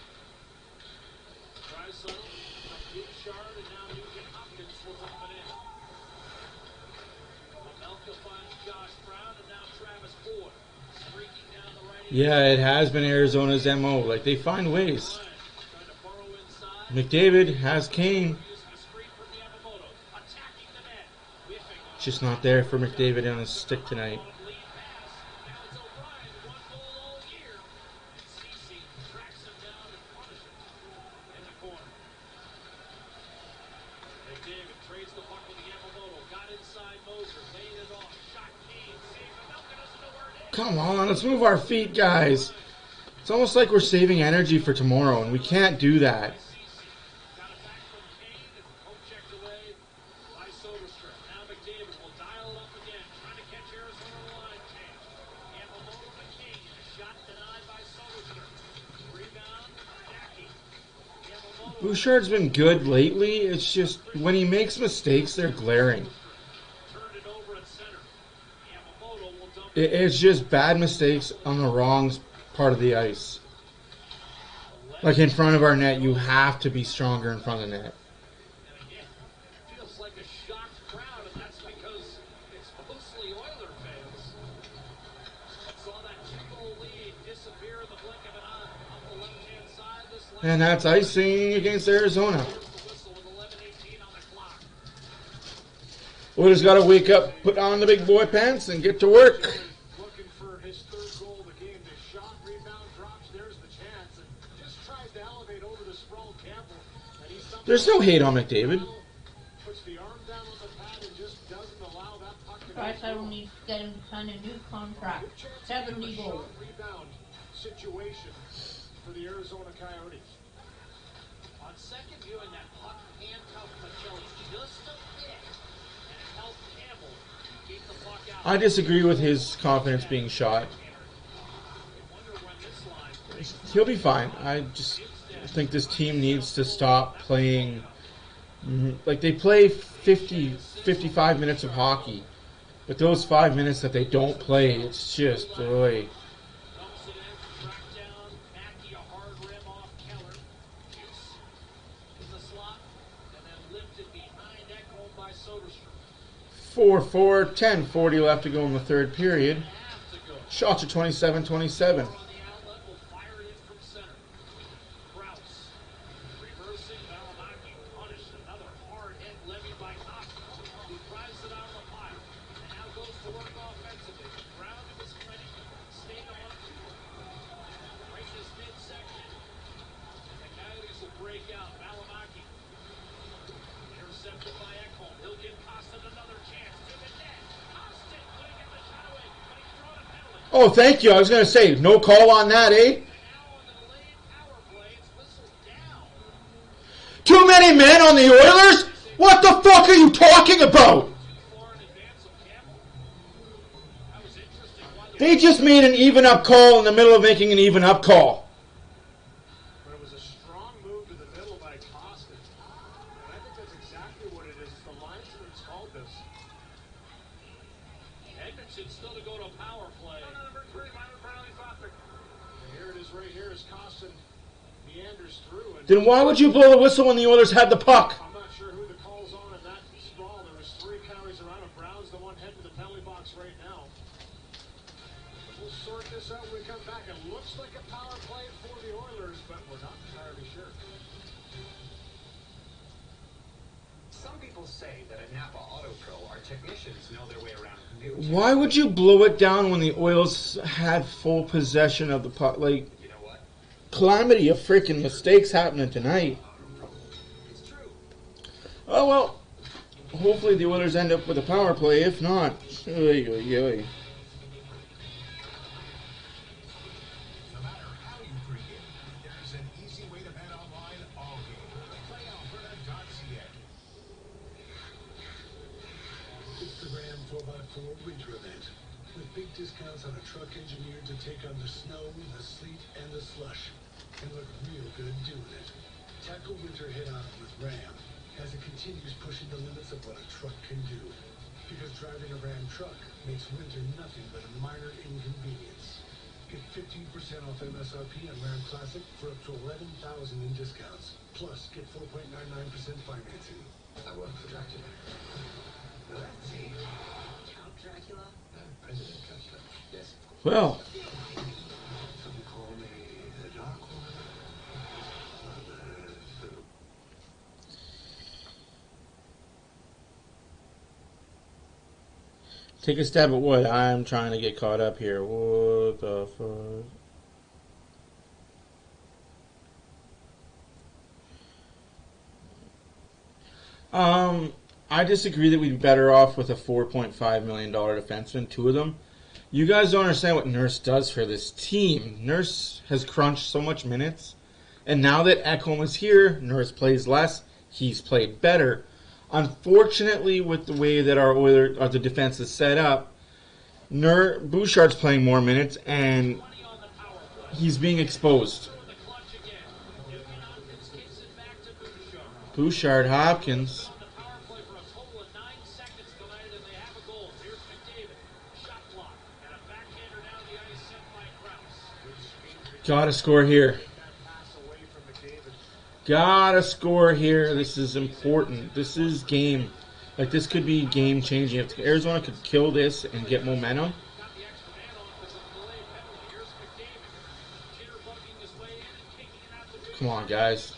Draisaitl from Bouchard, and now Nugent Hopkins will dump it in. Pavelka finds Josh Brown, and now Travis Boyd streaking down the right. Yeah, it has been Arizona's MO. Like, they find ways. Trying to burrow inside. McDavid has Kane. Using a screen from Yamamoto. Attacking the net. Whiffing on Just not there for McDavid on his stick tonight. lead pass. Now it's O'Brien, one goal all year. And Ceci tracks him down and punishes him in the corner. McDavid trades the puck with Yamamoto. Got inside Moser. Laid it off. Shot Kane. Save. Pavelka doesn't know where it is. Come on, let's move our feet, guys. It's almost like we're saving energy for tomorrow, and we can't do that. Got it back from Kane. And poke checked away by Soderstrom. Now McDavid will dial it up again. Trying to catch Arizona on the line change. Yamamoto to Kane. Shot denied by Soderstrom. Rebound. Jackie. Yamamoto. Bouchard's been good lately. It's just when he makes mistakes, they're glaring. Turned it over at center. Yamamoto will dump It's just bad mistakes on the wrong part of the ice. Like in front of our net, you have to be stronger in front of the net. And again, feels like a shocked crowd, and that's because it's mostly Oiler fans. Saw that 2-goal lead disappear in the blink of an eye up the left-hand side. This last And that's icing against Arizona. the whistle with 11:18 on the clock. Oilers got to wake up, put on the big boy pants, and get to work. Looking for his third goal of the game. The shot, rebound, drops. There's the chance. And just tries to elevate over to Sproul Campbell. And he's There's no hate on McDavid. puts the arm down on the pad and just doesn't allow that puck to Draisaitl needs to get him to sign a new contract. 70 goals. Rebound situation for the Arizona Coyotes. On second viewing, that puck handcuffed Macelli just a bit, and it helped Campbell keep the puck out. I disagree with his confidence being shot. Wonder when this line breaks. He'll be fine. I just think this team needs to stop playing. Like, they play 55 minutes of hockey. But those 5 minutes that they don't play, it's just, boy. Dumps it in, tracked down, Mackey, a hard rim off Keller. Juice in the slot, and then lifted behind Ekholm by Soderstrom. 4-4, 10:40 left to go in the third period. Half to go. Shots are 27-27. On the outlet, will fire it in from center. Krause. Reversing, Malinaki punished. Another hard hit levied by Costa, who drives it out of the pile. And now goes to work offensively. Brown to his credit, stayed on. Right this midsection. And the Coyotes will break out. Malinaki. Intercepted by Ekholm. He'll give Costa another chance. To the net. Costa couldn't get the shot away, but he's thrown a penalty. Oh, thank you. I was going to say, no call on that, eh? And now on the delayed power play, it's whistled down. Too many men on the Oilers? What the fuck are you talking about? Too far in advance of Campbell. That was interesting. Why the They just made an even-up call in the middle of making an even-up call. But it was a strong move to the middle by Costa. And I think that's exactly what it is. It's the linesman who's called this. Edmonton still to go to power play. And here it is right here as Costa meanders through. And Then why would you blow the whistle when the Oilers had the puck? I'm not sure who the call's on in that sprawl. There was 3 Coyotes around him. Brown's the one heading to the penalty box right now. We'll sort this out when we come back. It looks like a power play for the Oilers, but we're not entirely sure. Some people say that at Napa Auto Pro, our technicians know their way around new. Why would you blow it down when the Oilers had full possession of the puck? Like, You know what? calamity of freaking mistakes happening tonight. Oh, well. Hopefully the Oilers end up with a power play. If not, oy, oy, oy. No matter how you pregame, there's an easy way to bet online all game. PlayAlberta.ca. It's the Ram 4x4 Winter Event, with big discounts on a truck engineered to take on the snow, the sleet, and the slush, and look real good doing it. Tackle winter head-on with Ram as it continues pushing the limits of what a truck can do. Because driving a Ram truck makes winter nothing but a minor inconvenience. Get 15% off MSRP on Ram Classic for up to $11,000 in discounts. Plus, get 4.99% financing. I work for Dracula. Let's see. Count Dracula? President Dracula. Yes. Well, Some call me the Dark One. take a stab at what I'm trying to get caught up here. What the fuck? I disagree that we'd be better off with a $4.5 million defenseman, two of them. You guys don't understand what Nurse does for this team. Nurse has crunched so much minutes, and now that Ekholm is here, Nurse plays less. He's played better. Unfortunately, with the way that the defense is set up, Bouchard's playing more minutes, and he's being exposed. Bouchard, Hopkins. Gotta score here. Gotta score here. This is important. This is game. Like, this could be game changing. If Arizona could kill this and get momentum. Come on, guys.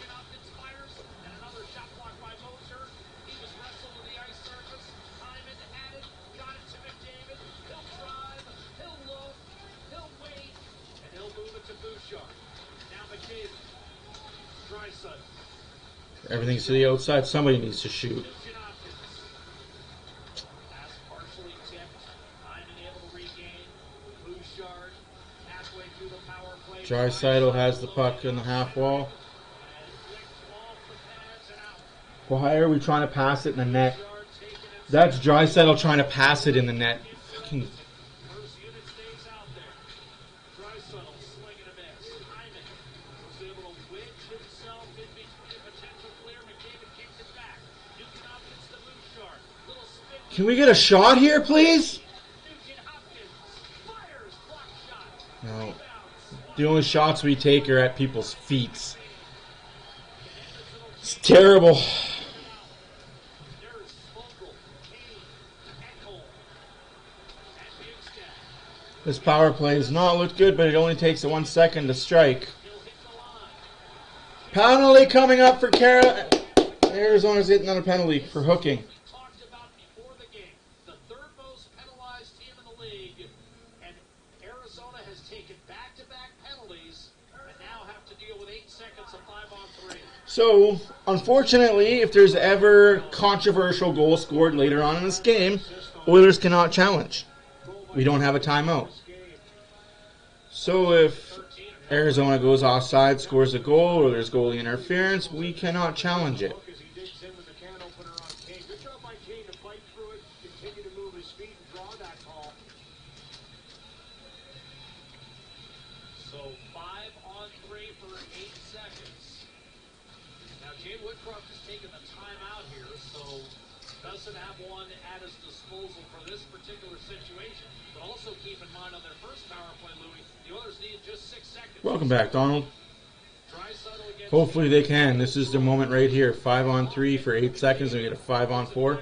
Everything's to the outside. Somebody needs to shoot. Draisaitl has the puck in the half wall. Why are we trying to pass it in the net? That's Draisaitl trying to pass it in the net. Fucking. Can we get a shot here, please? No. The only shots we take are at people's feet. It's terrible. This power play has not looked good, but it only takes 1 second to strike. Penalty coming up for Arizona's hitting on a penalty for hooking. So, unfortunately, if there's ever controversial goal scored later on in this game, Oilers cannot challenge. We don't have a timeout. So if Arizona goes offside, scores a goal, or there's goalie interference, we cannot challenge it. Welcome back, Donald. Hopefully they can. This is the moment right here. 5-on-3 for 8 seconds, and we get a 5-on-4.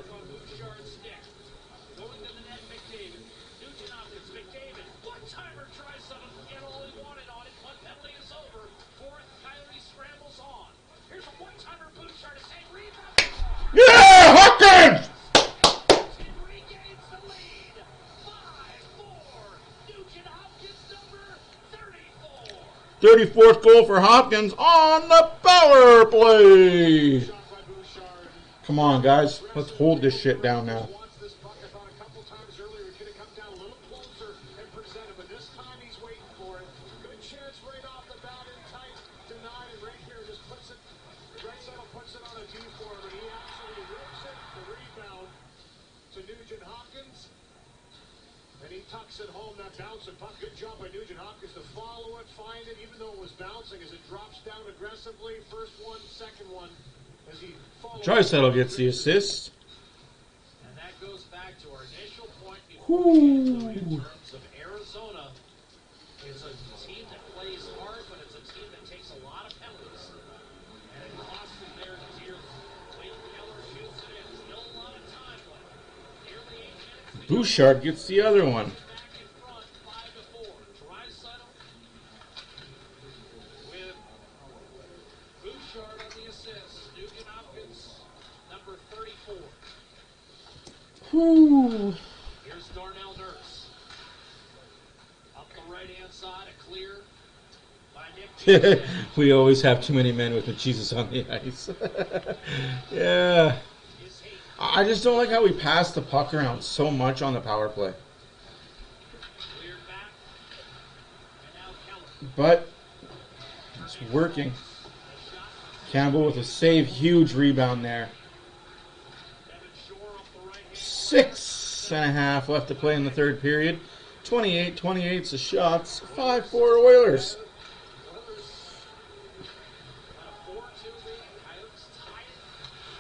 Yeah, Hopkins! 34th goal for Hopkins on the power play. Come on, guys. Let's hold this shit down now. Wants this puck. I thought a couple times earlier he could have come down a little closer and presented, but this time he's waiting for it. Good chance right off the bat in tight. Denied, and right here just puts it. Draisaitl puts it on a D for him, and he absolutely rips it. The rebound to Nugent Hopkins. And he tucks it home, that bouncing puck. Good job by Nugent Hopkins to follow it, find it, even though it was bouncing as it drops down aggressively. First one, second one. As he follows. Draisaitl gets the assist. And that goes back to our initial point before in Ooh. terms of Arizona. It's a team that plays hard, but it's a team that takes a lot of penalties. And it costs them there dearly. Wayne Keller shoots it in. Still a lot of time left. Nearly 8 minutes to go. Bouchard gets the other one. Back in front, 5-4. Draisaitl with Bouchard on the assist. Nugent Hopkins, number 34. Whew. Here's Darnell Nurse. Up the right-hand side, a clear by Nick. We always have too many men with Jesus on the ice. Yeah. His hate. I just don't like how we pass the puck around so much on the power play. Cleared back. And now Keller. But it's working. Campbell with a save. Huge rebound there. Devin Shore up the right-hand 6.5 left to play in the third period. 28-28's the shots. 5-4 Oilers. on a 4-2 lead. Coyotes tied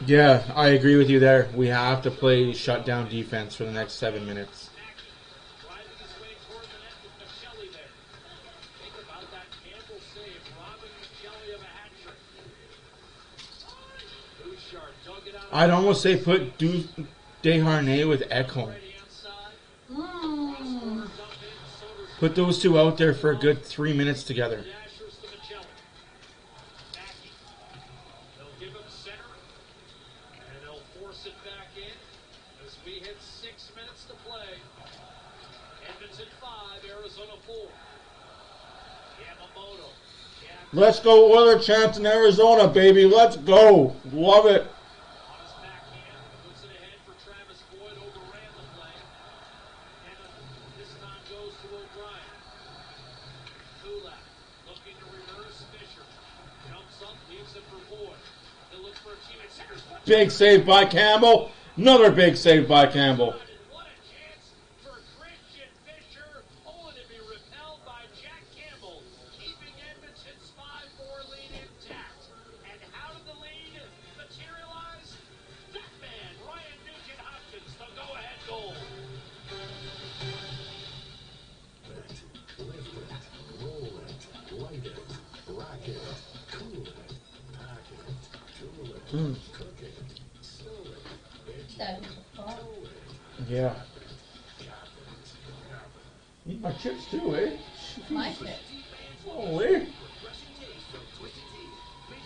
it. Yeah, I agree with you there. We have to play shutdown defense for the next 7 minutes. Driving his way toward the net with Michelli there. Think about that Campbell save. Robin Michelli of a hat trick. Bouchard dug it out. I'd almost say put Desharnais with Ekholm. Right-hand side. Mm. Dump in. Soder's Put those two out there for a good 3 minutes together. Dashers to Michelli. Mackey. They'll give him center. And they'll force it back in as we hit 6 minutes to play. Edmonton 5, Arizona 4. Yamamoto. Let's go Oiler chance in Arizona, baby. Let's go. Love it. On his backhand, puts it ahead for Travis Boyd, overran the play. And this time goes to O'Brien. Kulak looking to reverse Fisher. Jumps up, leaves it for Boyd. He'll look for a teammate. Center's foot. Big save by Campbell. Another big save by Campbell. What a chance for Christian Fisher, only to be repelled by Jack Campbell, keeping Edmonton's 5-4 lead intact. And how did the lead materialize? That man, Ryan Nugent Hopkins, the go-ahead goal. Lift it, roll it, light it, rock it, cool it, pack it, tool it, cook it, sell it, That is a thought. Yeah. Eat my chips too, eh? My shit. Holy.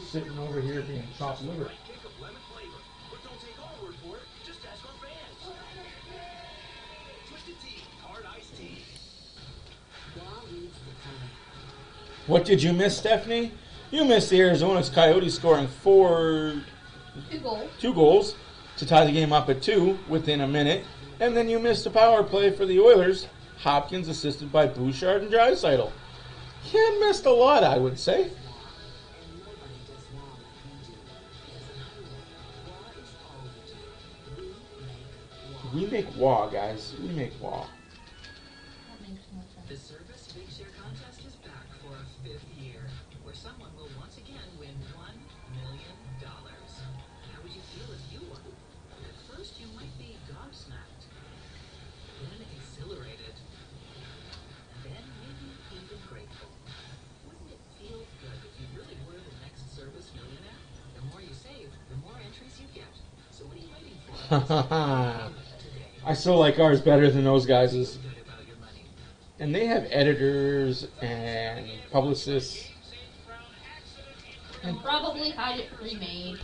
Sitting over here being chopped liver. kick of lemon flavor. But don't take our word for it, just ask our fans. Twisted Tea, hard iced tea. What did you miss, Stephanie? You missed the Arizona's Coyotes scoring 2 goals. 2 goals to tie the game up at 2 within a minute. And then you missed a power play for the Oilers. Hopkins assisted by Bouchard and Draisaitl. You missed a lot, I would say. We make WA, guys. We make WA. That makes no The sense. Service Big Share Contest is back for a 5th year, where someone will once again win $1 million. How would you feel if you won? At first, you might be gobsmacked, then exhilarated, and then maybe even grateful. Wouldn't it feel good if you really were the next service millionaire? The more you save, the more entries you get. So what are you waiting for? I still like ours better than those guys'. Good about your money. And they have editors and publicists. And probably had it remade.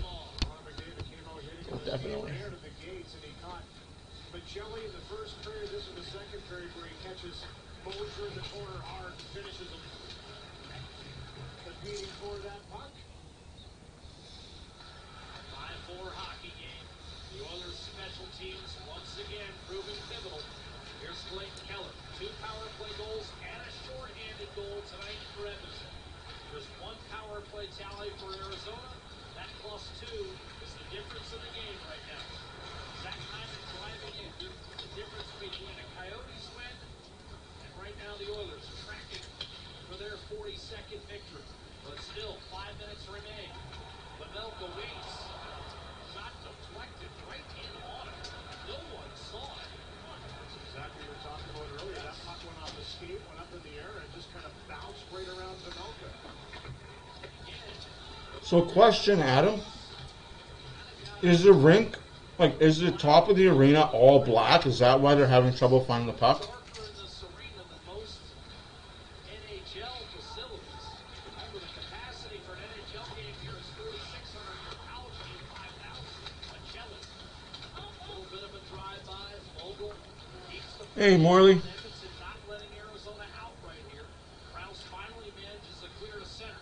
Oh, definitely. Air to the gates, and he caught Michelli in the first period. This is the second period where he catches Mosher in the corner hard, finishes him. Competing for that puck. 5-4 hockey game. tally for Arizona. That +2 is the difference in the game right now. Zach Hyman driving the difference between a Coyotes win and right now the Oilers tracking for their 42nd victory. But still, 5 minutes remain. Pavelka waits. Shot deflected right in on him. No one saw it. That's exactly what we were talking about earlier. That puck went off the skate, went up in the air, and just kind of bounced right around Pavelka. So question, Adam. Is the rink, like, is the top of the arena all black? Is that why they're having trouble finding the puck? Darker in this arena than most NHL facilities. Remember, the capacity for an NHL game here is 4,600. Your college game, 5,000. Magellan. A little bit of a drive-by. Vogel keeps the Hey, Morley. Edmonton not letting Arizona out right here. Krause finally manages to clear to center.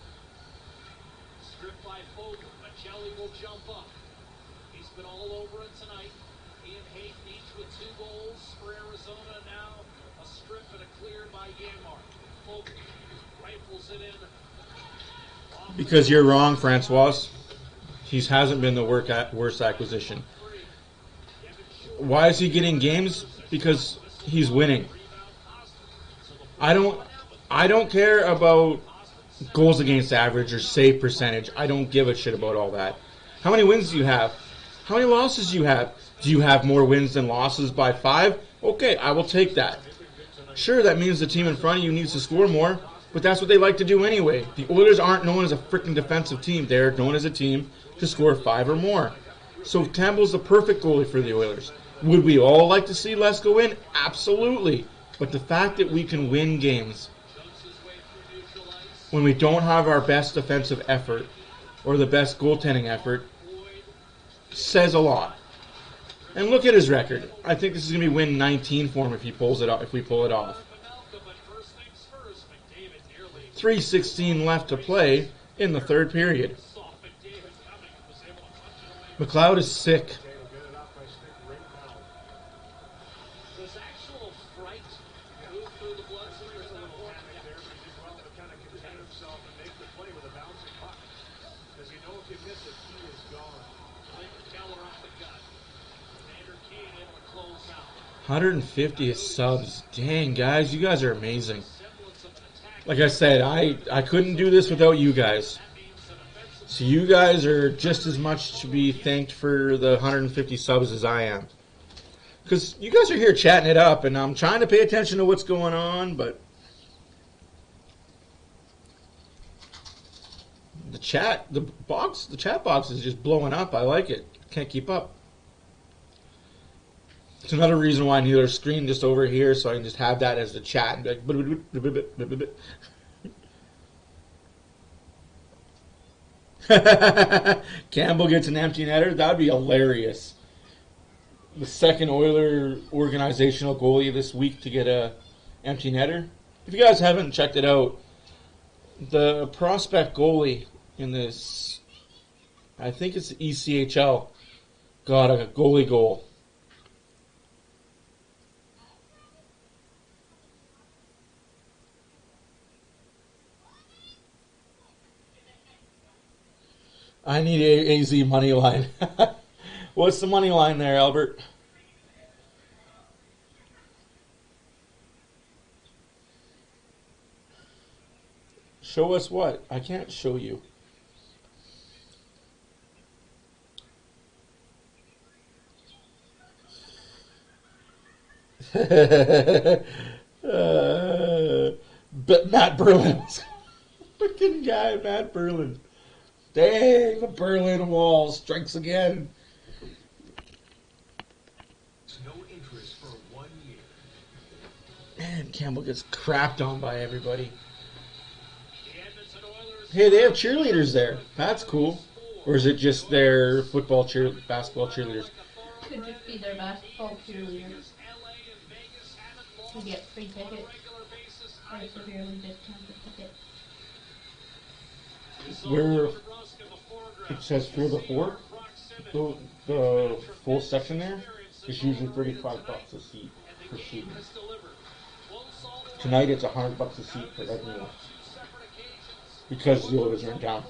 Stripped by Vogel. Magellan will jump up. He's been all over it tonight. Ian Hayden each with 2 goals for Arizona. Now a strip and a clear by Yanmark. Vogel rifles it in. Because you're wrong, Francois. He hasn't been the worst acquisition. Why is he getting games? Because he's winning. I don't care about goals against average or save percentage. I don't give a shit about all that. How many wins do you have? How many losses do you have? Do you have more wins than losses by 5? Okay, I will take that. Sure, that means the team in front of you needs to score more, but that's what they like to do anyway. The Oilers aren't known as a freaking defensive team. They're known as a team to score 5 or more. So Campbell's the perfect goalie for the Oilers. Would we all like to see Lesko win? Absolutely. But the fact that we can win games when we don't have our best defensive effort or the best goaltending effort says a lot. And look at his record. I think this is going to be win 19 for him if he pulls it off. If we pull it off. 3:16 left to play in the third period. McLeod is sick. Does actual fright move through the blood stream? Because you know if you miss it, he is gone. Keller off the gut. Vander Kane able to close out. 150 subs. Dang, guys, you guys are amazing. Like I said, I couldn't do this without you guys. So you guys are just as much to be thanked for the 150 subs as I am. Because you guys are here chatting it up, and I'm trying to pay attention to what's going on, but the chat box is just blowing up. I like it. Can't keep up. It's another reason why I need a screen just over here so I can just have that as the chat and be like. Campbell gets an empty netter. That would be hilarious. The second Oiler organizational goalie this week to get a empty netter. If you guys haven't checked it out, the prospect goalie in this, I think it's the ECHL, got a goalie goal. I need a AZ money line. What's the money line there, Albert? Show us what? I can't show you. But Matt Berlin. Freaking guy, Matt Berlin. Dang, the Berlin Wall strikes again. No interest for 1 year. Man, Campbell gets crapped on by everybody. Hey, they have cheerleaders there. That's cool. Or is it just their basketball cheerleaders? Could just be their basketball cheerleaders. You get free tickets. Or severely discounted tickets. Where it says field of 4, the full section there is usually $35 a seat per seat. Tonight it's $100 a seat for everyone because the Oilers are in town.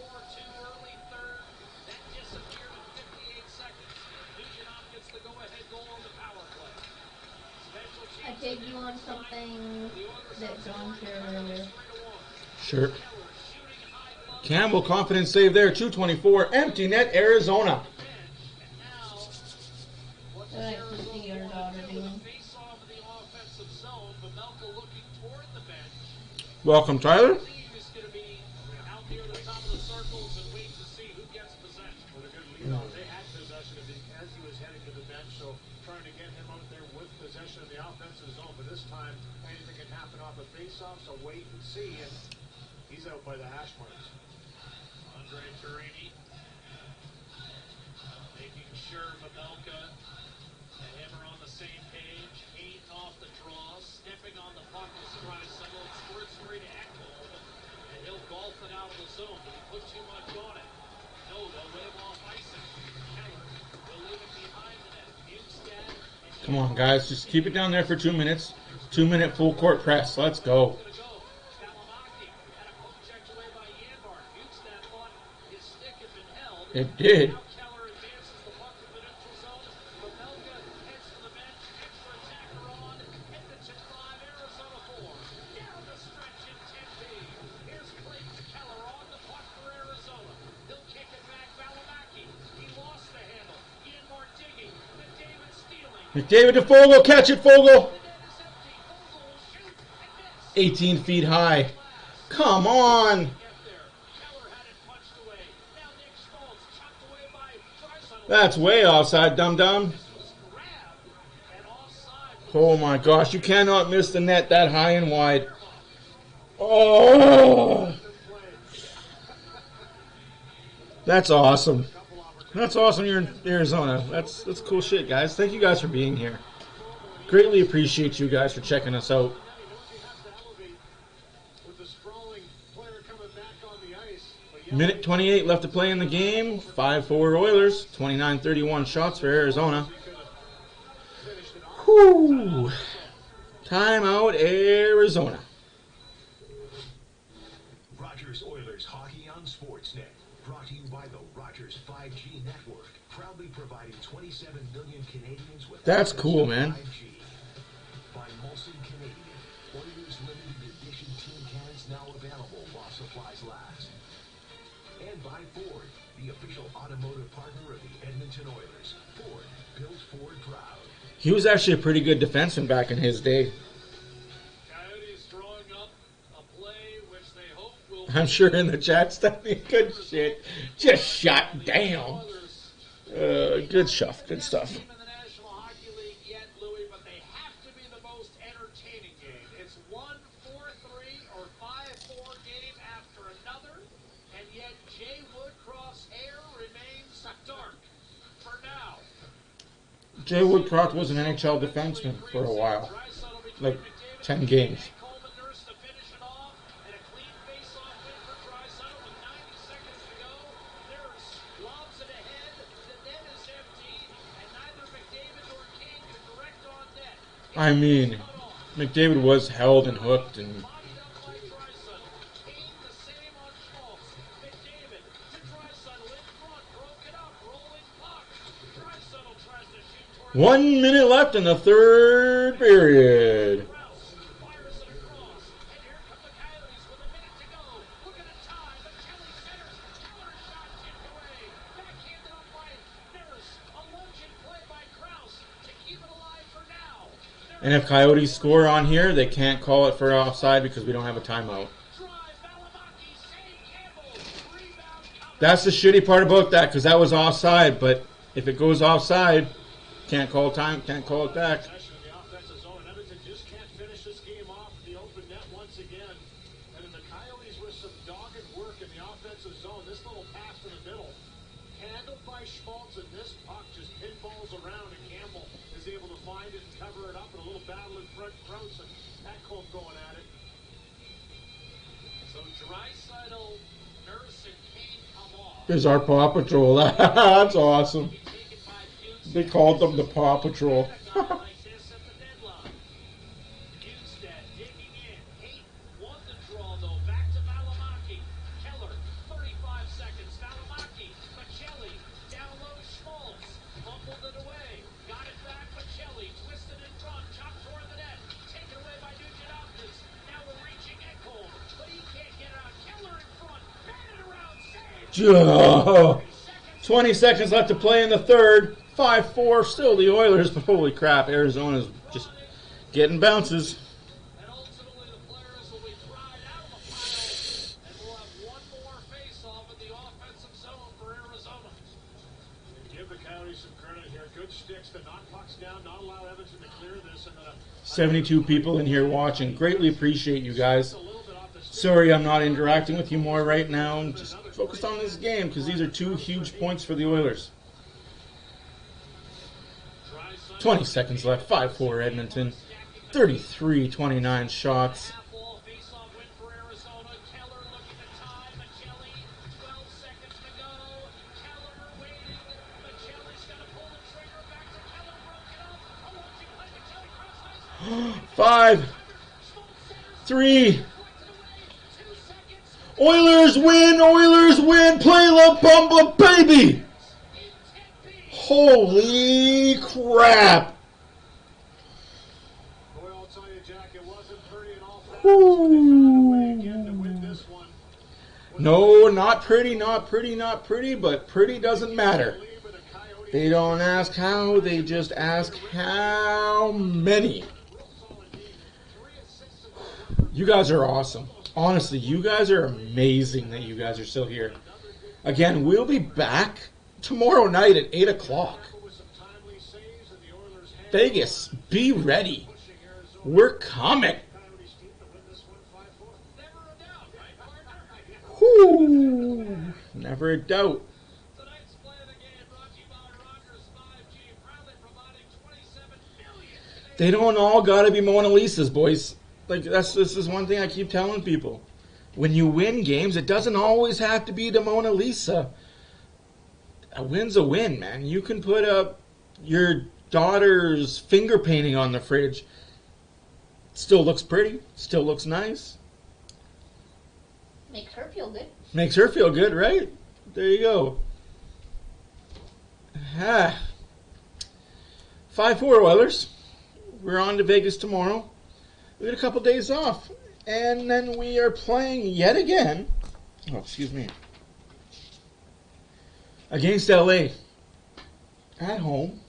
take you on something that John shared earlier? Sure. Campbell, confident save there. 224. Empty net, Arizona. Alright, to see your daughter doing. Welcome, Tyler. They had possession as he was heading to the bench, so trying to get him out there with possession of the offensive zone. But this time, anything can happen off a face-off, so wait and see. And he's out by the hash marks. Andre Turini making sure Pavelka and him are on the same page. Kane off the draw, stepping on the puck to surprise someone. Squirts free to Ekholm, and he'll golf it out of the zone. But he put too much on it. No, they'll wave off icing. Keller will leave it behind the net. Bukestad. Come on, guys. Just keep it down there for 2 minutes. 2-minute full court press. Let's go. It did. McDavid to Fogle. Catch it, Fogle. 18 feet high. Come on. That's way offside, dum-dum. Oh my gosh, you cannot miss the net that high and wide. Oh. That's awesome. That's awesome you're in Arizona. That's cool shit, guys. Thank you guys for being here. Greatly appreciate you guys for checking us out. Minute 28 left to play in the game. 5-4 Oilers. 29-31 shots for Arizona. Whew. Timeout, Arizona. Rogers Oilers Hockey on Sportsnet. Brought to you by the Rogers 5G network. Proudly providing 27 million Canadians with That's cool, man. 5G. By Molson Canadian. Oilers limited edition team cans now available while supplies last. And by Ford, the official automotive partner of the Edmonton Oilers. Ford, built Ford proud. He was actually a pretty good defenseman back in his day. Coyotes drawing up a play which they hope will. I'm sure in the chat stuff, good shit. Just shot down. Good stuff. Good stuff. In the National Hockey League yet, Louis, but they have to be the most entertaining game. It's 1-4-3 or 5-4 game after another, and yet Jay Woodcroft's hair remains dark for now. Jay Woodcroft was an NHL defenseman for a while. Like 10 games. Coleman nursed to finish it off, and a clean face-off win for Draisaitl with 90 seconds to go. Nurse lobs it ahead. The net is empty, and neither McDavid nor King can direct on net. I mean, McDavid was held and hooked and Bodied up by Draisaitl. King the same on Schmaltz. McDavid to Draisaitl in front, broke it up, rolling puck. Draisaitl tries to shoot toward 1 minute left in the third period. Rouse, fires it across, and here come the Coyotes with a minute to go. Look at the time, but Kelly centers. Keller's shot tipped away. Backhanded up by Nurse. A lungeon play by Krause to keep it alive for now. And if Coyotes score on here, they can't call it for offside because we don't have a timeout. Drive, Valimaki, save Campbell. Rebound cover. That's the shitty part about that because that was offside. But if it goes offside, can't call time, can't call it back. Possession in the offensive zone, and Edmonton just can't finish this game off the open net once again. And then the Coyotes with some dogged work in the offensive zone. This little pass in the middle, handled by Schmaltz, and this puck just pinballs around, and Campbell is able to find it and cover it up. And a little battle in front, Krause and Ekholm going at it. So Draisaitl, Nurse, and Kane come off. There's our Paw Patrol. That's awesome. Taken by Bukestad. They called them the Paw Patrol. Like this at the deadline. Bukestad digging in. Kate won the draw though. Back to Valimaki. Keller, 35 seconds. Valimaki. Machelli. Down low Schmaltz. Fumbled it away. Got it back. Machelli. Twisted in front. Chopped toward the net. 20 seconds left to play in the third. 5-4, still the Oilers, but holy crap, Arizona's just getting bounces. And ultimately the players will be tried out of the final, and we'll have one more face-off in the offensive zone for Arizona. Give the Coyotes some credit here. Good sticks to knock pucks down, not allow Edmonton to clear this. And 72 people in here watching. Greatly appreciate you guys. Sorry I'm not interacting with you more right now. I'm just focused on this game because these are two huge points for the Oilers. 20 seconds left. 5-4 Edmonton. 33-29 shots. Half-wall face-off win for Arizona. Keller looking to tie. McKelly, 12 seconds to go. Keller waiting. McKelly's got to pull the trigger. Back to Keller, broken up. Oh, she played McKelly cross ice. 5, 3. Oilers win! Oilers win! Play La Bamba, baby! Holy crap! boy, I'll tell you, Jack, it wasn't pretty at all. They found a way again to win this one. No, not pretty, not pretty, not pretty, but pretty doesn't matter. They don't ask how, they just ask how many. You guys are awesome. Honestly, you guys are amazing that you guys are still here. Again, we'll be back tomorrow night at 8 o'clock. Vegas, be ready. We're coming. Whoo, never a doubt. Tonight's play of the game brought to you by Rogers 5G, proudly providing 27 million. They don't all gotta be Mona Lisas, boys. Like this is one thing I keep telling people. When you win games, it doesn't always have to be the Mona Lisa. A win's a win, man. You can put up your daughter's finger painting on the fridge. Still looks pretty. Still looks nice. Makes her feel good. Makes her feel good, right? There you go. 5-4 Oilers. We're on to Vegas tomorrow. We got a couple days off. And then we are playing yet again. Oh, excuse me. Against LA. At home.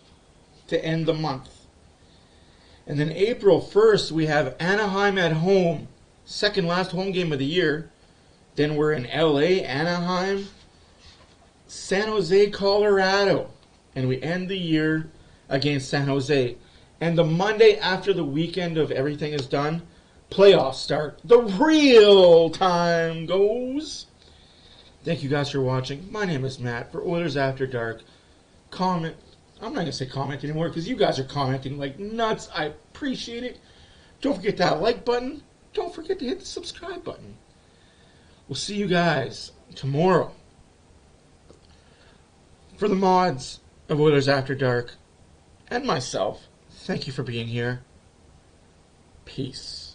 To end the month. And then April 1st, we have Anaheim at home. Second last home game of the year. Then we're in LA, Anaheim, San Jose, Colorado. And we end the year against San Jose. And the Monday after the weekend of everything is done, playoffs start. The real time goes. Thank you guys for watching. My name is Matt for Oilers After Dark. Comment. I'm not going to say comment anymore because you guys are commenting like nuts. I appreciate it. Don't forget that like button. Don't forget to hit the subscribe button. We'll see you guys tomorrow for the mods of Oilers After Dark and myself. Thank you for being here. Peace.